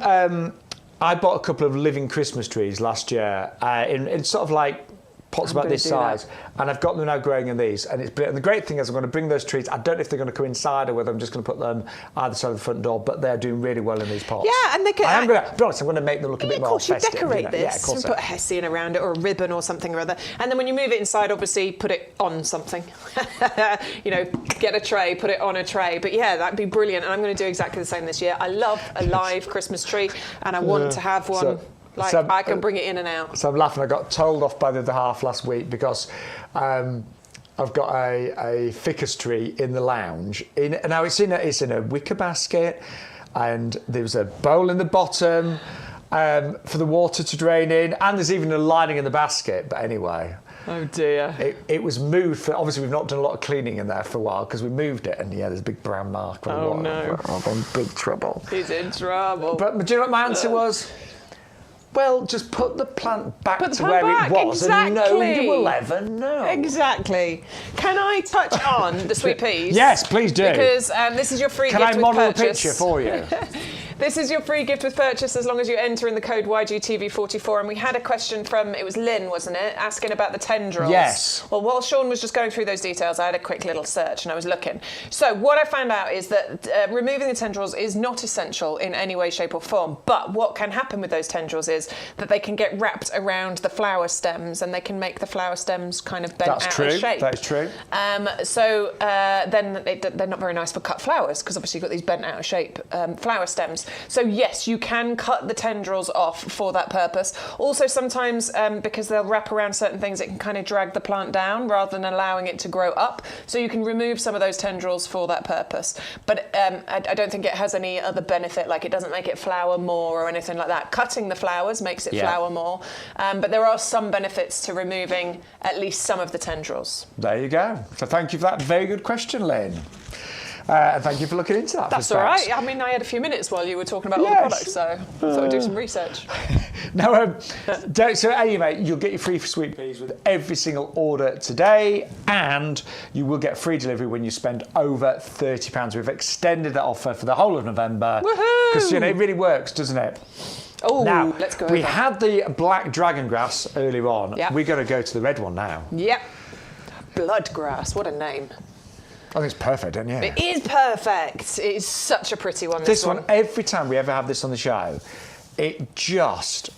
I bought a couple of living Christmas trees last year in sort of like pots about this size, and I've got them now growing in these, and it's brilliant. And the great thing is I'm going to bring those trees. I don't know if they're going to come inside or whether I'm just going to put them either side of the front door, but they're doing really well in these pots. Yeah, and they can. I'm going to be honest, I'm going to make them look a bit more festive. Of course, you decorate this. Yeah, of course. And put a hessian around it or a ribbon or something or other, and then when you move it inside, obviously put it on something. Get a tray, put it on a tray. But yeah, that'd be brilliant, and I'm going to do exactly the same this year. I love a live Christmas tree, and I want to have one. I can bring it in and out. So I'm laughing. I got told off by the other half last week because I've got a ficus tree in the lounge. Now it's in a wicker basket, and there's a bowl in the bottom for the water to drain in, and there's even a lining in the basket. But anyway. Oh dear. It was moved. Obviously, we've not done a lot of cleaning in there for a while because we moved it, and there's a big brown mark. Oh no. I'm in big trouble. He's in trouble. But do you know what my answer was? Well, just put the plant back to where it was, and nobody will ever know. Exactly. Can I touch on the sweet peas? Yes, please do. Because this is your free gift with purchase. Can I model a picture for you? This is your free gift with purchase as long as you enter in the code YGTV44. And we had a question from, it was Lynn, wasn't it, asking about the tendrils. Yes. Well, while Shaun was just going through those details, I had a quick little search and I was looking. So what I found out is that removing the tendrils is not essential in any way, shape or form. But what can happen with those tendrils is that they can get wrapped around the flower stems and they can make the flower stems kind of bent out of shape. That's true. So then they're not very nice for cut flowers because obviously you've got these bent out of shape flower stems. So yes, you can cut the tendrils off for that purpose. Also sometimes because they'll wrap around certain things, it can kind of drag the plant down rather than allowing it to grow up. So you can remove some of those tendrils for that purpose. But I don't think it has any other benefit, like it doesn't make it flower more or anything like that. Cutting the flowers makes it flower more. But there are some benefits to removing at least some of the tendrils. There you go. So thank you for that very good question, Lynn. And thank you for looking into that. That's all right. I mean, I had a few minutes while you were talking about all the products, so I thought I'd do some research. So anyway, you'll get your free sweet peas with every single order today, and you will get free delivery when you spend over £30. We've extended that offer for the whole of November. Woohoo! Because it really works, doesn't it? Oh, now, let's go we over. had the black dragon grass earlier on. Yep. We're going to go to the red one now. Yep. Bloodgrass, what a name. I think it's perfect, don't you? It is perfect. It is such a pretty one, This one, every time we ever have this on the show, it just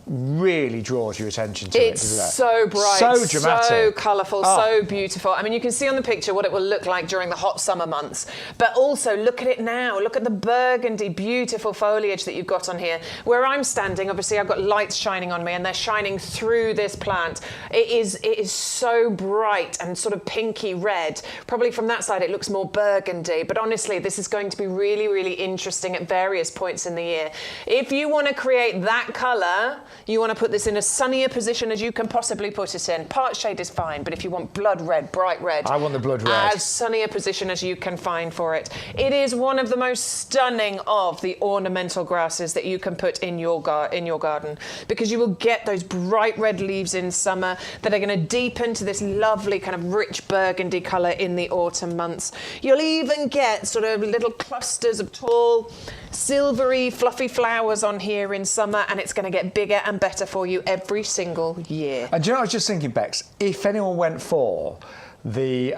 really draws your attention to it, doesn't it? It's so bright, so dramatic, so colourful, so beautiful. I mean, you can see on the picture what it will look like during the hot summer months, but also look at it now. Look at the burgundy, beautiful foliage that you've got on here. Where I'm standing, obviously, I've got lights shining on me, and they're shining through this plant. It is so bright and sort of pinky red. Probably from that side, it looks more burgundy, but honestly, this is going to be really, really interesting at various points in the year. If you want to create that colour, you want to put this in as sunnier position as you can possibly put it in. Part shade is fine, but if you want blood red, bright red, I want the blood red. as sunnier position as you can find for it. It is one of the most stunning of the ornamental grasses that you can put in your garden, because you will get those bright red leaves in summer that are going to deepen to this lovely kind of rich burgundy colour in the autumn months. You'll even get sort of little clusters of tall, silvery, fluffy flowers on here in summer, and it's going to get bigger and better for you every single year. And do you know what I was just thinking, Bex? If anyone went for the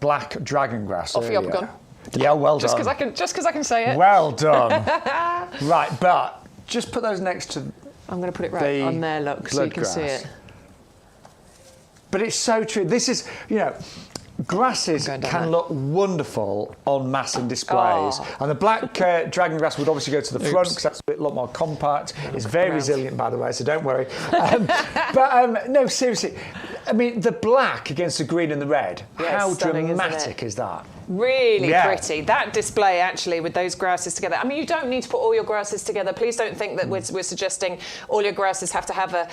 black dragon grass Off earlier, you gone. yeah, well Just done. because I can say it. Well done. Right, but just put those next to I'm going to put it right the on there, look, so you can see bloodgrass. it. But it's so true. This is, you know, grasses I'm going down can there. look wonderful on mass in displays. Oh. And the black dragon grass would obviously go to the front because that's a lot more compact. It's very resilient, by the way, so don't worry. No, seriously. I mean, the black against the green and the red, Yeah, how it's stunning, isn't dramatic it? is that? Really Yeah. pretty. That display, actually, with those grasses together. I mean, you don't need to put all your grasses together. Please don't think that we're suggesting all your grasses have to have a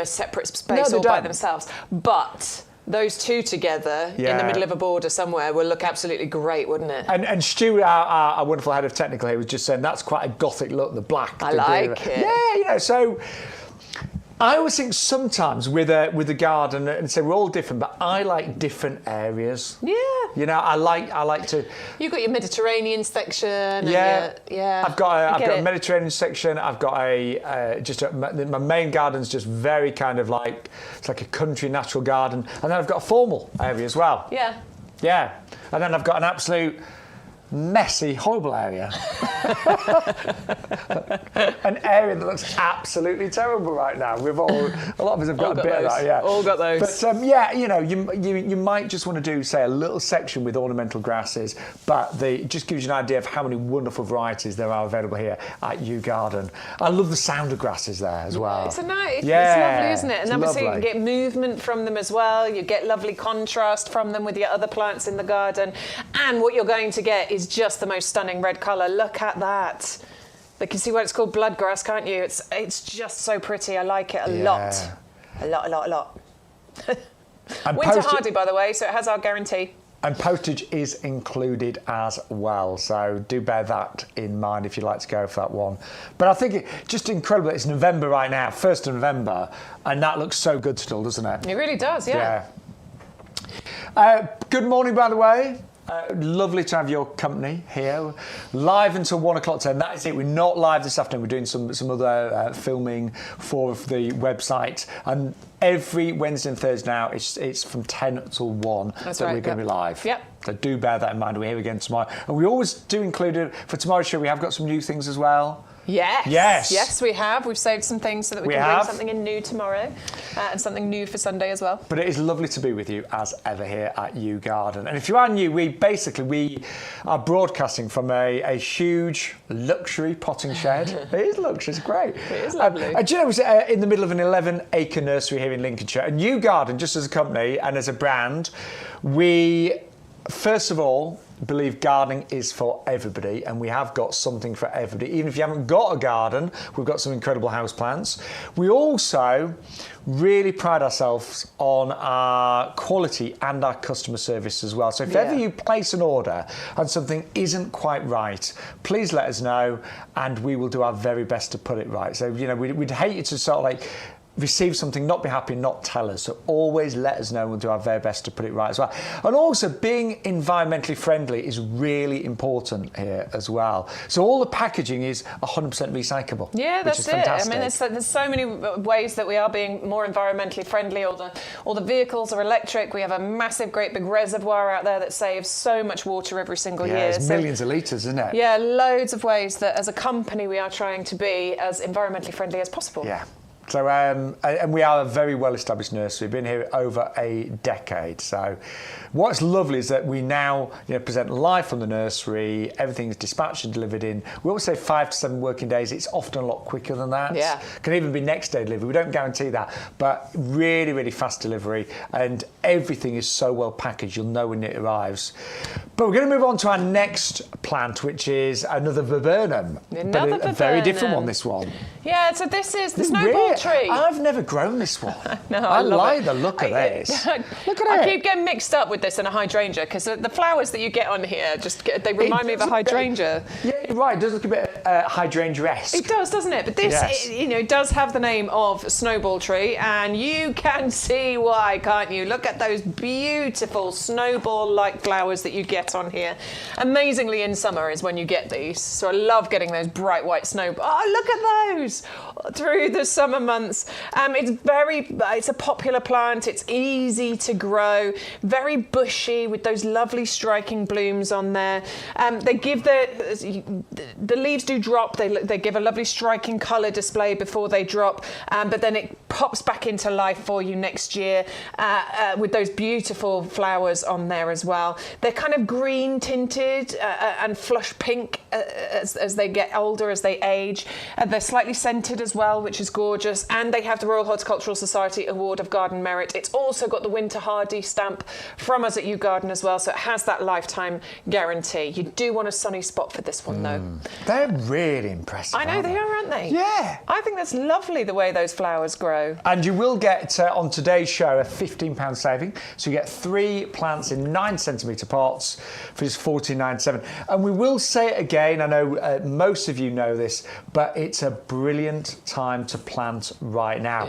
separate space they all by don't. themselves. But those two together in the Yeah. middle of a border somewhere will look absolutely great, wouldn't it? And Stu, our wonderful head of technical here, was just saying that's quite a gothic look, the black. I the like green. it. Yeah, so I always think sometimes with the garden, and say we're all different, but I like different areas. Yeah. I like to. You've got your Mediterranean section. And Yeah, yeah. I've got I a get it. Mediterranean section. I've got my main garden's just very kind of like it's like a country natural garden, and then I've got a formal area as well. Yeah. Yeah, and then I've got an absolute messy, horrible area. An area that looks absolutely terrible right now. A lot of us have got a bit of that, yeah. All got those. But you might just want to do, say, a little section with ornamental grasses, but it just gives you an idea of how many wonderful varieties there are available here at YouGarden. I love the sound of grasses there as well. It's it's Yeah, lovely, isn't it? And it's obviously you lovely. get movement from them as well. You get lovely contrast from them with your other plants in the garden. And what you're going to get is just the most stunning red colour. Look at that. You can see why it's called bloodgrass, can't you? It's just so pretty. I like it a lot. A lot. And Winter hardy, by the way, so it has our guarantee. And postage is included as well, so do bear that in mind if you'd like to go for that one. But I think it's just incredible. It's November right now, 1st of November, and that looks so good still, doesn't it? It really does, yeah. Good morning, by the way. Lovely to have your company here. Live until 1 o'clock today, and that is it. We're not live this afternoon. We're doing some other filming for the website. And every Wednesday and Thursday now, it's from 10 till 1 That's that right, we're going to be live. Yep. So do bear that in mind. We're here again tomorrow. And we always do include it for tomorrow's show. We have got some new things as well. Yes, we have. We've saved some things so that we can bring have. something in new tomorrow and something new for Sunday as well. But it is lovely to be with you as ever here at YouGarden. And if you are new, we are broadcasting from a huge luxury potting shed. It is luxury, it's great. It is lovely. Do you know, it was in the middle of an 11-acre nursery here in Lincolnshire. And YouGarden, just as a company and as a brand, we, first of all, believe gardening is for everybody, and we have got something for everybody. Even if you haven't got a garden, we've got some incredible houseplants. We also really pride ourselves on our quality and our customer service as well. So if ever you place an order and something isn't quite right, please let us know, and we will do our very best to put it right. So, we'd hate you to sort of like receive something, not be happy, not tell us. So always let us know, and we'll do our very best to put it right as well. And also being environmentally friendly is really important here as well. So all the packaging is 100% recyclable. Yeah, that's it. Fantastic. I mean, there's so many ways that we are being more environmentally friendly. All the vehicles are electric. We have a massive, great big reservoir out there that saves so much water every single year. It's millions of litres, isn't it? Yeah, loads of ways that as a company we are trying to be as environmentally friendly as possible. Yeah. So, and we are a very well-established nursery. We've been here over a decade. So what's lovely is that we now present live from the nursery. Everything is dispatched and delivered in, we always say 5 to 7 working days. It's often a lot quicker than that. Yeah. Can even be next day delivery. We don't guarantee that, but really, really fast delivery, and everything is so well packaged, you'll know when it arrives. But we're going to move on to our next plant, which is another Viburnum. Another a very different one, this one. Yeah, so this is the snowball tree. I've never grown this one. No, I like the look of this. Look at I it. keep getting mixed up with this and a hydrangea because the flowers that you get on here they remind me of a hydrangea. Yeah, you're right. It does look a bit hydrangea-esque. It does, doesn't it? But this, it does have the name of snowball tree, and you can see why, can't you? Look at those beautiful snowball-like flowers that you get on here. Amazingly, in summer is when you get these. So I love getting those bright white snowballs. Oh, look at those through the summer months. It's a popular plant. It's easy to grow, very bushy with those lovely striking blooms on there. They give the leaves do drop. They give a lovely striking colour display before they drop, but then it pops back into life for you next year with those beautiful flowers on there as well. They're kind of green tinted and flush pink as they get older, as they age. They're slightly scented as well, which is gorgeous, and they have the Royal Horticultural Society Award of Garden Merit. It's also got the Winter Hardy stamp from us at YouGarden as well, so it has that lifetime guarantee. You do want a sunny spot for this one though. They're really impressive. I know they are, aren't they? Yeah. I think that's lovely the way those flowers grow. And you will get on today's show a £15 saving, so you get 3 plants in 9cm pots for just $14.97. And we will say it again, I know most of you know this, but it's a brilliant time to plant right now.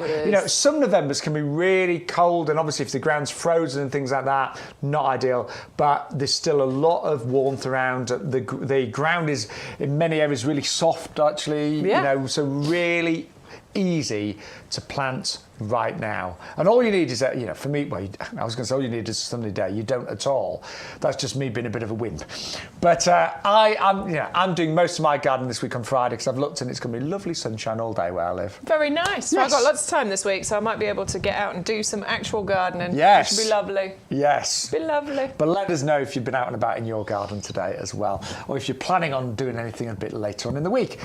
Some Novembers can be really cold, and obviously if the ground's frozen and things like that, not ideal, but there's still a lot of warmth around. The ground is in many areas really soft actually, so really easy to plant right now. And all you need is for me, I was going to say all you need is a sunny day. You don't at all. That's just me being a bit of a wimp. But I'm doing most of my garden this week on Friday because I've looked and it's going to be lovely sunshine all day where I live. Very nice. Yes. Well, I've got lots of time this week, so I might be able to get out and do some actual gardening. Yes. Which would be lovely. Yes. Be lovely. But let us know if you've been out and about in your garden today as well, or if you're planning on doing anything a bit later on in the week.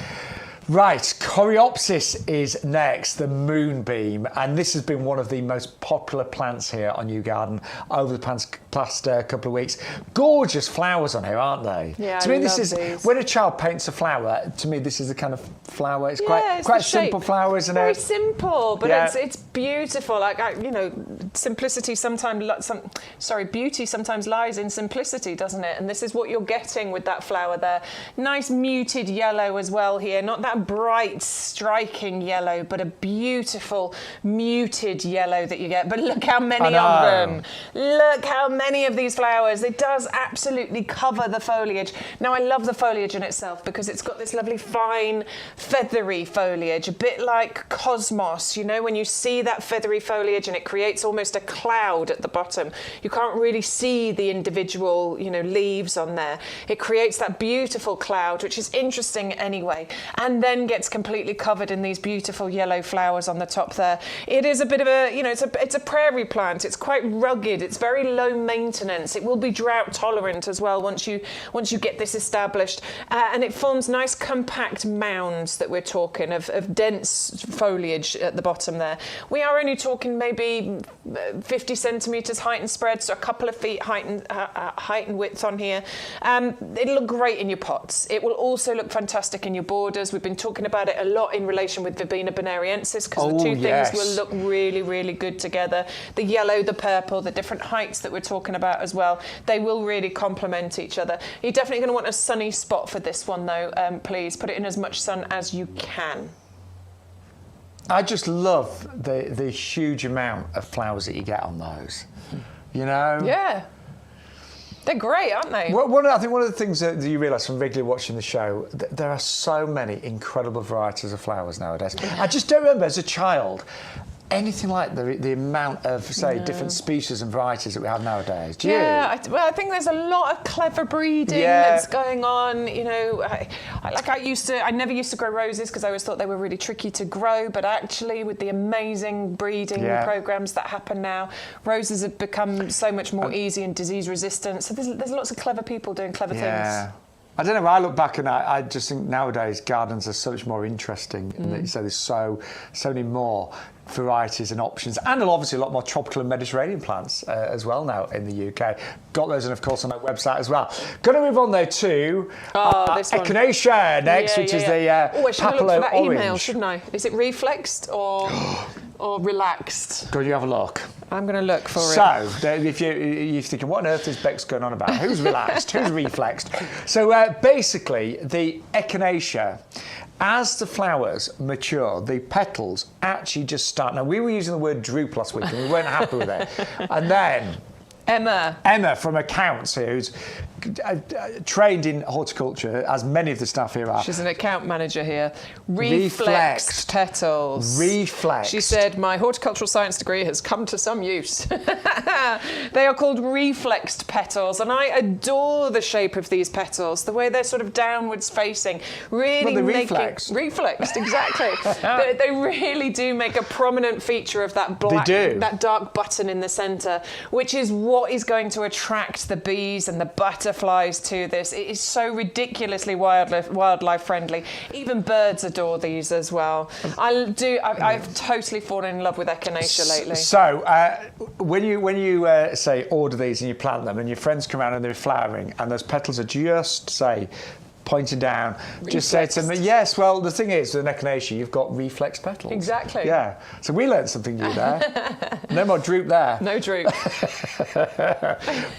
Right, Coreopsis is next, the moonbeam, and this has been one of the most popular plants here on YouGarden over the past couple of weeks. Gorgeous flowers on here, aren't they? Yeah, to me, I love these. When a child paints a flower, to me, this is the kind of flower. It's quite simple flower, isn't it? Very simple, but it's beautiful. Simplicity sometimes, beauty sometimes lies in simplicity, doesn't it? And this is what you're getting with that flower there. Nice muted yellow as well here, not that bright, striking yellow, but a beautiful muted yellow that you get. But look how many of them. Look how many of these flowers. It does absolutely cover the foliage. Now, I love the foliage in itself because it's got this lovely fine feathery foliage, a bit like cosmos. When you see that feathery foliage and it creates almost a cloud at the bottom, you can't really see the individual, leaves on there. It creates that beautiful cloud, which is interesting anyway. And then gets completely covered in these beautiful yellow flowers on the top there. It is a bit of a, it's a prairie plant. It's quite rugged. It's very low maintenance. It will be drought tolerant as well once you get this established. And it forms nice compact mounds that we're talking of dense foliage at the bottom there. We are only talking maybe 50 centimetres height and spread, so a couple of feet height and width on here. It'll look great in your pots. It will also look fantastic in your borders. We've been talking about it a lot in relation with Verbena bonariensis because the two things will look really, really good together. The yellow, the purple, the different heights that we're talking about as well, they will really complement each other. You're definitely going to want a sunny spot for this one though. Please put it in as much sun as you can. I just love the huge amount of flowers that you get on those. You know? Yeah. They're great, aren't they? I think one of the things that you realise from regularly watching the show, there are so many incredible varieties of flowers nowadays. I just don't remember as a child anything like the amount of, say, different species and varieties that we have nowadays. Do you? Yeah, I think there's a lot of clever breeding that's going on. You know, I never used to grow roses because I always thought they were really tricky to grow. But actually, with the amazing breeding programs that happen now, roses have become so much more easy and disease resistant. So there's lots of clever people doing clever things. I don't know. I look back and I just think nowadays gardens are so much more interesting. And so there's so many more varieties and options, and obviously a lot more tropical and Mediterranean plants as well now in the UK. Got those, and of course on our website as well. Going to move on though to this one. Echinacea next, which is the I should have looked for that orange. email, shouldn't I? Is it reflexed or relaxed? Go, you have a look. I'm going to look for it. So, if you're thinking, what on earth is Bex going on about? Who's relaxed? Who's reflexed? So, basically, the Echinacea, as the flowers mature, the petals actually just start. Now, we were using the word droop last week, and we weren't happy with it. And then Emma from Accounts here, who's trained in horticulture, as many of the staff here are. She's an account manager here. Reflexed petals. Reflexed. She said, my horticultural science degree has come to some use. They are called reflexed petals, and I adore the shape of these petals, the way they're sort of downwards facing. Really reflexed, exactly. they really do make a prominent feature of that that dark button in the centre, which is what is going to attract the bees and the butterflies to this. It is so ridiculously wildlife friendly. Even birds adore these as well. I've totally fallen in love with Echinacea lately. So when you say order these and you plant them and your friends come around and they're flowering and those petals are just, say, pointing down, reflexed. Just say to me, yes, well, the thing is, with an Echinacea, you've got reflex petals. Exactly. Yeah. So we learned something new there. No more droop there. No droop.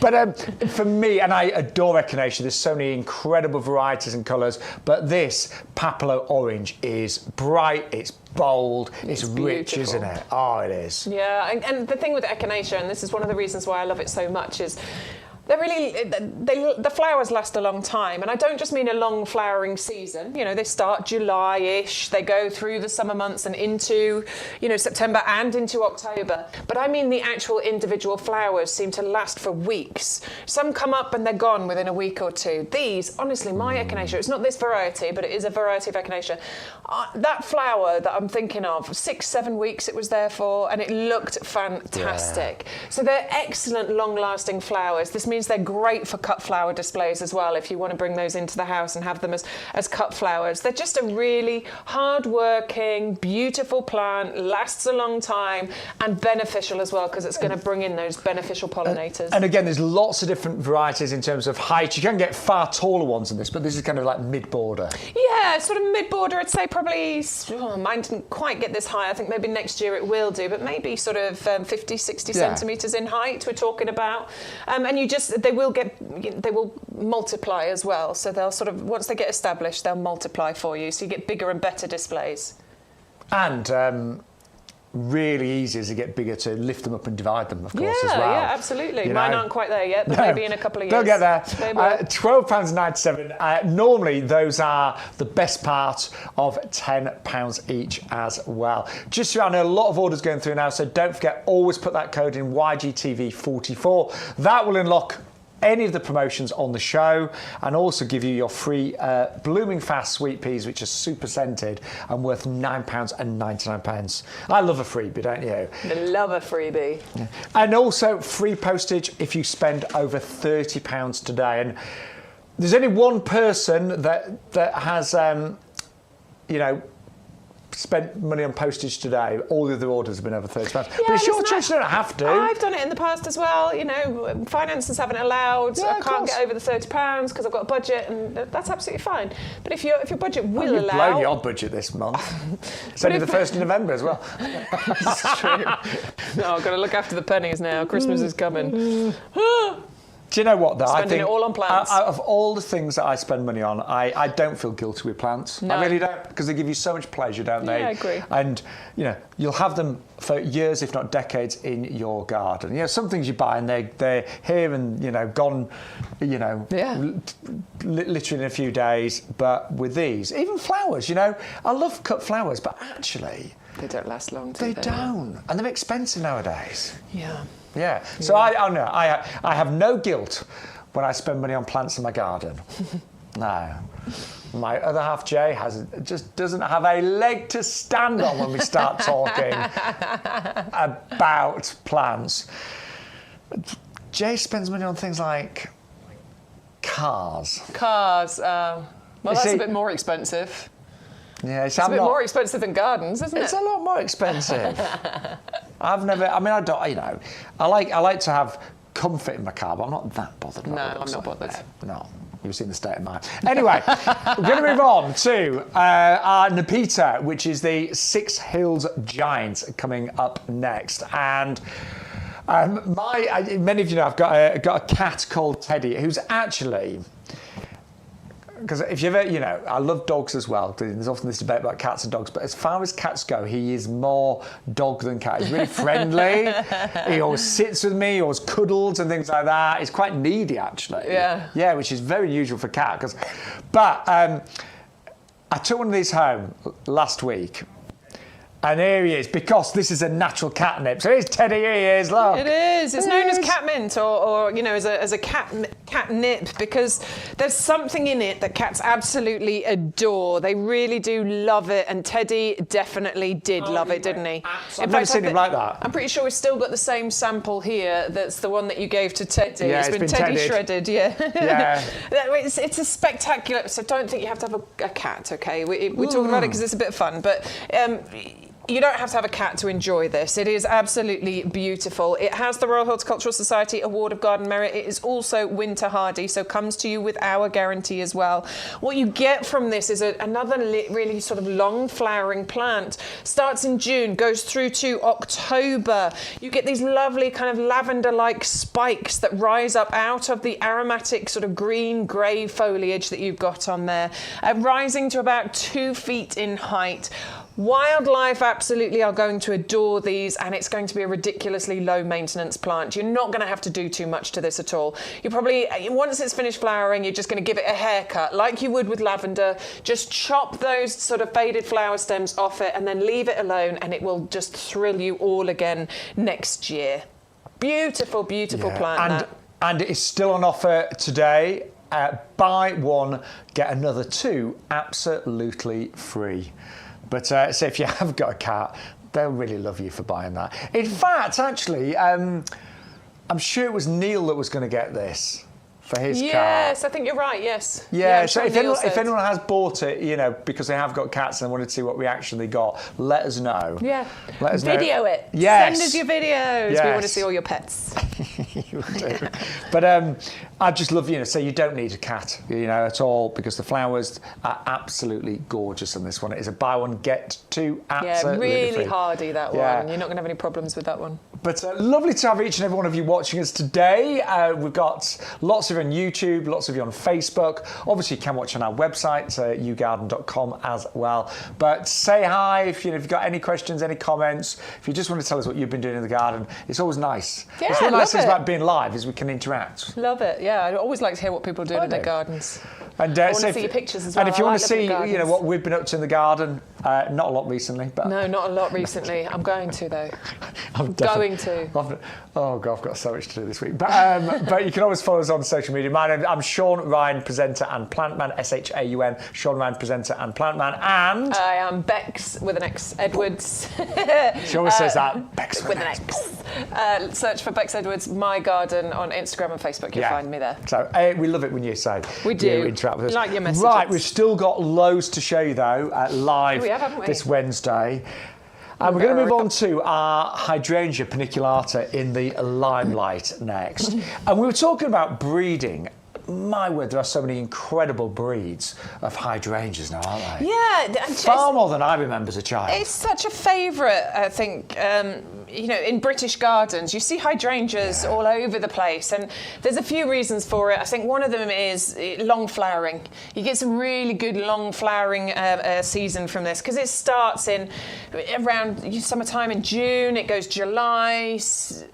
But for me, and I adore Echinacea, there's so many incredible varieties and colours, but this Papillo orange is bright, it's bold, it's rich, beautiful. Isn't it? Oh, it is. Yeah, and the thing with Echinacea, and this is one of the reasons why I love it so much, is the flowers last a long time, and I don't just mean a long flowering season. You know, they start July-ish, they go through the summer months and into, September and into October. But I mean the actual individual flowers seem to last for weeks. Some come up and they're gone within a week or two. These, honestly, my Echinacea, it's not this variety, but it is a variety of Echinacea. That flower that I'm thinking of, 6-7 weeks it was there for, and it looked fantastic. Yeah. So they're excellent, long-lasting flowers. This means they're great for cut flower displays as well, if you want to bring those into the house and have them as cut flowers. They're just a really hard-working, beautiful plant, lasts a long time, and beneficial as well, because it's going to bring in those beneficial pollinators. And again, there's lots of different varieties in terms of height. You can get far taller ones than this, but this is kind of like mid-border. Yeah, sort of mid-border. I'd say probably, mine didn't quite get this high. I think maybe next year it will do, but maybe sort of 50, 60 centimetres in height we're talking about. And they will multiply as well. So they'll sort of, once they get established, they'll multiply for you. So you get bigger and better displays. And really easy as they get bigger to lift them up and divide them, of course, as well. Yeah, absolutely. Mine aren't quite there yet, but maybe in a couple of years. They'll get there. £12.97. Normally, those are the best part of £10 each as well. Just so I know, a lot of orders going through now, so don't forget, always put that code in YGTV44. That will unlock any of the promotions on the show and also give you your free Blooming Fast sweet peas, which are super scented and worth £9.99. I love a freebie, don't you? I love a freebie. Yeah. And also free postage if you spend over £30 today. And there's only one person that has, spent money on postage today. All the other orders have been over £30. But it's your choice, you don't have to. I've done it in the past as well. Finances haven't allowed. I can't get over the £30 because I've got a budget, and that's absolutely fine. But if your budget will allow... You've blown your budget this month. It's only the 1st of November as well. It's true. No, I've got to look after the pennies now. Christmas is coming. Do you know what, though? Spending it all on plants. Out of all the things that I spend money on, I don't feel guilty with plants. No. I really don't, because they give you so much pleasure, don't they? Yeah, I agree. And, you know, you'll have them for years, if not decades, in your garden. You know, some things you buy and they're here and, you know, gone, you know, literally in a few days. But with these, even flowers, you know, I love cut flowers, but actually... They don't last long, do they? they? Don't. And they're expensive nowadays. Yeah. Yeah. So I have no guilt when I spend money on plants in my garden. No. My other half, Jay, just doesn't have a leg to stand on when we start talking about plants. Jay spends money on things like cars. Cars. Well, that's a bit more expensive. Yeah, it's a bit more expensive than gardens, isn't it? It's a lot more expensive. I don't, you know, I like to have comfort in my car, but I'm not that bothered about it. No, I'm not bothered. No, you've seen the state of mine. Anyway, we're going to move on to our Nepeta, which is the Six Hills Giant, coming up next. And many of you know I've got a cat called Teddy, who's actually... Because if you ever, you know, I love dogs as well. There's often this debate about cats and dogs, but as far as cats go, he is more dog than cat. He's really friendly. He always sits with me, he always cuddles and things like that. He's quite needy, actually. Yeah. Yeah, which is very unusual for cat. But I took one of these home last week. And here he is, because this is a natural catnip. So here's Teddy, here he is, look. It is. It's known as catmint or you know, as a catnip, because there's something in it that cats absolutely adore. They really do love it, and Teddy definitely did love it, didn't he? I've never seen him like that. I'm pretty sure we've still got the same sample here. That's the one that you gave to Teddy. Yeah, it's been Teddy tedded. Shredded, yeah. Yeah. It's a spectacular... So don't think you have to have a cat, OK? We're talking about it because it's a bit of fun, but... you don't have to have a cat to enjoy this. It is absolutely beautiful. It has the Royal Horticultural Society Award of Garden Merit. It is also winter hardy, so comes to you with our guarantee as well. What you get from this is another really sort of long flowering plant. Starts in June, goes through to October. You get these lovely kind of lavender-like spikes that rise up out of the aromatic sort of green-grey foliage that you've got on there, rising to about 2 feet in height. Wildlife absolutely are going to adore these, and it's going to be a ridiculously low maintenance plant. You're not going to have to do too much to this at all. You probably, once it's finished flowering, you're just going to give it a haircut like you would with lavender. Just chop those sort of faded flower stems off it and then leave it alone, and it will just thrill you all again next year. Beautiful, beautiful plant. And it's still on offer today. Buy one, get another two, absolutely free. But so if you have got a cat, they'll really love you for buying that. In fact, actually, I'm sure it was Neil that was going to get this for his cat. Yes, I think you're right, yes. Yeah, so if anyone has bought it, you know, because they have got cats and wanted to see what reaction they got, let us know. Yeah. Let us Video know. It. Yes. Send us your videos. Yes. We want to see all your pets. You do. But I just love, you know, so you don't need a cat, you know, at all, because the flowers are absolutely gorgeous on this one. It is a buy one, get two, absolutely really free. hardy, that one. You're not going to have any problems with that one. But lovely to have each and every one of you watching us today. We've got lots of you on YouTube, lots of you on Facebook. Obviously, you can watch on our website, yougarden.com as well. But say hi if you've got any questions, any comments. If you just want to tell us what you've been doing in the garden, it's always nice. Yeah, it's one of the nice things it. about being live is we can interact. Love it. Yeah, I always like to hear what people are doing in their gardens. And I want to see your pictures as well. And if you want to see, you know, what we've been up to in the garden, not a lot recently, but no, not a lot recently. I'm going to though. I'm going to. Oh God, I've got so much to do this week. But you can always follow us on social media. I'm Shaun Ryan, presenter and plant man. SHAUN. Shaun Ryan, presenter and plant man. And I am Bex with an X Edwards. She always says that. Bex with an X. Search for Bex Edwards, my garden on Instagram and Facebook. You'll find me there. So we love it when you say we do. You interact with us. Like your messages. Right, we've still got loads to show you though live haven't we? this Wednesday. And we're going to move on to our Hydrangea paniculata in the limelight next. And we were talking about breeding. my word, there are so many incredible breeds of hydrangeas now, aren't they? Yeah. Far more than I remember as a child. It's such a favourite, I think, in British gardens. You see hydrangeas all over the place, and there's a few reasons for it. I think one of them is long flowering. You get some really good long flowering season from this, because it starts in around summertime in June, it goes July,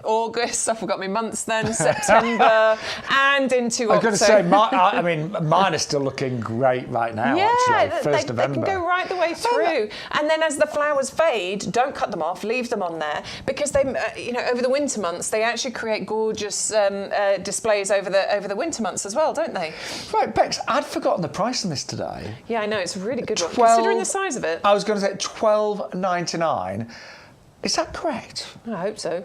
August, I forgot my months then, September, and into October. I was going to say, mine are still looking great right now, actually, 1st November. They can go right the way through. And then as the flowers fade, don't cut them off, leave them on there, because they, over the winter months, they actually create gorgeous displays over the winter months as well, don't they? Right, Bex, I'd forgotten the price on this today. Yeah, I know, it's a really good one, considering the size of it. I was going to say $12.99. Is that correct? I hope so.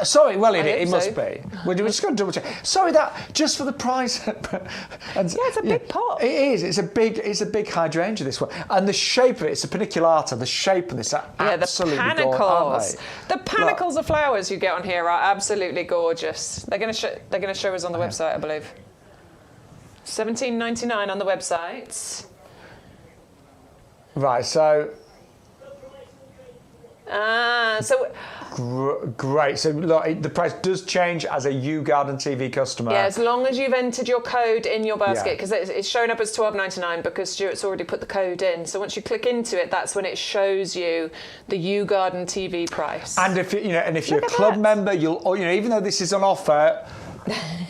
Sorry, well, it must be. We're just going to double check. Sorry, that just for the price. It's a big pot. It is. It's a big hydrangea, this one, and the shape of it. It's a paniculata. The shape of this, absolutely gorgeous, aren't they? The panicles of flowers you get on here are absolutely gorgeous. They're going to show us on the website, I believe. $17.99 on the website. Right. So. Great. So look, the price does change as a YouGarden TV customer. Yeah, as long as you've entered your code in your basket, because it's showing up as $12.99 because Stuart's already put the code in. So once you click into it, that's when it shows you the YouGarden TV price. And if you're a club member, even though this is on offer.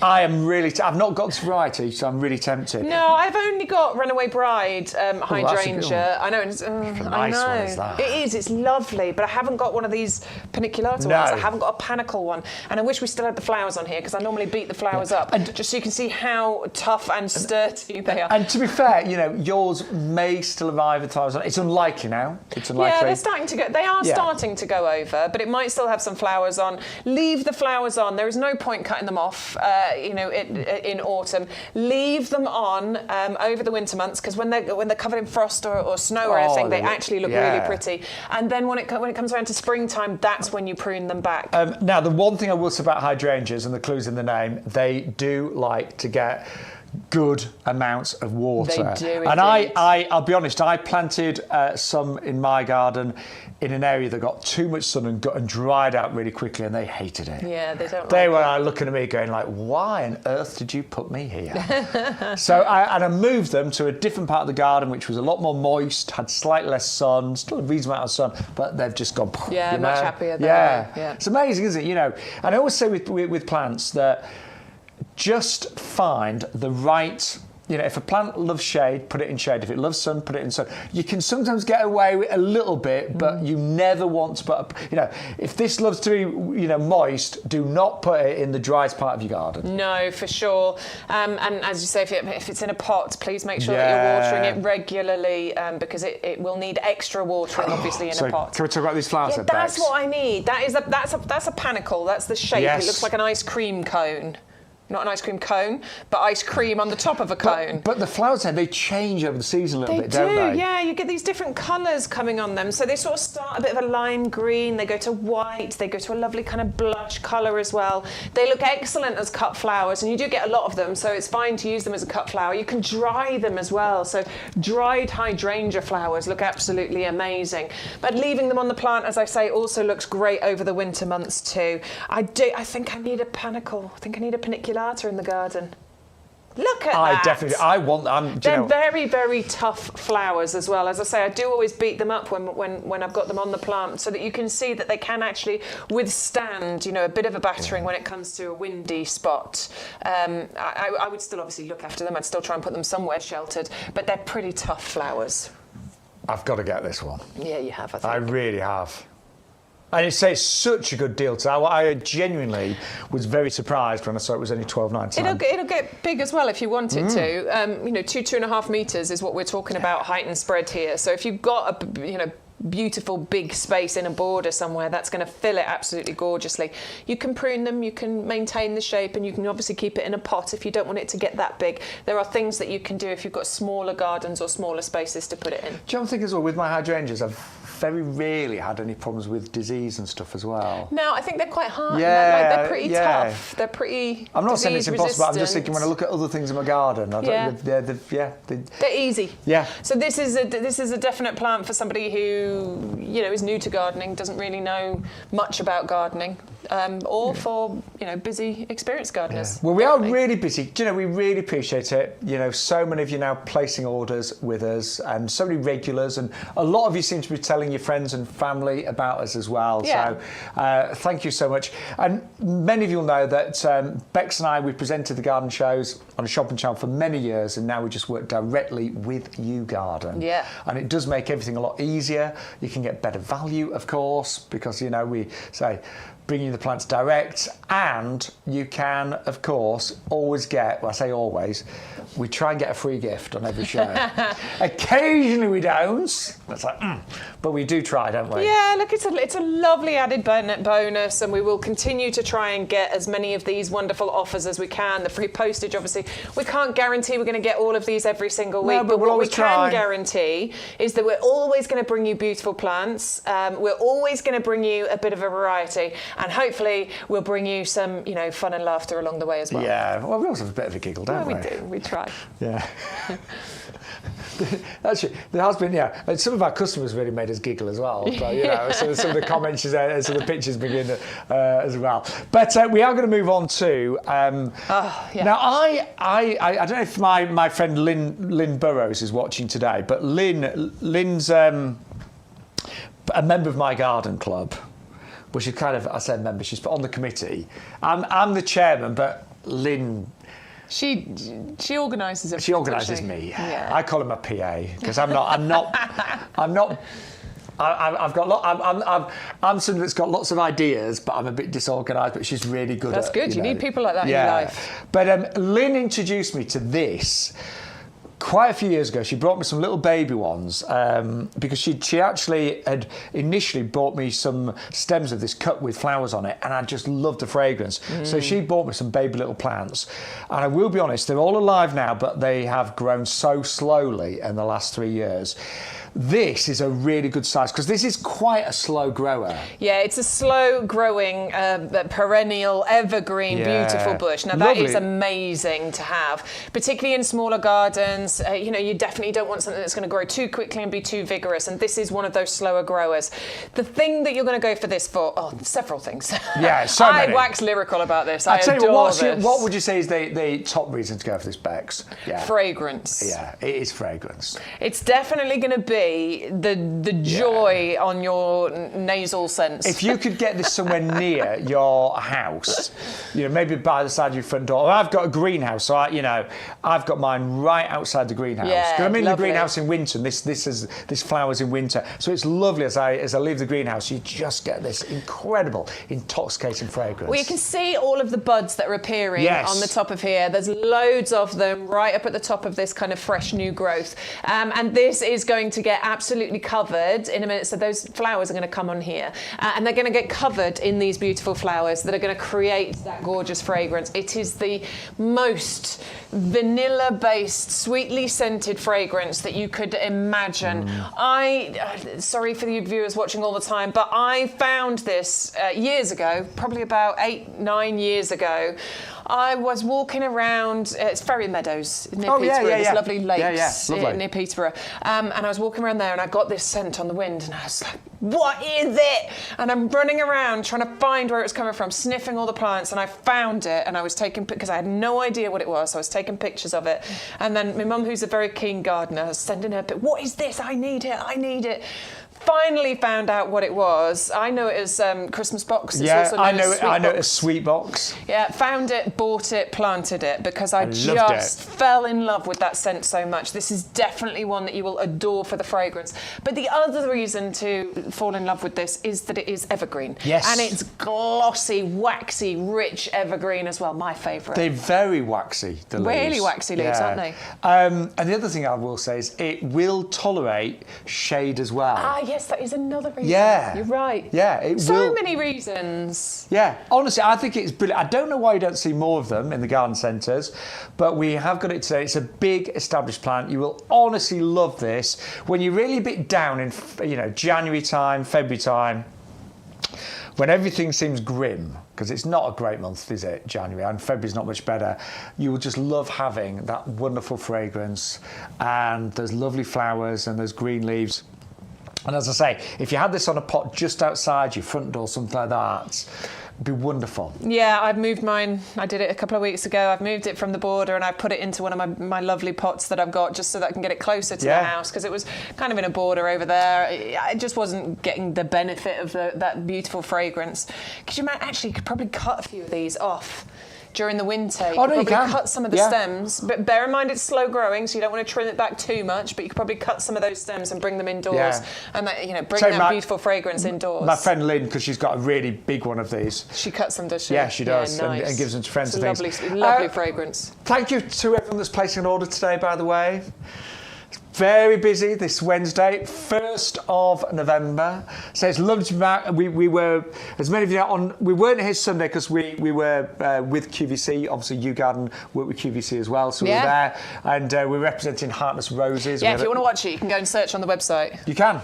I am really. I've not got this variety, so I'm really tempted. No, I've only got Runaway Bride hydrangea. I know. It's a nice one, is that? It is. It's lovely, but I haven't got one of these paniculata ones. I haven't got a panicle one, and I wish we still had the flowers on here because I normally beat the flowers up, and just so you can see how tough and sturdy they are. And to be fair, yours may still arrive at times. It's unlikely now. It's unlikely. Yeah, they're starting to go. They are starting to go over, but it might still have some flowers on. Leave the flowers on. There is no point cutting them off. In autumn, leave them on over the winter months because when they're covered in frost or snow or anything, they actually look really pretty. And then when it comes around to springtime, that's when you prune them back. Now, the one thing I will say about hydrangeas, and the clue's in the name, they do like to get good amounts of water. They do, and I'll be honest, I planted some in my garden in an area that got too much sun and dried out really quickly, and they hated it. Yeah, they don't. They were looking at me going like, "Why on earth did you put me here?" So I moved them to a different part of the garden, which was a lot more moist, had slightly less sun, still a reasonable amount of sun, but they've just gone. Yeah, much happier. Yeah, it's amazing, isn't it? And I always say with plants that just find the right. If a plant loves shade, put it in shade. If it loves sun, put it in sun. You can sometimes get away with a little bit, but you never want to put if this loves to be, moist, do not put it in the driest part of your garden. No, for sure. And as you say, if it's in a pot, please make sure that you're watering it regularly because it will need extra watering, obviously, in a pot. Can we talk about these flowers? Yeah, that's what I need. That's a panicle. That's the shape. Yes. It looks like an ice cream cone. Not an ice cream cone, but ice cream on the top of a cone. But the flowers, they change over the season a little bit, don't they? Yeah. You get these different colours coming on them. So they sort of start a bit of a lime green, they go to white, they go to a lovely kind of blush colour as well. They look excellent as cut flowers, and you do get a lot of them, so it's fine to use them as a cut flower. You can dry them as well. So dried hydrangea flowers look absolutely amazing. But leaving them on the plant, as I say, also looks great over the winter months too. I think I need a panicle. I think I need a paniculata in the garden. Look at that. I want them. They're very, very tough flowers as well. As I say, I do always beat them up when I've got them on the plant so that you can see that they can actually withstand, a bit of a battering when it comes to a windy spot. I would still obviously look after them. I'd still try and put them somewhere sheltered, but they're pretty tough flowers. I've got to get this one. Yeah, you have, I think. I really have. And it's such a good deal. I genuinely was very surprised when I saw it was only $12.99. It'll get big as well if you want it to. 2.5 metres is what we're talking about height and spread here. So if you've got a beautiful big space in a border somewhere, that's going to fill it absolutely gorgeously. You can prune them, you can maintain the shape, and you can obviously keep it in a pot if you don't want it to get that big. There are things that you can do if you've got smaller gardens or smaller spaces to put it in. Do you ever think as well with my hydrangeas, I've very rarely had any problems with disease and stuff as well. No, I think they're quite hard. Yeah, They're pretty tough. They're pretty. I'm not saying it's impossible. I'm just resistant. thinking when I look at other things in my garden, They're easy. Yeah. So this is a definite plant for somebody who is new to gardening, doesn't really know much about gardening, or for busy, experienced gardeners. Well, we are really busy. We really appreciate it. So many of you now placing orders with us, and so many regulars, and a lot of you seem to be telling your friends and family about us as well. Yeah. So thank you so much. And many of you will know that Bex and I, we presented the garden shows on a shopping channel for many years, and now we just work directly with YouGarden. Yeah. And it does make everything a lot easier. You can get better value, of course, because we say bring you the plants direct, and you can, of course, always get, well, I say always, we try and get a free gift on every show. Occasionally we don't. That's like, but we do try, don't we? Yeah, look, it's a lovely added bonus, and we will continue to try and get as many of these wonderful offers as we can. The free postage, obviously, we can't guarantee we're going to get all of these every single week, but what we try. can guarantee is that we're always going to bring you beautiful plants. We're always going to bring you a bit of a variety, and hopefully we'll bring you some, fun and laughter along the way as well. Yeah, well, we also have a bit of a giggle, don't we? We do, we try. Yeah. Actually, there has been, and some of our customers really made us giggle as well. So, some of the comments and some of the pictures begin as well. But we are going to move on to. Now, I don't know if my friend Lynn Burrows is watching today, but Lynn's a member of my garden club. Well, she's I say member, she's on the committee. I'm the chairman, but Lynn. She organises it. She organises me. Yeah. I call her my PA because I'm somebody that's got lots of ideas, but I'm a bit disorganised. But she's really good. That's good. You need people like that in your life. But Lynn introduced me to this quite a few years ago. She brought me some little baby ones because she actually had initially bought me some stems of this cut with flowers on it, and I just loved the fragrance. So she bought me some baby little plants, and I will be honest, they're all alive now, but they have grown so slowly in the last 3 years. This is a really good size because this is quite a slow grower. Yeah, it's a slow growing, perennial, evergreen, beautiful bush. Now that is amazing to have, particularly in smaller gardens. You definitely don't want something that's going to grow too quickly and be too vigorous, and this is one of those slower growers. The thing that you're going to go for this for, several things. Yeah, so many. I wax lyrical about this. I tell you what, this. What would you say is the top reason to go for this, Bex? Yeah. Fragrance. Yeah, it is fragrance. It's definitely going to be the joy on your nasal sense. If you could get this somewhere near your house, maybe by the side of your front door. I've got a greenhouse, so I've got mine right outside the greenhouse. Yeah, I'm in lovely. the greenhouse in winter. And this flowers in winter, so it's lovely. As I leave the greenhouse, you just get this incredible, intoxicating fragrance. Well, you can see all of the buds that are appearing on the top of here. There's loads of them right up at the top of this kind of fresh new growth, and this is going to get absolutely covered in a minute. So those flowers are going to come on here, and they're going to get covered in these beautiful flowers that are going to create that gorgeous fragrance. It is the most vanilla-based, sweetly scented fragrance that you could imagine. Sorry for the viewers watching all the time, but I found this years ago, probably about 8-9 years ago. I was walking around, it's Ferry Meadows near Peterborough, this lovely lakes near Peterborough. And I was walking around there and I got this scent on the wind and I was like, what is it? And I'm running around trying to find where it was coming from, sniffing all the plants, and I found it, and I was taking, because I had no idea what it was, so I was taking pictures of it. And then my mum, who's a very keen gardener, was sending her, what is this? I need it. Finally found out what it was. I know it as Christmas box. It's also I know it as sweet box. Yeah, found it, bought it, planted it, because I just fell in love with that scent so much. This is definitely one that you will adore for the fragrance. But the other reason to fall in love with this is that it is evergreen. Yes. And it's glossy, waxy, rich evergreen as well. My favourite. They're very waxy, the leaves. Really waxy leaves, aren't they? And the other thing I will say is it will tolerate shade as well. yes, that is another reason. Yeah. You're right. Yeah, it so will. many reasons. Yeah, honestly, I think it's brilliant. I don't know why you don't see more of them in the garden centres, but we have got it today. It's a big established plant. You will honestly love this when you're really a bit down in, January time, February time, when everything seems grim, because it's not a great month, is it, January, and February's not much better. You will just love having that wonderful fragrance, and there's lovely flowers and there's green leaves. And as I say, if you had this on a pot just outside your front door, something like that, it'd be wonderful. Yeah, I've moved mine. I did it a couple of weeks ago. I've moved it from the border and I've put it into one of my lovely pots that I've got just so that I can get it closer to the house, because it was kind of in a border over there. I just wasn't getting the benefit of that beautiful fragrance. Because you could probably cut a few of these off during the winter. You could probably cut some of the stems, but bear in mind it's slow growing, so you don't want to trim it back too much, but you could probably cut some of those stems and bring them indoors, and bring that beautiful fragrance indoors. My friend Lynn, because she's got a really big one of these. She cuts them, does she? Yeah, she does, yeah, nice. and gives them to friends it's and things. Lovely fragrance. Thank you to everyone that's placing an order today, by the way. Very busy this Wednesday, 1st of November. So it's lovely to be back. We were, as many of you know, we weren't here Sunday because we were with QVC. Obviously, YouGarden worked with QVC as well, so we were there. And we're representing Heartless Roses. Yeah, if you want to watch it, you can go and search on the website. You can.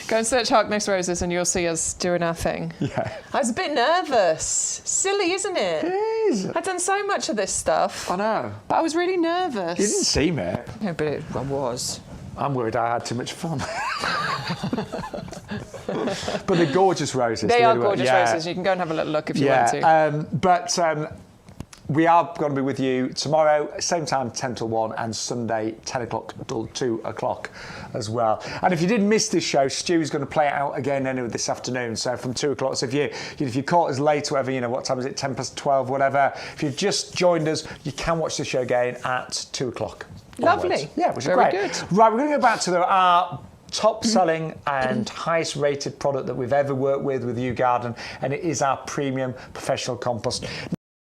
Go and search Heartless Roses and you'll see us doing our thing. Yeah. I was a bit nervous. Silly, isn't it? It is. I've done so much of this stuff. I know. But I was really nervous. You didn't seem it. No, but I was. I'm worried I had too much fun. But they're gorgeous roses. They are gorgeous roses. You can go and have a little look if you want to. We are going to be with you tomorrow, same time, 10 till 1, and Sunday, 10 o'clock till 2 o'clock as well. And if you did miss this show, Stu's going to play it out again anyway this afternoon, so from 2 o'clock. So if you caught us late, whatever, what time is it, 10 past 12, whatever. If you've just joined us, you can watch the show again at 2 o'clock. Lovely. Onwards. Yeah, which is very great. Good. Right, we're going to go back to our top-selling and highest-rated product that we've ever worked with YouGarden, and it is our premium professional compost.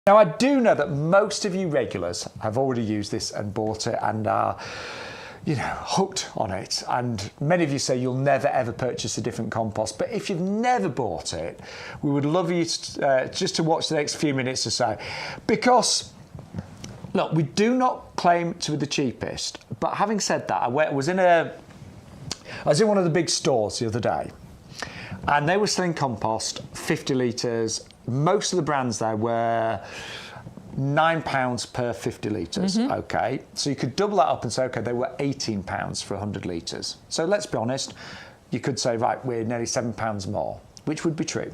Now, I do know that most of you regulars have already used this and bought it and are, hooked on it. And many of you say you'll never, ever purchase a different compost. But if you've never bought it, we would love you to, just to watch the next few minutes or so. Because, look, we do not claim to be the cheapest. But having said that, I was in one of the big stores the other day. And they were selling compost, 50 litres. Most of the brands there were £9 per 50 litres, okay? So you could double that up and say, okay, they were £18 for 100 litres. So let's be honest, you could say, right, we're nearly £7 more, which would be true.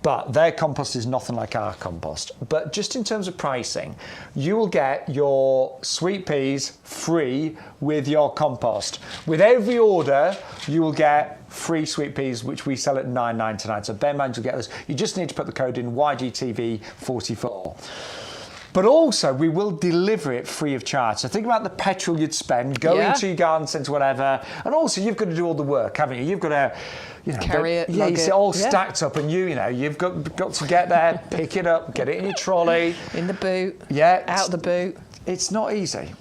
But their compost is nothing like our compost. But just in terms of pricing, you will get your sweet peas free with your compost. With every order, you will get free sweet peas, which we sell at $9.99. So bear in mind, you'll get those. You just need to put the code in YGTV44. But also, we will deliver it free of charge. So think about the petrol you'd spend going to your garden centre, whatever. And also, you've got to do all the work, haven't you? You've got to, carry it, you see it all stacked up, and you've got to get there, pick it up, get it in your trolley, in the boot, out the boot. It's not easy.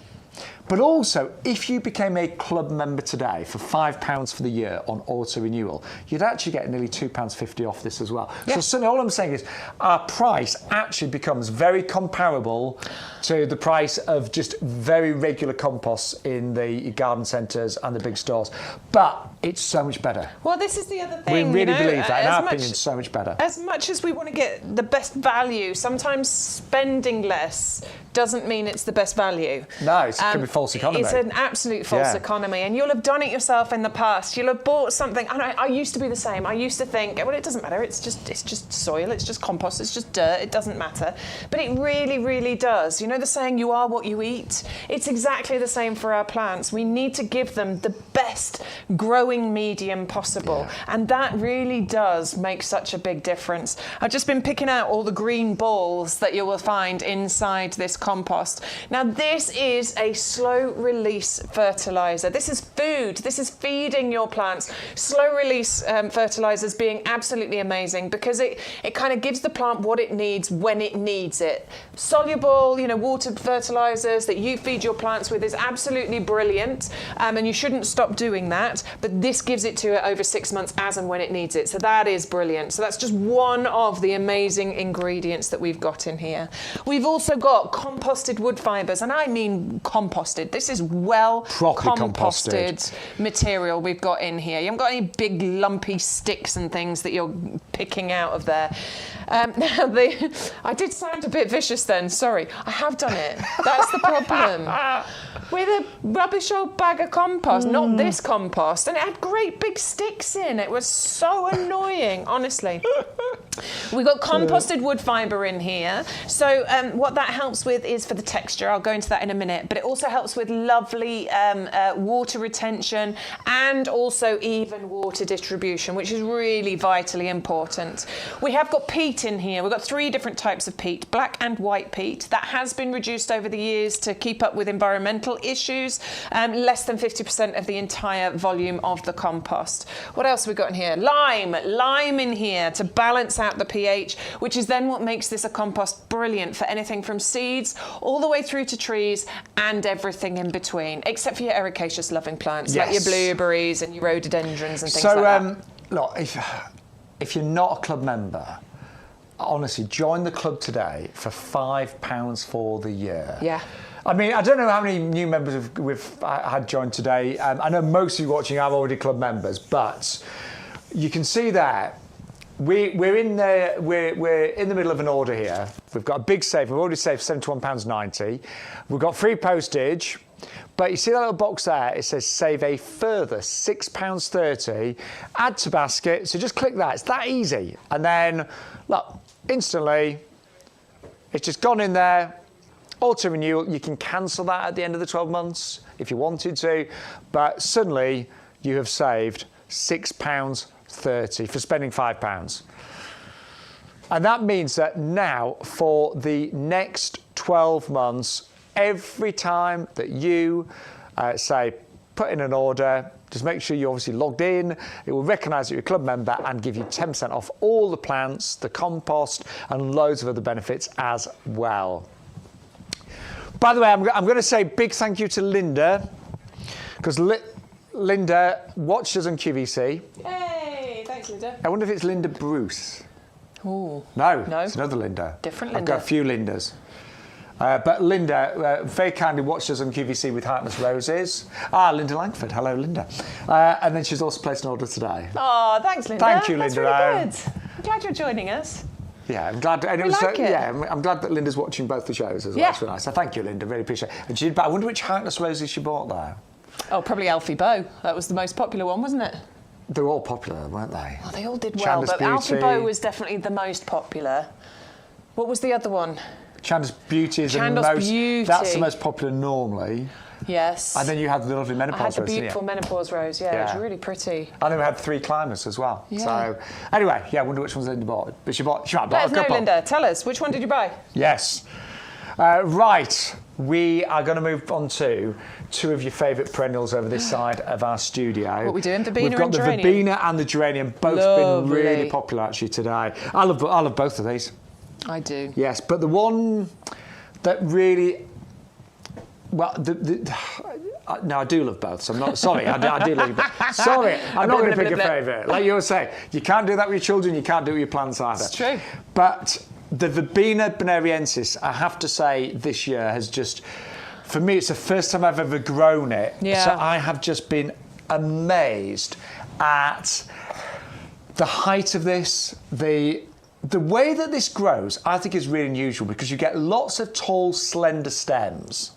But also, if you became a club member today for £5 for the year on auto renewal, you'd actually get nearly £2.50 off this as well. Yeah. So suddenly all I'm saying is our price actually becomes very comparable to the price of just very regular composts in the garden centres and the big stores. But it's so much better. Well, this is the other thing. We really believe that. In our opinion, it's so much better. As much as we want to get the best value, sometimes spending less doesn't mean it's the best value. No, it could be false economy. It's an absolute false economy, and you'll have done it yourself in the past. You'll have bought something. I used to be the same. I used to think, well, it doesn't matter. It's just soil. It's just compost. It's just dirt. It doesn't matter. But it really, really does. You know the saying, you are what you eat? It's exactly the same for our plants. We need to give them the best growing medium possible, and that really does make such a big difference. I've just been picking out all the green balls that you will find inside this compost. Now, this is a slow slow release fertilizer. This is food. This is feeding your plants. Slow release fertilizers being absolutely amazing because it kind of gives the plant what it needs when it needs it. Soluble, water fertilizers that you feed your plants with is absolutely brilliant, and you shouldn't stop doing that. But this gives it to it over 6 months as and when it needs it. So that is brilliant. So that's just one of the amazing ingredients that we've got in here. We've also got composted wood fibres, and I mean composted. This is properly composted material we've got in here. You haven't got any big lumpy sticks and things that you're picking out of there. Now, I did sound a bit vicious then, sorry. I have done it. That's the problem. With a rubbish old bag of compost, not this compost, and it had great big sticks in. It was so annoying, honestly. We've got composted wood fibre in here. So what that helps with is for the texture. I'll go into that in a minute. But it also helps with lovely water retention and also even water distribution, which is really vitally important. We have got peat in here. We've got 3 different types of peat, black and white peat. That has been reduced over the years to keep up with environmental issues. Less than 50% of the entire volume of the compost. What else have we got in here? Lime in here to balance out the pH, which is then what makes this a compost brilliant for anything from seeds all the way through to trees and everything in between, except for your ericaceous loving plants, like your blueberries and your rhododendrons and things like that. Look, if you're not a club member, honestly, join the club today for £5 for the year. Yeah. I mean, I don't know how many new members we've had joined today. I know most of you watching are already club members, but you can see that we're in the middle of an order here. We've got a big save. We've already saved £71.90. We've got free postage. But you see that little box there? It says save a further £6.30. Add to basket. So just click that. It's that easy. And then, look, instantly, it's just gone in there. Auto renewal. You can cancel that at the end of the 12 months if you wanted to. But suddenly, you have saved £6.30 for spending £5. And that means that now, for the next 12 months, every time that you say put in an order, just make sure you're obviously logged in. It will recognise that you're a club member and give you 10% off all the plants, the compost, and loads of other benefits as well. By the way, I'm going to say big thank you to Linda, because Linda watched us on QVC. Hey, thanks, Linda. I wonder if it's Linda Bruce. Oh. No, it's another Linda. Different I've Linda. got a few Lindas. But Linda very kindly watched us on QVC with Heartless Roses. Linda Langford. Hello, Linda. And then she's also placed an order today. Oh, thanks, Linda. Thank you, Linda. That's really good. I'm glad you're joining us. Yeah, I'm glad. And I'm glad that Linda's watching both the shows as well. Yeah. It's really nice. So thank you, Linda. Really appreciate it. And I wonder which Heartless Roses she bought there. Oh, probably Alfie Bow. That was the most popular one, wasn't it? They were all popular, weren't they? Oh, they all did well, but Alfie Bow was definitely the most popular. What was the other one? Chandos Beauty is Beauty. That's the most popular normally. Yes. And then you had the lovely menopause rose. I had the beautiful menopause rose, yeah, it was really pretty. And then we had 3 climbers as well. Yeah. So anyway, I wonder which ones Linda bought. But she might have bought Let a us know, couple. Linda. Tell us, which one did you buy? Yes. Right, we are going to move on to 2 of your favourite perennials over this side of our studio. What are we doing? Verbena We've got and the Geranium. Verbena and the Geranium, both been really popular actually today. I love both of these. I do. Yes, but the one that really, well, no, I do love both. So I'm not sorry. I do love you both. Sorry, I'm not going to pick a favourite. Like you were saying, you can't do that with your children. You can't do it with your plants either. It's true. But the Verbena bonariensis, I have to say, this year has just, for me, it's the first time I've ever grown it. Yeah. So I have just been amazed at the height of this, the way that this grows, I think, is really unusual because you get lots of tall, slender stems,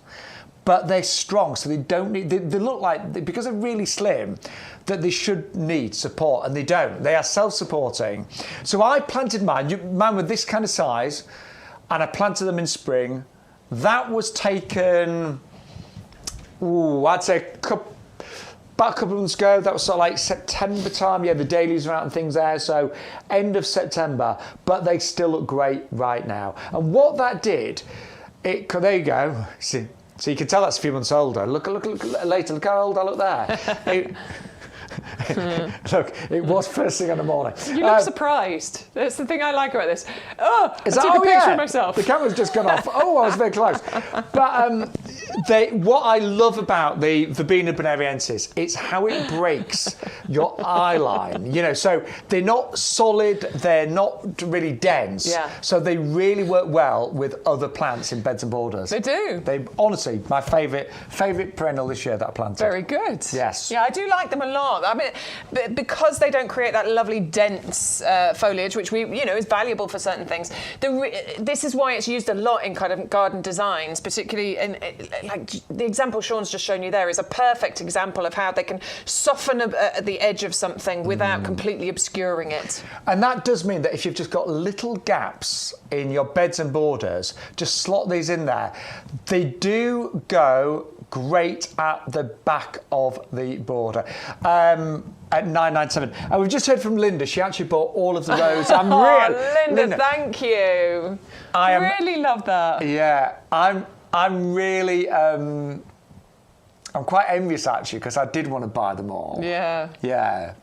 but they're strong, so they don't need. They look like, because they're really slim, that they should need support, and they don't. They are self-supporting. So I planted mine with this kind of size, and I planted them in spring. That was taken, I'd say about a couple of months ago. That was sort of like September time. Yeah, the dailies are out and things there. So end of September, but they still look great right now. And what that did, there you go. See, So you can tell that's a few months older. Look later, look how old I look there. Look, it was first thing in the morning. You look surprised. That's the thing I like about this. Oh, I took a picture of myself. The camera's just gone off. Oh, I was very close. But what I love about the Verbena bonariensis, it's how it breaks your eye line. You know, so they're not solid, they're not really dense. Yeah. So they really work well with other plants in beds and borders. They do. They honestly, my favourite perennial this year that I planted. Very good. Yes. Yeah, I do like them a lot. I mean, because they don't create that lovely dense foliage, which is valuable for certain things. This is why it's used a lot in kind of garden designs, particularly in like the example Shaun's just shown you there is a perfect example of how they can soften the edge of something without completely obscuring it. And that does mean that if you've just got little gaps in your beds and borders, just slot these in there. They do go great at the back of the border. At 997. And we've just heard from Linda. She actually bought all of the rows. Linda, thank you. I really love that. Yeah, I'm really I'm quite envious actually because I did want to buy them all. Yeah. Yeah.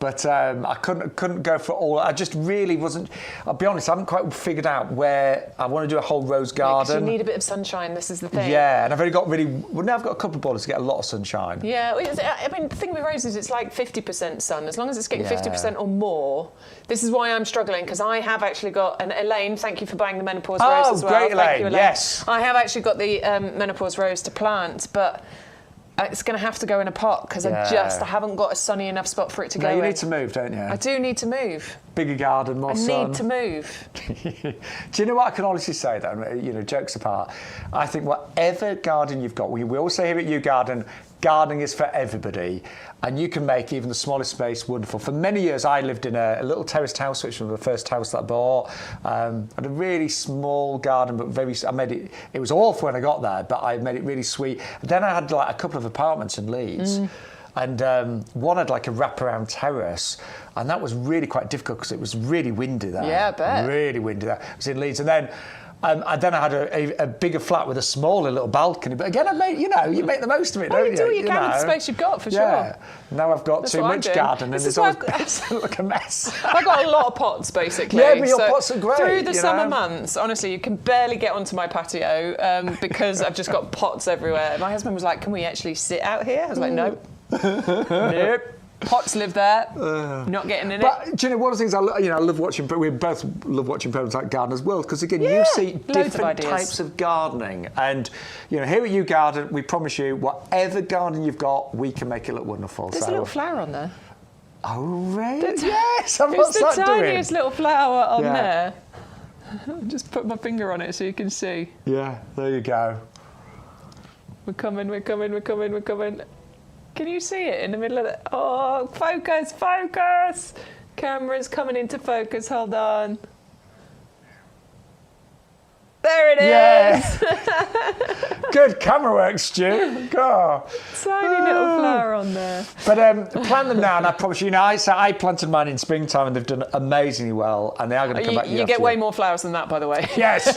But I couldn't go for all. I just really wasn't. I'll be honest. I haven't quite figured out where I want to do a whole rose garden. You need a bit of sunshine. This is the thing. Yeah, and I've only got now I've got a couple of borders to get a lot of sunshine. Yeah, I mean the thing with roses, it's like 50% sun. As long as it's getting 50% or more. This is why I'm struggling because I have actually got an Elaine. Thank you for buying the menopause rose as well. Oh, great, Elaine. Thank you, Elaine. Yes. I have actually got the menopause rose to plant, but. It's going to have to go in a pot because I haven't got a sunny enough spot for it to go in. You need to move, don't you? I do need to move. Bigger garden, more sun. I need to move. Do you know what I can honestly say, though? You know, jokes apart, I think whatever garden you've got, we always say here at YouGarden, gardening is for everybody, and you can make even the smallest space wonderful. For many years, I lived in a little terraced house, which was the first house that I bought. I had a really small garden, but I made it. It was awful when I got there, but I made it really sweet. And then I had like a couple of apartments in Leeds. And one had like a wraparound terrace, and that was really quite difficult because it was really windy there. Yeah, I bet. Really windy there. It was in Leeds, and then I had a bigger flat with a smaller little balcony. But again, you make the most of it, don't you? You do what you can with the space you've got, for sure. Now I've got too much garden, and it's always like a mess. I've got a lot of pots, basically. Yeah, but your pots are great. Through the summer months, honestly, you can barely get onto my patio because I've just got pots everywhere. My husband was like, "Can we actually sit out here?" I was like, "No." Nope. Pots live there, not getting in it. But do you know, one of the things I love watching, but we both love watching programs like Gardener's World, because again, you see different types of gardening. And here at YouGarden, we promise you, whatever garden you've got, we can make it look wonderful. There's a little flower on there. Oh, really? Yes, it's the tiniest little flower on there. Just put my finger on it so you can see. Yeah, there you go. We're coming. Can you see it in the middle of the... Oh, focus! Camera's coming into focus, hold on. There it is! Yeah. Good camera work, Stu. God. Tiny little flower on there. But plant them now, and I promise you, I planted mine in springtime, and they've done amazingly well, and they are going to come back. You get way more flowers than that, by the way. Yes.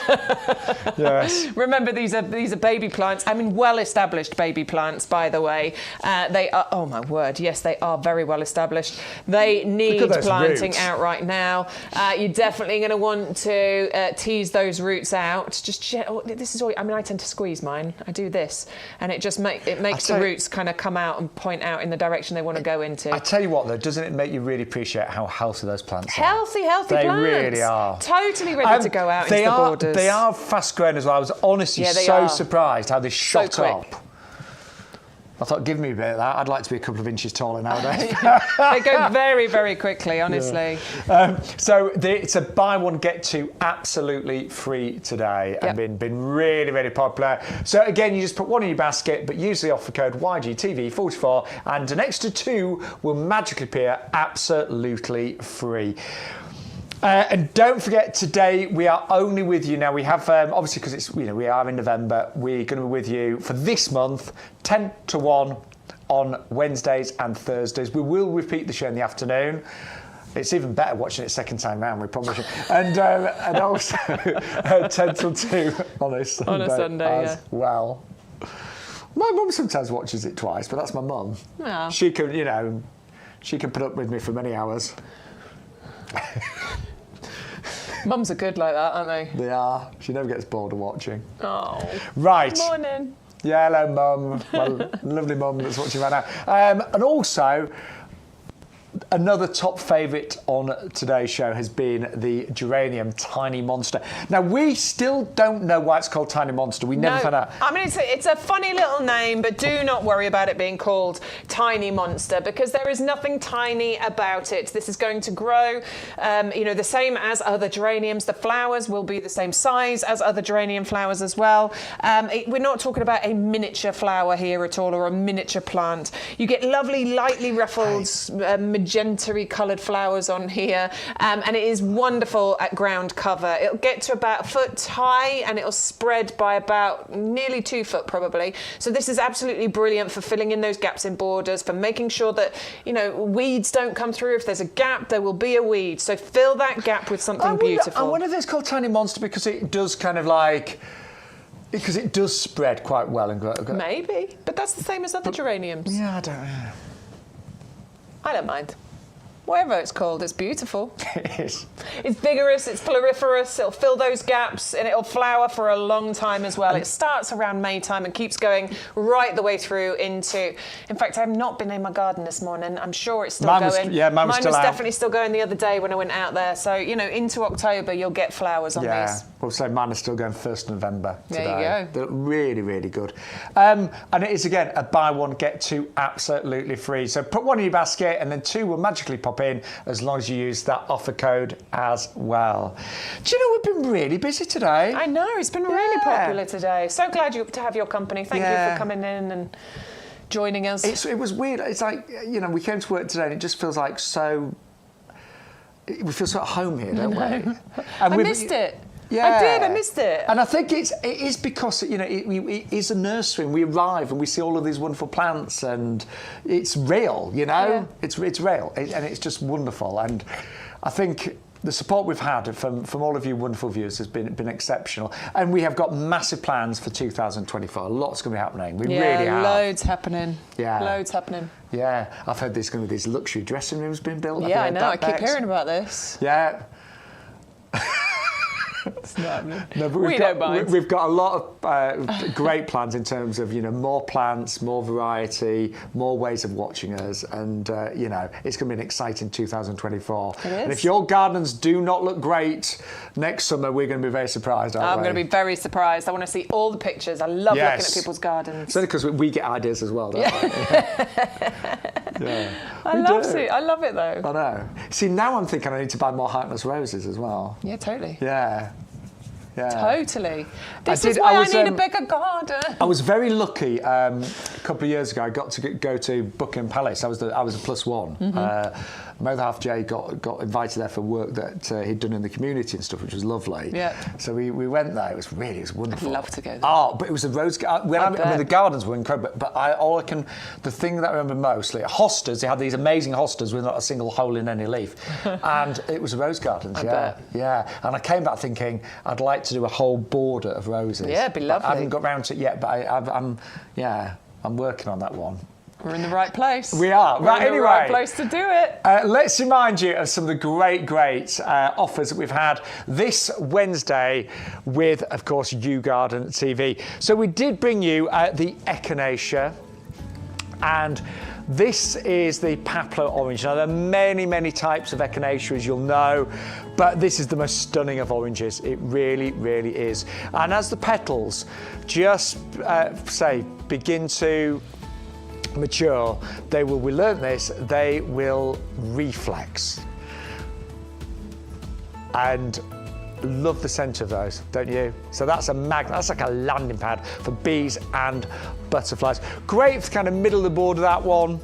Yes. Remember, these are baby plants. I mean, well-established baby plants, by the way. They are. Oh my word! Yes, they are very well established. They need planting roots out right now. You're definitely going to want to tease those roots out. This is all. I mean, I tend to squeeze mine. I do this, and it just makes the roots kind of come out and point out in the direction they want to go into. I tell you what, though, doesn't it make you really appreciate how healthy those plants are? Healthy plants. They really are. Totally ready to go out into the borders. They are fast growing as well. I was honestly surprised how they shot up. I thought, give me a bit of that. I'd like to be a couple of inches taller nowadays. They go very, very quickly, honestly. Yeah. It's a buy one, get two absolutely free today, and been really, really popular. So again, you just put one in your basket, but use the offer code YGTV44, and an extra two will magically appear absolutely free. And don't forget, today we are only with you. Now we have, obviously, because it's we are in November, we're going to be with you for this month, 10 to 1 on Wednesdays and Thursdays. We will repeat the show in the afternoon. It's even better watching it second time round, we promise you. And also 10 till 2 on a Sunday as well. My mum sometimes watches it twice, but that's my mum. Oh. She can, you know, she can put up with me for many hours. Mums are good like that, aren't they? They are. She never gets bored of watching. Oh. Right. Morning. Yeah, hello, Mum. My lovely mum that's watching right now. And also, another top favourite on today's show has been the Geranium Tiny Monster. Now, we still don't know why it's called Tiny Monster. We never found out. I mean, it's a funny little name, but do not worry about it being called Tiny Monster because there is nothing tiny about it. This is going to grow, you know, the same as other geraniums. The flowers will be the same size as other geranium flowers as well. We're not talking about a miniature flower here at all or a miniature plant. You get lovely, lightly ruffled, magenta-y coloured flowers on here, and it is wonderful at ground cover. It'll get to about a foot high and it'll spread by about nearly 2 foot probably. So this is absolutely brilliant for filling in those gaps in borders, for making sure that, you know, weeds don't come through. If there's a gap, there will be a weed. So fill that gap with something beautiful. I wonder if it's called Tiny Monster because it does kind of like... Because it does spread quite well and grow. Maybe, but that's the same as other geraniums. Yeah, I don't know. I don't mind. Whatever it's called, it's beautiful. It is. It's vigorous, it's floriferous, it'll fill those gaps and it'll flower for a long time as well. It starts around May time and keeps going right the way through into... In fact, I've not been in my garden this morning. I'm sure it's still going. Mine was still out. Definitely still going the other day when I went out there. So, you know, into October, you'll get flowers on these. Yeah, well, so mine is still going 1st November today. There you go. They're really, really good. And it is, again, a buy one, get two absolutely free. So put one in your basket and then 2 will magically pop in as long as you use that offer code as well. Do you know we've been really busy today? I know, it's been really popular today. So glad to have your company. Thank you for coming in and joining us. It was weird. It's like, you know, we came to work today and it just feels like so... We feel so at home here, don't we? And I missed it. Yeah. I did, I missed it. And I think it is because, you know, it is a nursery and we arrive and we see all of these wonderful plants and it's real, you know? Yeah. It's real and it's just wonderful. And I think the support we've had from all of you wonderful viewers has been exceptional. And we have got massive plans for 2024. Lots going to be happening. We really have. Loads happening. Yeah. Loads happening. Yeah. I've heard there's going to be these luxury dressing rooms being built. Yeah, I know. I keep hearing about this. Yeah. It's not happening. No, but we've got a lot of great plans in terms of, you know, more plants, more variety, more ways of watching us, and you know, it's going to be an exciting 2024. It is. And if your gardens do not look great next summer, we're going to be very surprised, aren't we? I'm going to be very surprised. I want to see all the pictures. I love looking at people's gardens. Certainly because we get ideas as well, don't we? Yeah. I love it though. I know. See, now I'm thinking I need to buy more Hypnus roses as well. Yeah, totally. Yeah. Yeah. Totally. This is why I need a bigger garden. I was very lucky. A couple of years ago, I got to go to Buckingham Palace. I was a +1. Mm-hmm. My other half Jay got invited there for work that he'd done in the community and stuff, which was lovely. Yeah. So we went there. It was wonderful. I'd love to go there. Oh, but it was a rose garden. I mean, the gardens were incredible. But the thing that I remember mostly, hostas. They had these amazing hostas with not a single hole in any leaf, and it was rose gardens. I bet. Yeah. And I came back thinking I'd like to do a whole border of roses. Yeah, it'd be lovely. I haven't got round to it yet, but I'm working on that one. We're in the right place. We are. We're in the right place to do it. Let's remind you of some of the great offers that we've had this Wednesday with, of course, YouGarden TV. So we did bring you the Echinacea, and this is the Papler orange. Now, there are many types of Echinacea, as you'll know, but this is the most stunning of oranges. It really, really is. And as the petals just, begin to mature, we learnt this, they will reflex. And love the scent of those, don't you? So that's a magnet, that's like a landing pad for bees and butterflies. Great for kind of middle of the board of that one.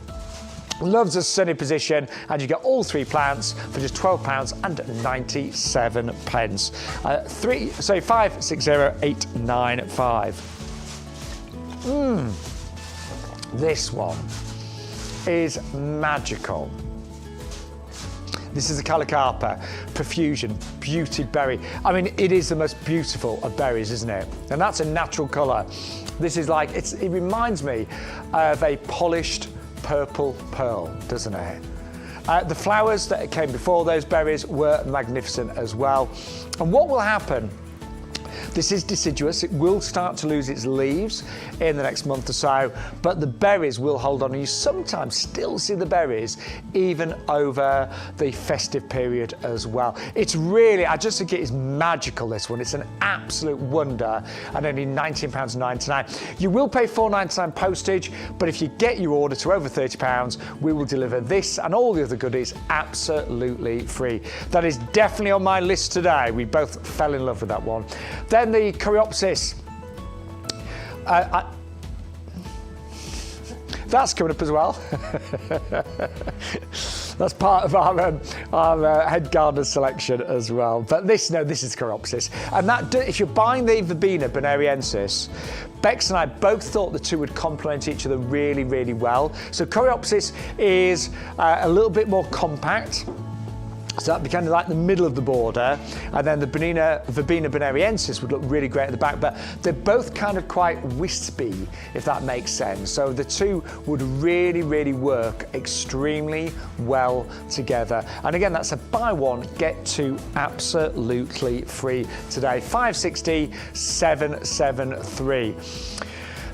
Loves a sunny position, and you get all 3 plants for just £12.97. 560895. This one is magical. This is the Callicarpa Profusion Beauty Berry. I mean, it is the most beautiful of berries, isn't it? And that's a natural colour. This is like, it reminds me of a polished purple pearl, doesn't it? The flowers that came before those berries were magnificent as well. And what will happen, this is deciduous, it will start to lose its leaves in the next month or so, but the berries will hold on, and you sometimes still see the berries even over the festive period as well. It's really, I just think it is magical, this one. It's an absolute wonder, and only £19.99. You will pay £4.99 postage, but if you get your order to over £30, we will deliver this and all the other goodies absolutely free. That is definitely on my list today. We both fell in love with that one. Then the Coreopsis. That's coming up as well. That's part of our head gardener selection as well. But this is Coreopsis. And that, if you're buying the Verbena bonariensis, Bex and I both thought the two would complement each other really, really well. So Coreopsis is a little bit more compact. So that'd be kind of like the middle of the border, and then the Verbena bonariensis would look really great at the back, but they're both kind of quite wispy, if that makes sense. So the two would really, really work extremely well together. And again, that's a buy one, get two absolutely free today. 560 773.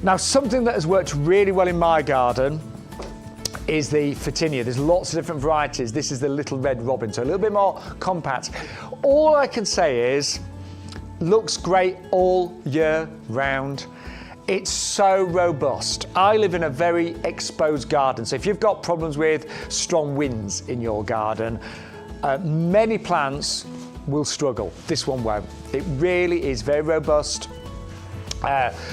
Now, something that has worked really well in my garden is the Photinia. There's lots of different varieties. This is the little red robin, so a little bit more compact. All I can say is, looks great all year round. It's so robust. I live in a very exposed garden, so if you've got problems with strong winds in your garden, many plants will struggle. This one won't. It really is very robust.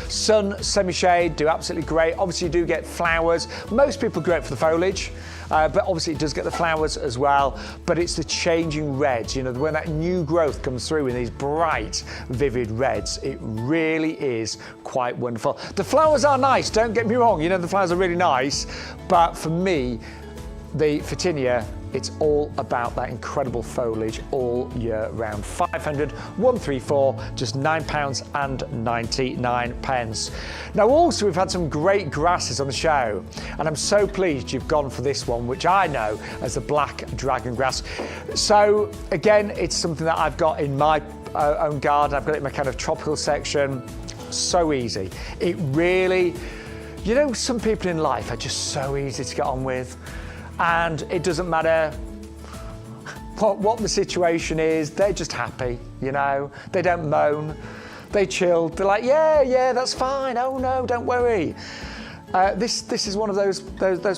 Sun, semi-shade, do absolutely great. Obviously you do get flowers. Most people grow it for the foliage, but obviously it does get the flowers as well. But it's the changing reds, you know, when that new growth comes through in these bright, vivid reds, it really is quite wonderful. The flowers are nice, don't get me wrong, you know, the flowers are really nice, but for me, the Photinia, it's all about that incredible foliage all year round. 500 134, just £9.99. Now also we've had some great grasses on the show, and I'm so pleased you've gone for this one, which I know as the black dragon grass. So again, it's something that I've got in my own garden. I've got it in my kind of tropical section. So easy. It really, you know, some people in life are just so easy to get on with. And it doesn't matter what the situation is, they're just happy, you know. They don't moan, they chill. They're like, yeah, that's fine. Oh no, don't worry. This is one of those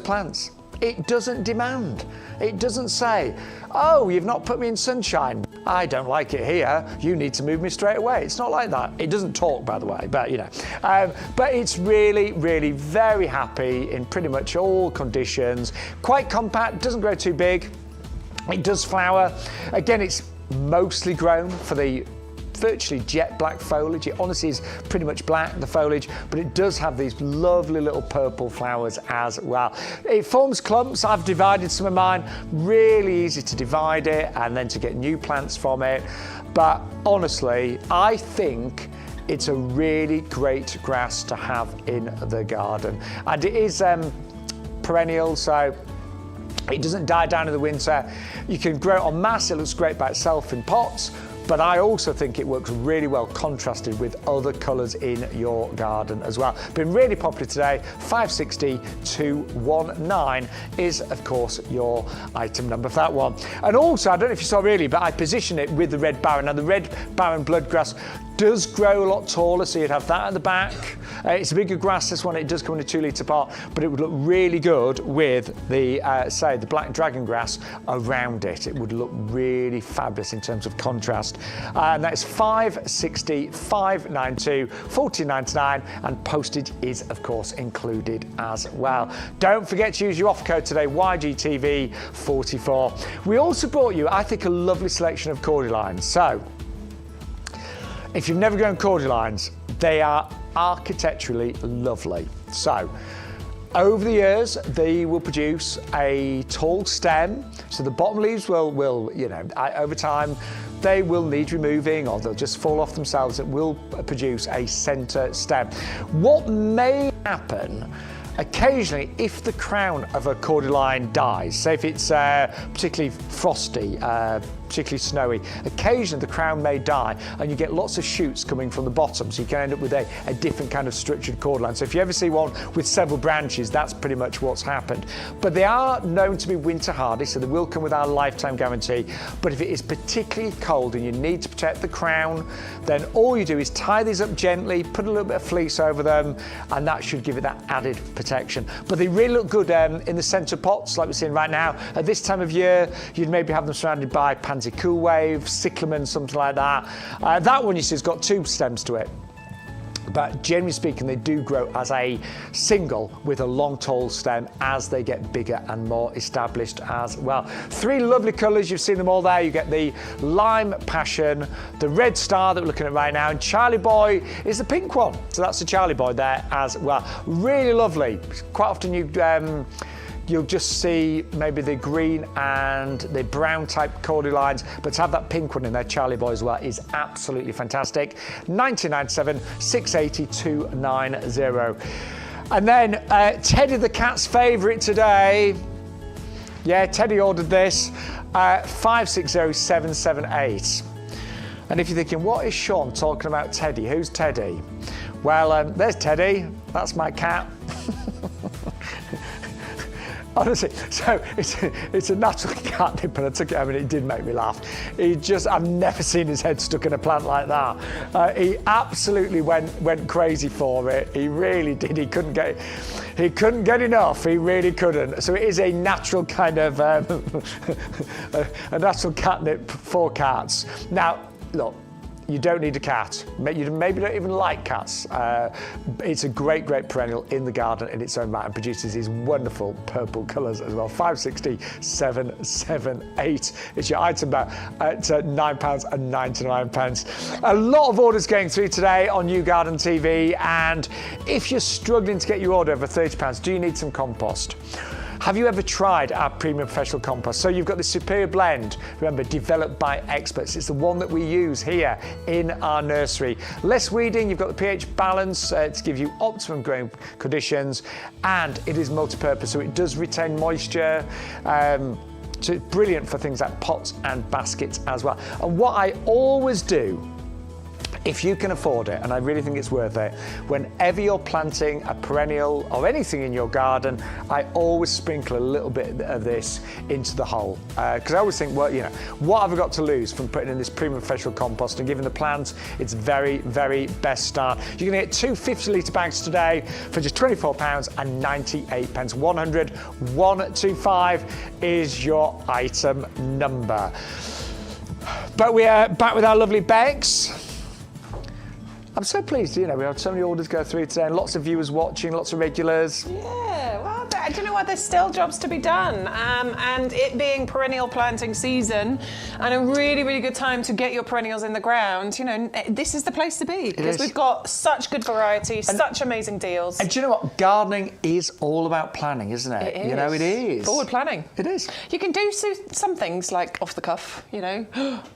plants. It doesn't demand. It doesn't say, oh, you've not put me in sunshine. I don't like it here. You need to move me straight away. It's not like that. It doesn't talk, by the way, but you know. But it's really, really very happy in pretty much all conditions. Quite compact, doesn't grow too big. It does flower. Again, it's mostly grown for the virtually jet black foliage. It honestly is pretty much black, the foliage, but it does have these lovely little purple flowers as well. It forms clumps. I've divided some of mine. Really easy to divide it and then to get new plants from it. But honestly, I think it's a really great grass to have in the garden. And it is perennial, so it doesn't die down in the winter. You can grow it en masse. It looks great by itself in pots. But I also think it works really well contrasted with other colours in your garden as well. Been really popular today. 560 219 is, of course, your item number for that one. And also, I don't know if you saw really, but I positioned it with the red barren. Now, the red barren bloodgrass does grow a lot taller, so you'd have that at the back. It's a bigger grass, this one. It does come in a 2-litre pot, but it would look really good with the, say, the black dragon grass around it. It would look really fabulous in terms of contrast. And that's 560 592 14.99, and postage is, of course, included as well. Don't forget to use your offer code today, YGTV44. We also brought you, I think, a lovely selection of Cordylines. So, if you've never grown Cordylines, they are architecturally lovely. So, over the years, they will produce a tall stem. So the bottom leaves will over time, they will need removing or they'll just fall off themselves. It will produce a centre stem. What may happen occasionally, if the crown of a cordyline dies, say if it's particularly frosty, particularly snowy, occasionally the crown may die and you get lots of shoots coming from the bottom, so you can end up with a different kind of structured cordyline. So if you ever see one with several branches, that's pretty much what's happened. But they are known to be winter hardy, so they will come with our lifetime guarantee. But if it is particularly cold and you need to protect the crown, then all you do is tie these up gently, put a little bit of fleece over them, and that should give it that added protection. But they really look good in the centre pots, like we're seeing right now. At this time of year, you'd maybe have them surrounded by Pansy cool wave, cyclamen, something like that. That one, you see, has got 2 stems to it. But generally speaking, they do grow as a single with a long, tall stem as they get bigger and more established as well. 3 lovely colours, you've seen them all there. You get the lime passion, the red star that we're looking at right now, and Charlie Boy is the pink one. So that's the Charlie Boy there as well. Really lovely. Quite often you'll just see maybe the green and the brown type cordylines, but to have that pink one in there, Charlie Boy as well, is absolutely fantastic. 1997 680 290. And then Teddy the cat's favourite today. Yeah, Teddy ordered this, 560778. And if you're thinking, what is Shaun talking about Teddy? Who's Teddy? Well, there's Teddy. That's my cat. Honestly, so it's a natural catnip, and I took it home and it did make me laugh. I've never seen his head stuck in a plant like that. He absolutely went crazy for it. He really did. He couldn't get enough. He really couldn't. So it is a natural kind of a natural catnip for cats. Now, look. You don't need a cat. You maybe don't even like cats. It's a great perennial in the garden in its own right and produces these wonderful purple colours as well. 560778 is your item at £9.99. A lot of orders going through today on YouGarden TV, and if you're struggling to get your order over £30, do you need some compost? Have you ever tried our premium professional compost? So you've got the superior blend, remember, developed by experts. It's the one that we use here in our nursery. Less weeding, you've got the pH balance to give you optimum growing conditions, and it is multi-purpose, so it does retain moisture. So it's brilliant for things like pots and baskets as well. And what I always do, if you can afford it, and I really think it's worth it, whenever you're planting a perennial or anything in your garden, I always sprinkle a little bit of this into the hole. Because I always think, well, what have I got to lose from putting in this premium professional compost and giving the plants its very, very best start? You're going to get 2 50-litre bags today for just £24.98. 100 125 is your item number. But we are back with our lovely Bex. I'm so pleased, we had so many orders go through today and lots of viewers watching, lots of regulars. Yeah, well, do you know what? There's still jobs to be done. And it being perennial planting season and a really, really good time to get your perennials in the ground, this is the place to be because we've got such good variety, such amazing deals. And do you know what? Gardening is all about planning, isn't it? It is. It is. Forward planning. It is. You can do some things like off the cuff, I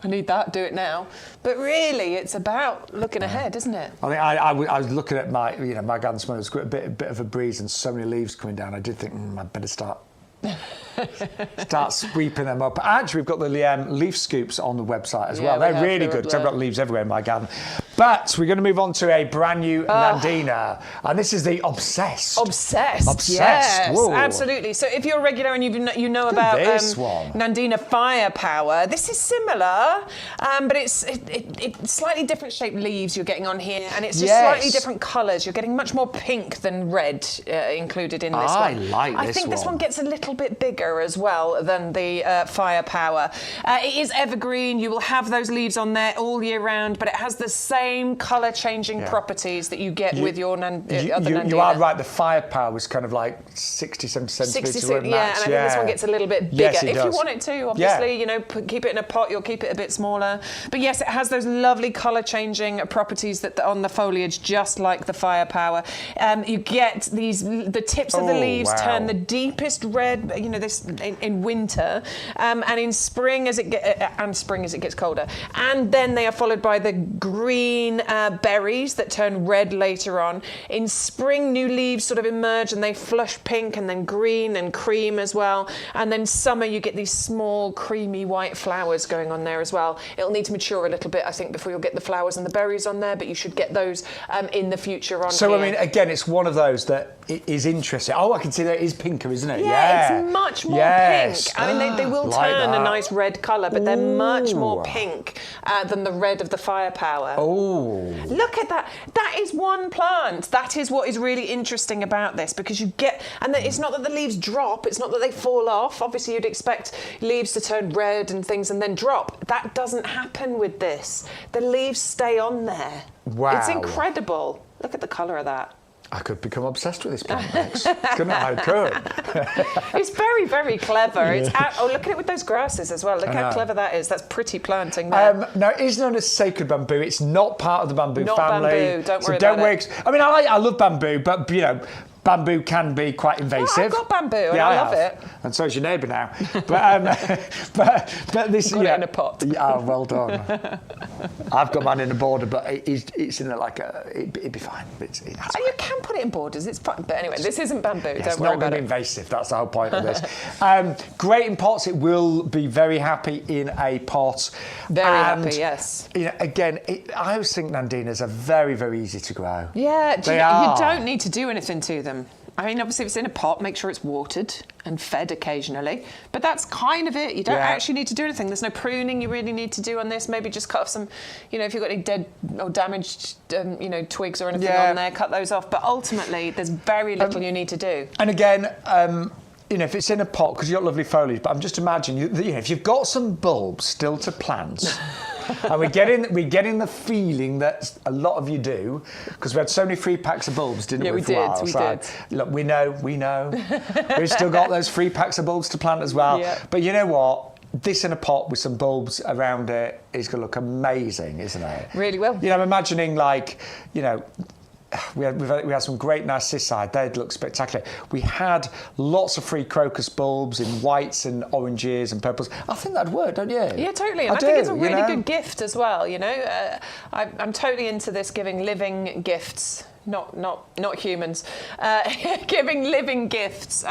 need that, do it now. But really, it's about looking ahead, isn't it? I mean, I was looking at my garden this morning. It was a bit of a breeze and so many leaves coming down. I did think, I'd better start sweeping them up. Actually, we've got the leaf scoops on the website as well. They're really good because I've got leaves everywhere in my garden. But we're going to move on to a brand new Nandina, and this is the Obsessed. Obsessed. Yes, Whoa. Absolutely. So if you're a regular and you know about this one. Nandina Firepower, this is similar, but it's slightly different shaped leaves you're getting on here, and it's just slightly different colours. You're getting much more pink than red included in this one. I think this one gets a little bit bigger as well than the Firepower. It is evergreen. You will have those leaves on there all year round, but it has the same same colour changing properties that you get with your other Nandina. You are right, the firepower was kind of like 60, 70 centimetres. 66, and I think this one gets a little bit bigger. Yes, it if does. you want it to, obviously, you know, keep it in a pot, you'll keep it a bit smaller. But yes, it has those lovely colour changing properties that on the foliage, just like the firepower. You get the tips of the leaves turn the deepest red, you know, this in winter, and in spring as it gets colder. And then they are followed by the green berries that turn red later on. In spring, new leaves sort of emerge and they flush pink and then green and cream as well. And then summer, you get these small creamy white flowers going on there as well. It'll need to mature a little bit, I think, before you'll get the flowers and the berries on there, but you should get those in the future on So, here. I mean, again, it's one of those that is interesting. Oh, I can see that it is pinker, isn't it? Yeah, it's much more pink. I mean, they will Like turn that. a nice red colour, but they're much more pink than the red of the firepower. Oh. Look at that. That is one plant. That is what is really interesting about this, because you get, and it's not that the leaves drop, it's not that they fall off. Obviously, you'd expect leaves to turn red and things and then drop. That doesn't happen with this. The leaves stay on there. Wow. It's incredible. Look at the colour of that. I could become obsessed with this plant next. Couldn't I? I could. It's very, very clever. It's look at it with those grasses as well. Look how clever that is. That's pretty planting there. Now, it is known as sacred bamboo. It's not part of the bamboo Not family. bamboo. Don't worry don't about worry. it. I mean, I love bamboo, but, you know, bamboo can be quite invasive. I've got bamboo and I love it. And so is your neighbour now. but this... Got it in a pot. Yeah, well done. I've got mine in a border, but it's in it'd be fine. You can put it in borders. It's fine. But anyway, this isn't bamboo. It's Don't not worry going about to be it. invasive. That's the whole point of this. Great in pots. It will be very happy in a pot. Very happy, yes. You know, again, I always think Nandinas are very, very easy to grow. Yeah, They you are. don't need to do anything to them. I mean, obviously, if it's in a pot, make sure it's watered and fed occasionally. But that's kind of it. You don't actually need to do anything. There's no pruning you really need to do on this. Maybe just cut off some, you know, if you've got any dead or damaged, you know, twigs or anything on there, cut those off. But ultimately, there's very little you need to do. And again, you know, if it's in a pot, because you've got lovely foliage, but I'm just imagining, you know, if you've got some bulbs still to plant, and we're getting the feeling that a lot of you do, because we had so many free packs of bulbs, didn't we? We did. We did. Look, we know. We've still got those free packs of bulbs to plant as well. Yeah. But you know what? This in a pot with some bulbs around it is going to look amazing, isn't it? Really will. You know, I'm imagining, like, you know, we had some great Narcissi. They'd look spectacular. We had lots of free crocus bulbs in whites and oranges and purples. I think that'd work, don't you? Yeah, totally. And I think it's a really good gift as well, you know. I'm totally into this, giving living gifts. Not humans, giving living gifts.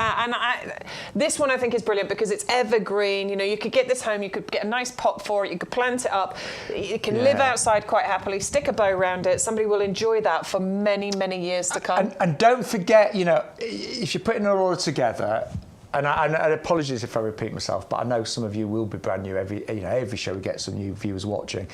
This one I think is brilliant because it's evergreen. You know, you could get this home, you could get a nice pot for it, you could plant it up, it can live outside quite happily, stick a bow around it, somebody will enjoy that for many, many years to come. And don't forget, you know, if you're putting an order together, and apologies if I repeat myself, but I know some of you will be brand new. Every show we get some new viewers watching,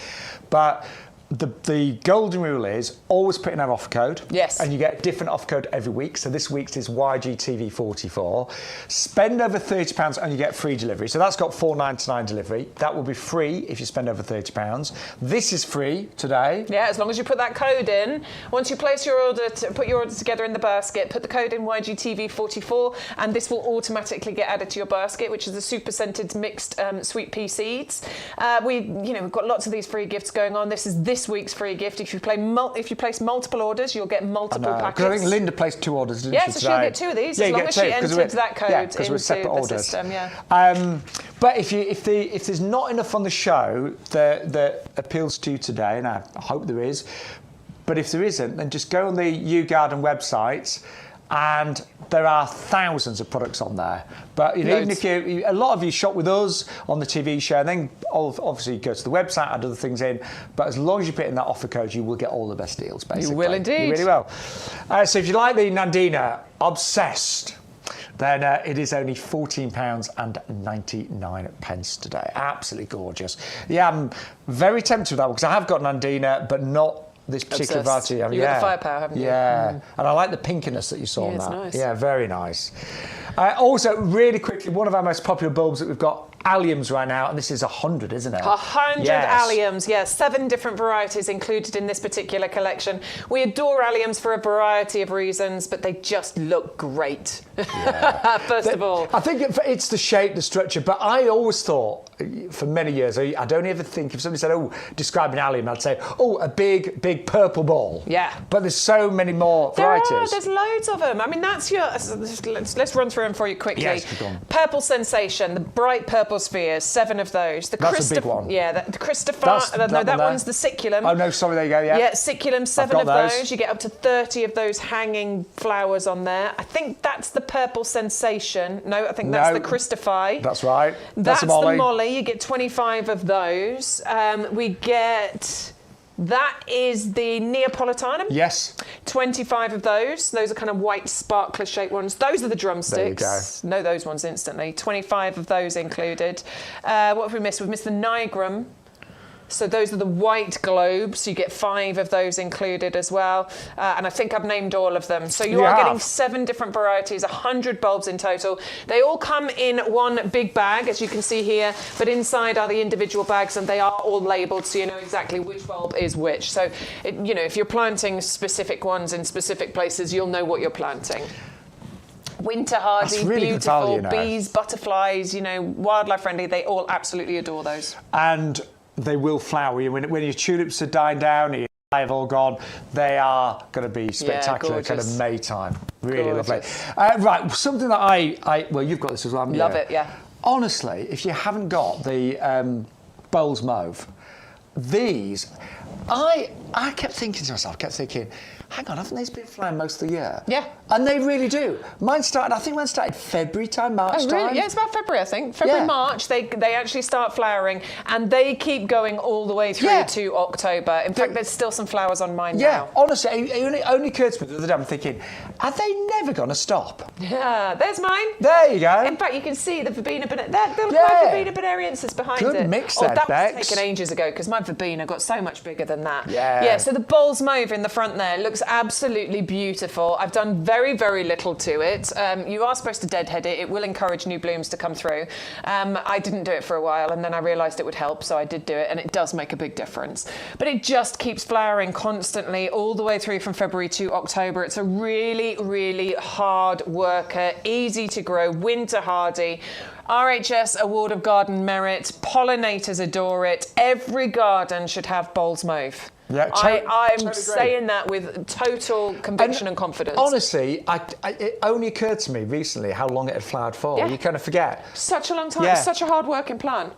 but the golden rule is always put in our offer code. Yes. And you get a different offer code every week. So this week's is YGTV44. Spend over £30 and you get free delivery. So that's got $4.99 delivery. That will be free if you spend over £30. This is free today. Yeah, as long as you put that code in. Once you place your order, put your order together in the basket, put the code in YGTV44, and this will automatically get added to your basket, which is the super scented mixed sweet pea seeds. We've got lots of these free gifts going on. This is this week's free gift. If you place multiple orders, you'll get multiple packets. I think Linda placed 2 orders, didn't she, so today? she'll get 2 of these, as long as she entered that code into we're separate the orders. system. But if there's not enough on the show that appeals to you today, and I hope there is, but if there isn't, then just go on the YouGarden website. And there are thousands of products on there. But you know, even if a lot of you shop with us on the TV show, and then obviously you go to the website, add other things in. But as long as you put in that offer code, you will get all the best deals, basically. You will indeed. You really will. So if you like the Nandina, obsessed, then it is only £14.99 today. Absolutely gorgeous. Yeah, I'm very tempted with that one because I have got Nandina, but not this particular Obsessed. variety. You've got the firepower, haven't you? Yeah, and I like the pinkiness that you saw on it's that. nice. Yeah, very nice. Also, really quickly, one of our most popular bulbs that we've got, alliums right now, and this is 100, isn't it? 100 Yes. alliums, yes. 7 different varieties included in this particular collection. We adore alliums for a variety of reasons, but they just look great. Yeah. First of all. I think it's the shape, the structure, but I always thought, for many years, I don't ever think, if somebody said, oh, describe an allium, I'd say, oh, a big purple ball. Yeah. But there's so many more varieties. There's loads of them. I mean, that's your... Let's run through them for you quickly. Yes, go on. Purple Sensation, the bright purple spheres, 7 of those. That's a big one. Yeah, the Christopher... No, that one's the Siculum. Oh, no, sorry, there you go, yeah. Yeah, Siculum, 7 of those. those. You get up to 30 of those hanging flowers on there. I think that's the Purple Sensation. No, I think that's the Christopher. That's right. That's the molly. You get 25 of those. We get... That is the Neapolitanum. Yes. 25 of those. Those are kind of white, sparkler-shaped ones. Those are the drumsticks. There you Know those ones instantly. 25 of those included. What have we missed? We've missed the Nigrum. So those are the white globes. You get 5 of those included as well. And I think I've named all of them. So you are getting 7 different varieties, 100 bulbs in total. They all come in one big bag, as you can see here. But inside are the individual bags, and they are all labelled, so you know exactly which bulb is which. So, if you're planting specific ones in specific places, you'll know what you're planting. Winter hardy, really beautiful, good value, bees, butterflies, wildlife friendly. They all absolutely adore those. And they will flower. When your tulips are dying down, your have all gone, they are going to be spectacular, kind of May time. Really lovely. Right, something that well, you've got this as well, haven't you? Love it, yeah. Honestly, if you haven't got the Bowles Mauve, these, I kept thinking to myself, hang on, haven't these been flying most of the year? Yeah. And they really do. Mine started February time, March time. Really? Yeah, it's about February, I think. February, March, they actually start flowering, and they keep going all the way through to October. In fact, there's still some flowers on mine now. Yeah, honestly, it only occurred to me the other day, I'm thinking, are they never going to stop? Yeah, there's mine. There you go. In fact, you can see the Verbena Verbena bonariensis behind it. Good mix there, that Bex. was taken ages ago, because my Verbena got so much bigger than that. Yeah. Yeah, so the Bowles Mauve in the front there looks absolutely beautiful. I've done very, very little to it. You are supposed to deadhead it. It will encourage new blooms to come through. I didn't do it for a while, and then I realised it would help, so I did do it, and it does make a big difference. But it just keeps flowering constantly all the way through from February to October. It's a really, really hard worker, easy to grow, winter hardy. RHS Award of Garden Merit. Pollinators adore it. Every garden should have Bowles Mauve. Yeah, I'm totally saying that with total conviction and confidence. Honestly, it only occurred to me recently how long it had flowered for. Yeah. You kind of forget. Such a long time. Yeah. Such a hard working plant.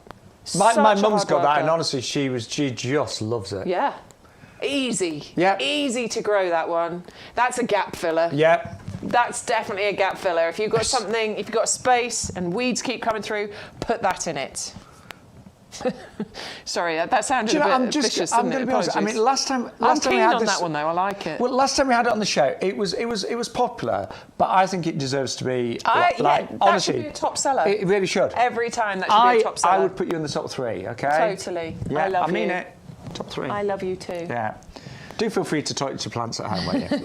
My mum's got that, and honestly, she just loves it. Yeah. Easy. Yeah. Easy to grow, that one. That's a gap filler. Yeah. That's definitely a gap filler. If you've got something, if you've got space and weeds keep coming through, put that in it. Sorry, that sounded a bit vicious, I'm didn't it? going to be honest. I mean, last time I'm we keen had on this, that one though. I like it. Well, last time we had it on the show, it was popular, but I think it deserves to be that honestly, should be a top seller. It really should. Every time that should be a top seller. I would put you in the top 3. Okay. Totally. Yeah, I love you. I mean it. Top 3. I love you too. Yeah. Do feel free to talk to plants at home, won't you?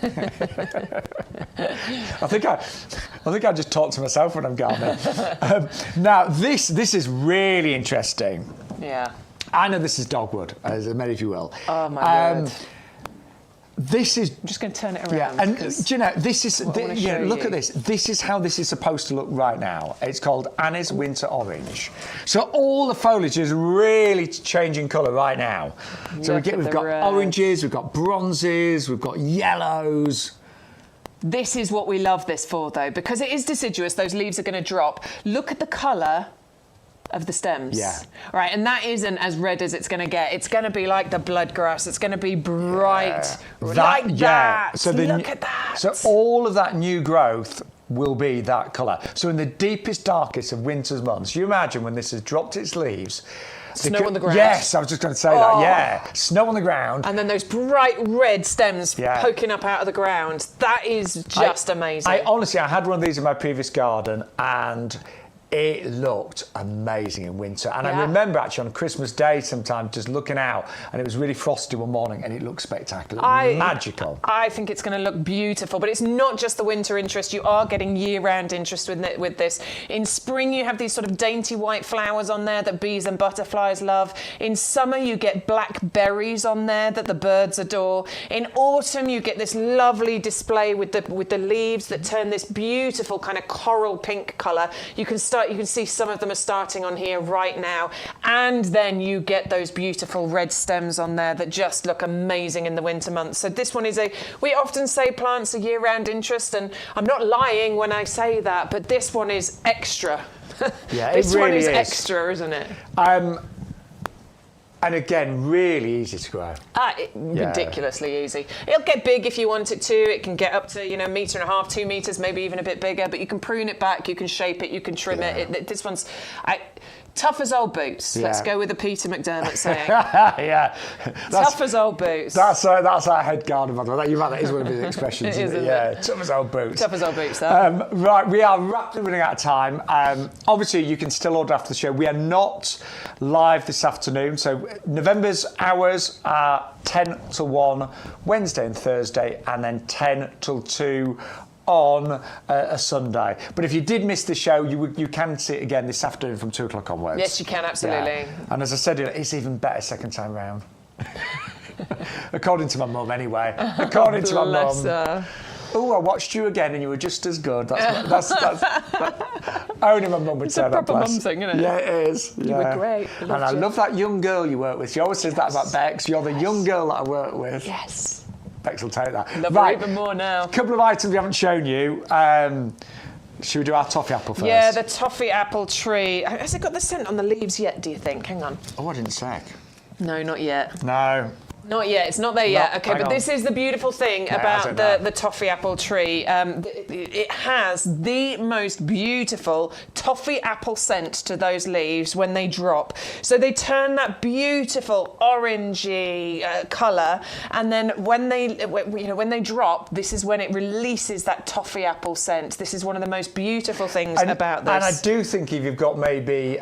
I think I just talk to myself when I'm gardening. Now, this is really interesting. Yeah. I know this is dogwood, as many of you will. Oh my word. This is. I'm just going to turn it around. Yeah, and do you know, this is. Look at this. This is how this is supposed to look right now. It's called Annie's Winter Orange. So all the foliage is really changing colour right now. So we've got oranges, we've got bronzes, we've got yellows. This is what we love this for, though, because it is deciduous. Those leaves are going to drop. Look at the colour of the stems. Yeah. Right, and that isn't as red as it's going to get. It's going to be like the bloodgrass. It's going to be bright. That. So look at that. So all of that new growth will be that colour. So in the deepest, darkest of winter's months, you imagine when this has dropped its leaves. Snow on the ground. Yes, I was just going to say that. Yeah, snow on the ground. And then those bright red stems poking up out of the ground. That is just amazing. I honestly had one of these in my previous garden, and It looked amazing in winter. And I remember actually on Christmas Day sometime just looking out and it was really frosty one morning and it looked spectacular. Magical. I think it's going to look beautiful, but it's not just the winter interest. You are getting year-round interest with this. In spring, you have these sort of dainty white flowers on there that bees and butterflies love. In summer, you get black berries on there that the birds adore. In autumn, you get this lovely display with the leaves that turn this beautiful kind of coral pink colour. You can see some of them are starting on here right now. And then you get those beautiful red stems on there that just look amazing in the winter months. So this one is we often say plants are year-round interest, and I'm not lying when I say that, but this one is extra. Yeah, this it really one is is extra, isn't it? And again, really easy to grow. Ridiculously easy. It'll get big if you want it to. It can get up to, 1.5 meters, 2 meters, maybe even a bit bigger, but you can prune it back, you can shape it, you can trim it. This one's tough as old boots. Yeah. Let's go with the Peter McDermott saying. Yeah. Tough as old boots. That's our head garden model. That is one of his expressions. Isn't it? Yeah, tough as old boots. Tough as old boots, though. Right, we are rapidly running out of time. Obviously, you can still order after the show. We are not live this afternoon, so November's hours are 10 till 1, Wednesday and Thursday, and then 10 till 2 on a Sunday. But if you did miss the show, you can see it again this afternoon from 2 o'clock onwards. Yes, you can, absolutely. Yeah. And as I said, it's even better second time round. According to my mum, anyway. According to my mum. Oh, I watched you again and you were just as good. That's only my mum would say that. It's a proper mum thing, isn't it? Yeah, it is. You were great. I love that young girl you work with. She always says that about Bex. You're the young girl that I work with. Yes. Bex will take that. Love her even more now. A couple of items we haven't shown you. Should we do our toffee apple first? Yeah, the toffee apple tree. Has it got the scent on the leaves yet, do you think? Hang on. Oh, I didn't say. No, not yet. No. Not yet. It's not there yet. Okay, but this is the beautiful thing about the toffee apple tree. It has the most beautiful toffee apple scent to those leaves when they drop. So they turn that beautiful orangey colour, and then when they drop, this is when it releases that toffee apple scent. This is one of the most beautiful things about this. And I do think if you've got maybe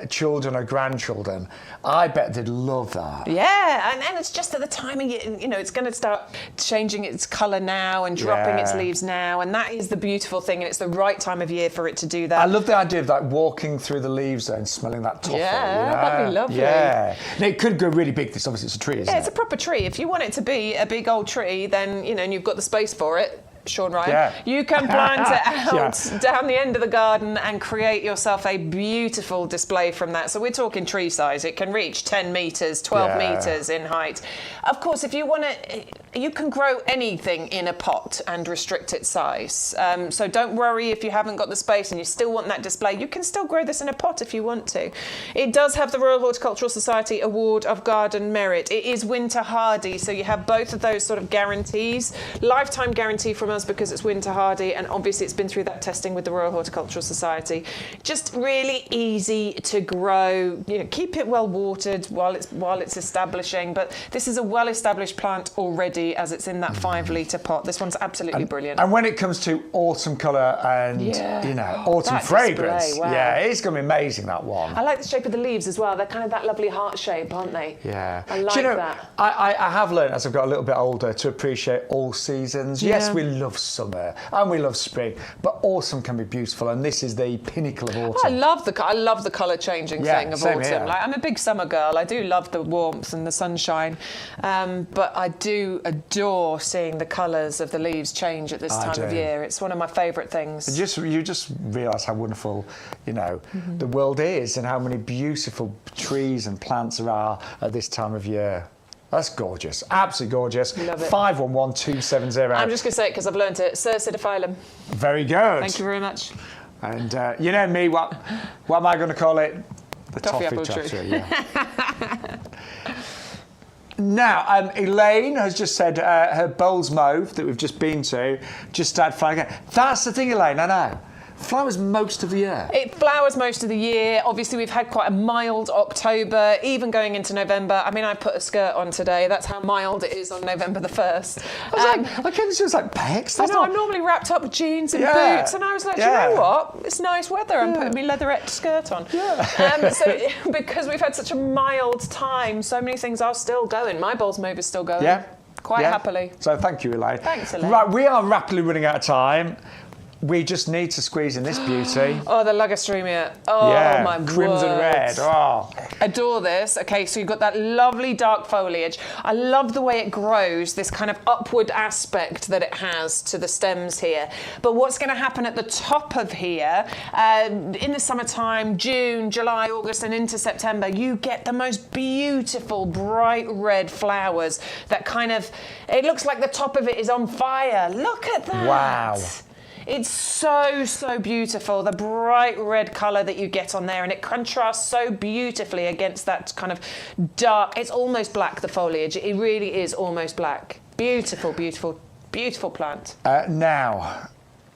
children or grandchildren, I bet they'd love that. Yeah, and it's just at the time of year, it's going to start changing its colour now and dropping its leaves now, and that is the beautiful thing, and it's the right time of year for it to do that. I love the idea of walking through the leaves there and smelling that toffee. Yeah, that'd be lovely. Yeah. Now, it could go really big. This obviously it's a tree, isn't it? Yeah, it's a proper tree. If you want it to be a big old tree, then, and you've got the space for it, Shaun Ryan, you can plant it out down the end of the garden and create yourself a beautiful display from that. So we're talking tree size. It can reach 10 metres, 12 metres in height. Of course, if you want to, you can grow anything in a pot and restrict its size. So don't worry if you haven't got the space and you still want that display. You can still grow this in a pot if you want to. It does have the Royal Horticultural Society Award of Garden Merit. It is winter hardy, so you have both of those sort of guarantees. Lifetime guarantee from us because it's winter hardy, and obviously it's been through that testing with the Royal Horticultural Society. Just really easy to grow. Keep it well watered while it's establishing. But this is a well-established plant already, as it's in that 5-litre pot. This one's absolutely brilliant. And when it comes to autumn colour and autumn fragrance, it's going to be amazing, that one. I like the shape of the leaves as well. They're kind of that lovely heart shape, aren't they? Yeah. I like that. I have learned as I've got a little bit older to appreciate all seasons. Yeah. Yes, we love summer and we love spring, but autumn can be beautiful, and this is the pinnacle of autumn. I love the colour changing thing of autumn. Here. I'm a big summer girl. I do love the warmth and the sunshine, but I do adore seeing the colours of the leaves change at this time of year. It's one of my favourite things. You just realise how wonderful, the world is, and how many beautiful trees and plants there are at this time of year. That's gorgeous. Absolutely gorgeous. Love it. 511270. I'm just going to say it because I've learnt it. Cercidophyllum. Very good. Thank you very much. And you know me, what am I going to call it? The toffee apple tree. Yeah. Now, Elaine has just said her Bowls Mauve that we've just been to just started flying again. That's the thing, Elaine, I know. flowers most of the year. It flowers most of the year. Obviously, we've had quite a mild October, even going into November. I mean, I put a skirt on today. That's how mild it is on November the 1st. I came to like pecs. I know, I'm normally wrapped up with jeans and boots, and I was like, you know what? It's nice weather. I'm putting my leatherette skirt on. Yeah. So because we've had such a mild time, so many things are still going. My bowls move is still going. Yeah. Quite happily. So thank you, Elaine. Thanks, Elaine. Right, we are rapidly running out of time. We just need to squeeze in this beauty. Oh, the Lagerstroemia. Oh, my crimson word. red. Oh. Adore this. Okay, so you've got that lovely dark foliage. I love the way it grows, this kind of upward aspect that it has to the stems here. But what's going to happen at the top of here, in the summertime, June, July, August, and into September, you get the most beautiful bright red flowers that kind of, it looks like the top of it is on fire. Look at that. Wow. It's so beautiful, the bright red colour that you get on there, and it contrasts so beautifully against that kind of dark, it's almost black, the foliage. It really is almost black. Beautiful, beautiful, beautiful plant. Now,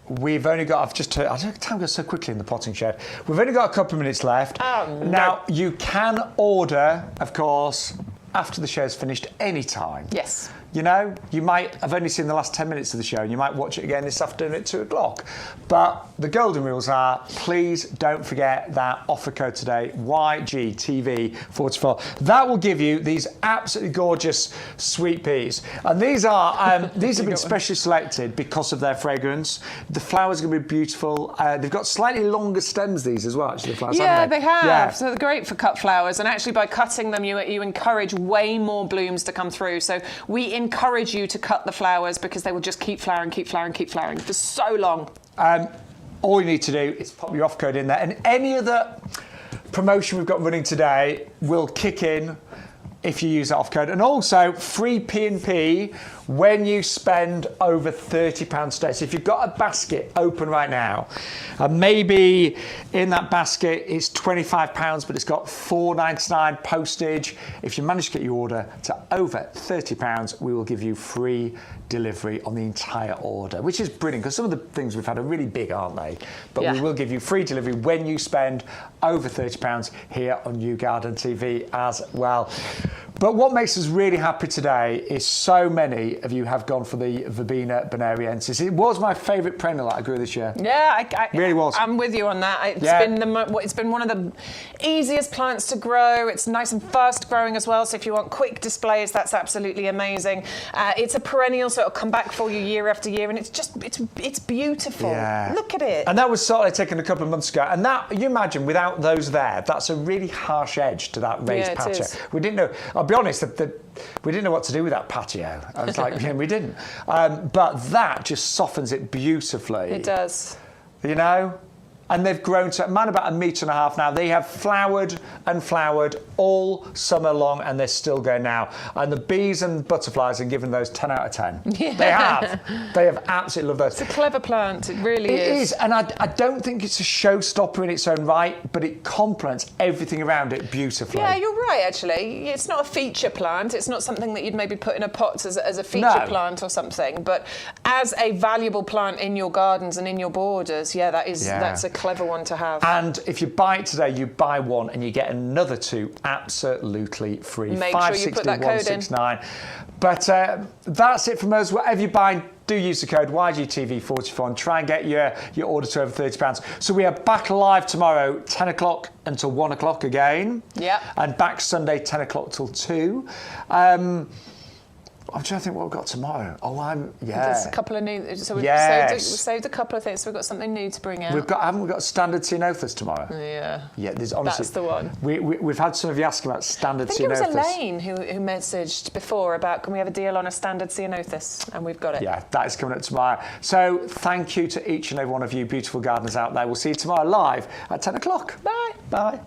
we've only got, I don't know, time goes so quickly in the potting shed. We've only got a couple of minutes left. Oh, now, you can order, of course, after the show's finished, any time. Yes. You know, you might have only seen the last 10 minutes of the show and you might watch it again this afternoon at 2 o'clock. But the golden rules are, please don't forget that offer code today, YGTV44. That will give you these absolutely gorgeous sweet peas. And these are these have been specially selected because of their fragrance. The flowers are going to be beautiful. They've got slightly longer stems, these as well, actually, the flowers, haven't they have. Yeah. So they're great for cut flowers. And actually by cutting them, you encourage way more blooms to come through. So we encourage you to cut the flowers because they will just keep flowering for so long. All you need to do is pop your off code in there, and any other promotion we've got running today will kick in if you use that off code. And also free P&P when you spend over £30 today. So if you've got a basket open right now, and maybe in that basket it's £25, but it's got £4.99 postage. If you manage to get your order to over £30, we will give you free delivery on the entire order, which is brilliant because some of the things we've had are really big, aren't they? But we will give you free delivery when you spend over £30 here on YouGarden TV as well. But what makes us really happy today is so many of you have gone for the Verbena bonariensis. It was my favourite perennial that I grew this year. Yeah, really was. I'm with you on that. It's been one of the easiest plants to grow. It's nice and fast growing as well. So if you want quick displays, that's absolutely amazing. It's a perennial, so it'll come back for you year after year, and it's beautiful. Yeah. Look at it. And that was sort of taken a couple of months ago. And that, you imagine, without those there, that's a really harsh edge to that raised patio. We didn't know. I'll be honest, we didn't know what to do with that patio. I was like, we didn't. But that just softens it beautifully. It does. You know? And they've grown to about 1.5 meters now. They have flowered and flowered all summer long, and they're still going now. And the bees and butterflies are giving those 10 out of 10. Yeah. They have absolutely loved those. It's a clever plant. It really is. It is, and I don't think it's a showstopper in its own right, but it complements everything around it beautifully. Yeah, you're right, actually. It's not a feature plant. It's not something that you'd maybe put in a pot as a feature plant or something. But as a valuable plant in your gardens and in your borders, that's a clever one to have. And if you buy it today, you buy one and you get another 2 absolutely free. Make sure you put that code in. But that's it from us. Whatever you buy, do use the code YGTV44 and try and get your order to over £30. So we are back live tomorrow, 10 o'clock until 1 o'clock again. Yeah. And back Sunday, 10 o'clock till 2. I'm trying to think what we've got tomorrow. There's a couple of new. So we've saved a couple of things. So we've got something new to bring out. Haven't we got standard ceanothus tomorrow? Yeah. Yeah. There's honestly. That's the one. We've had some of you asking about standard ceanothus. I think it was Elaine who messaged before about can we have a deal on a standard ceanothus, and we've got it. Yeah, that is coming up tomorrow. So thank you to each and every one of you beautiful gardeners out there. We'll see you tomorrow live at 10 o'clock. Bye. Bye.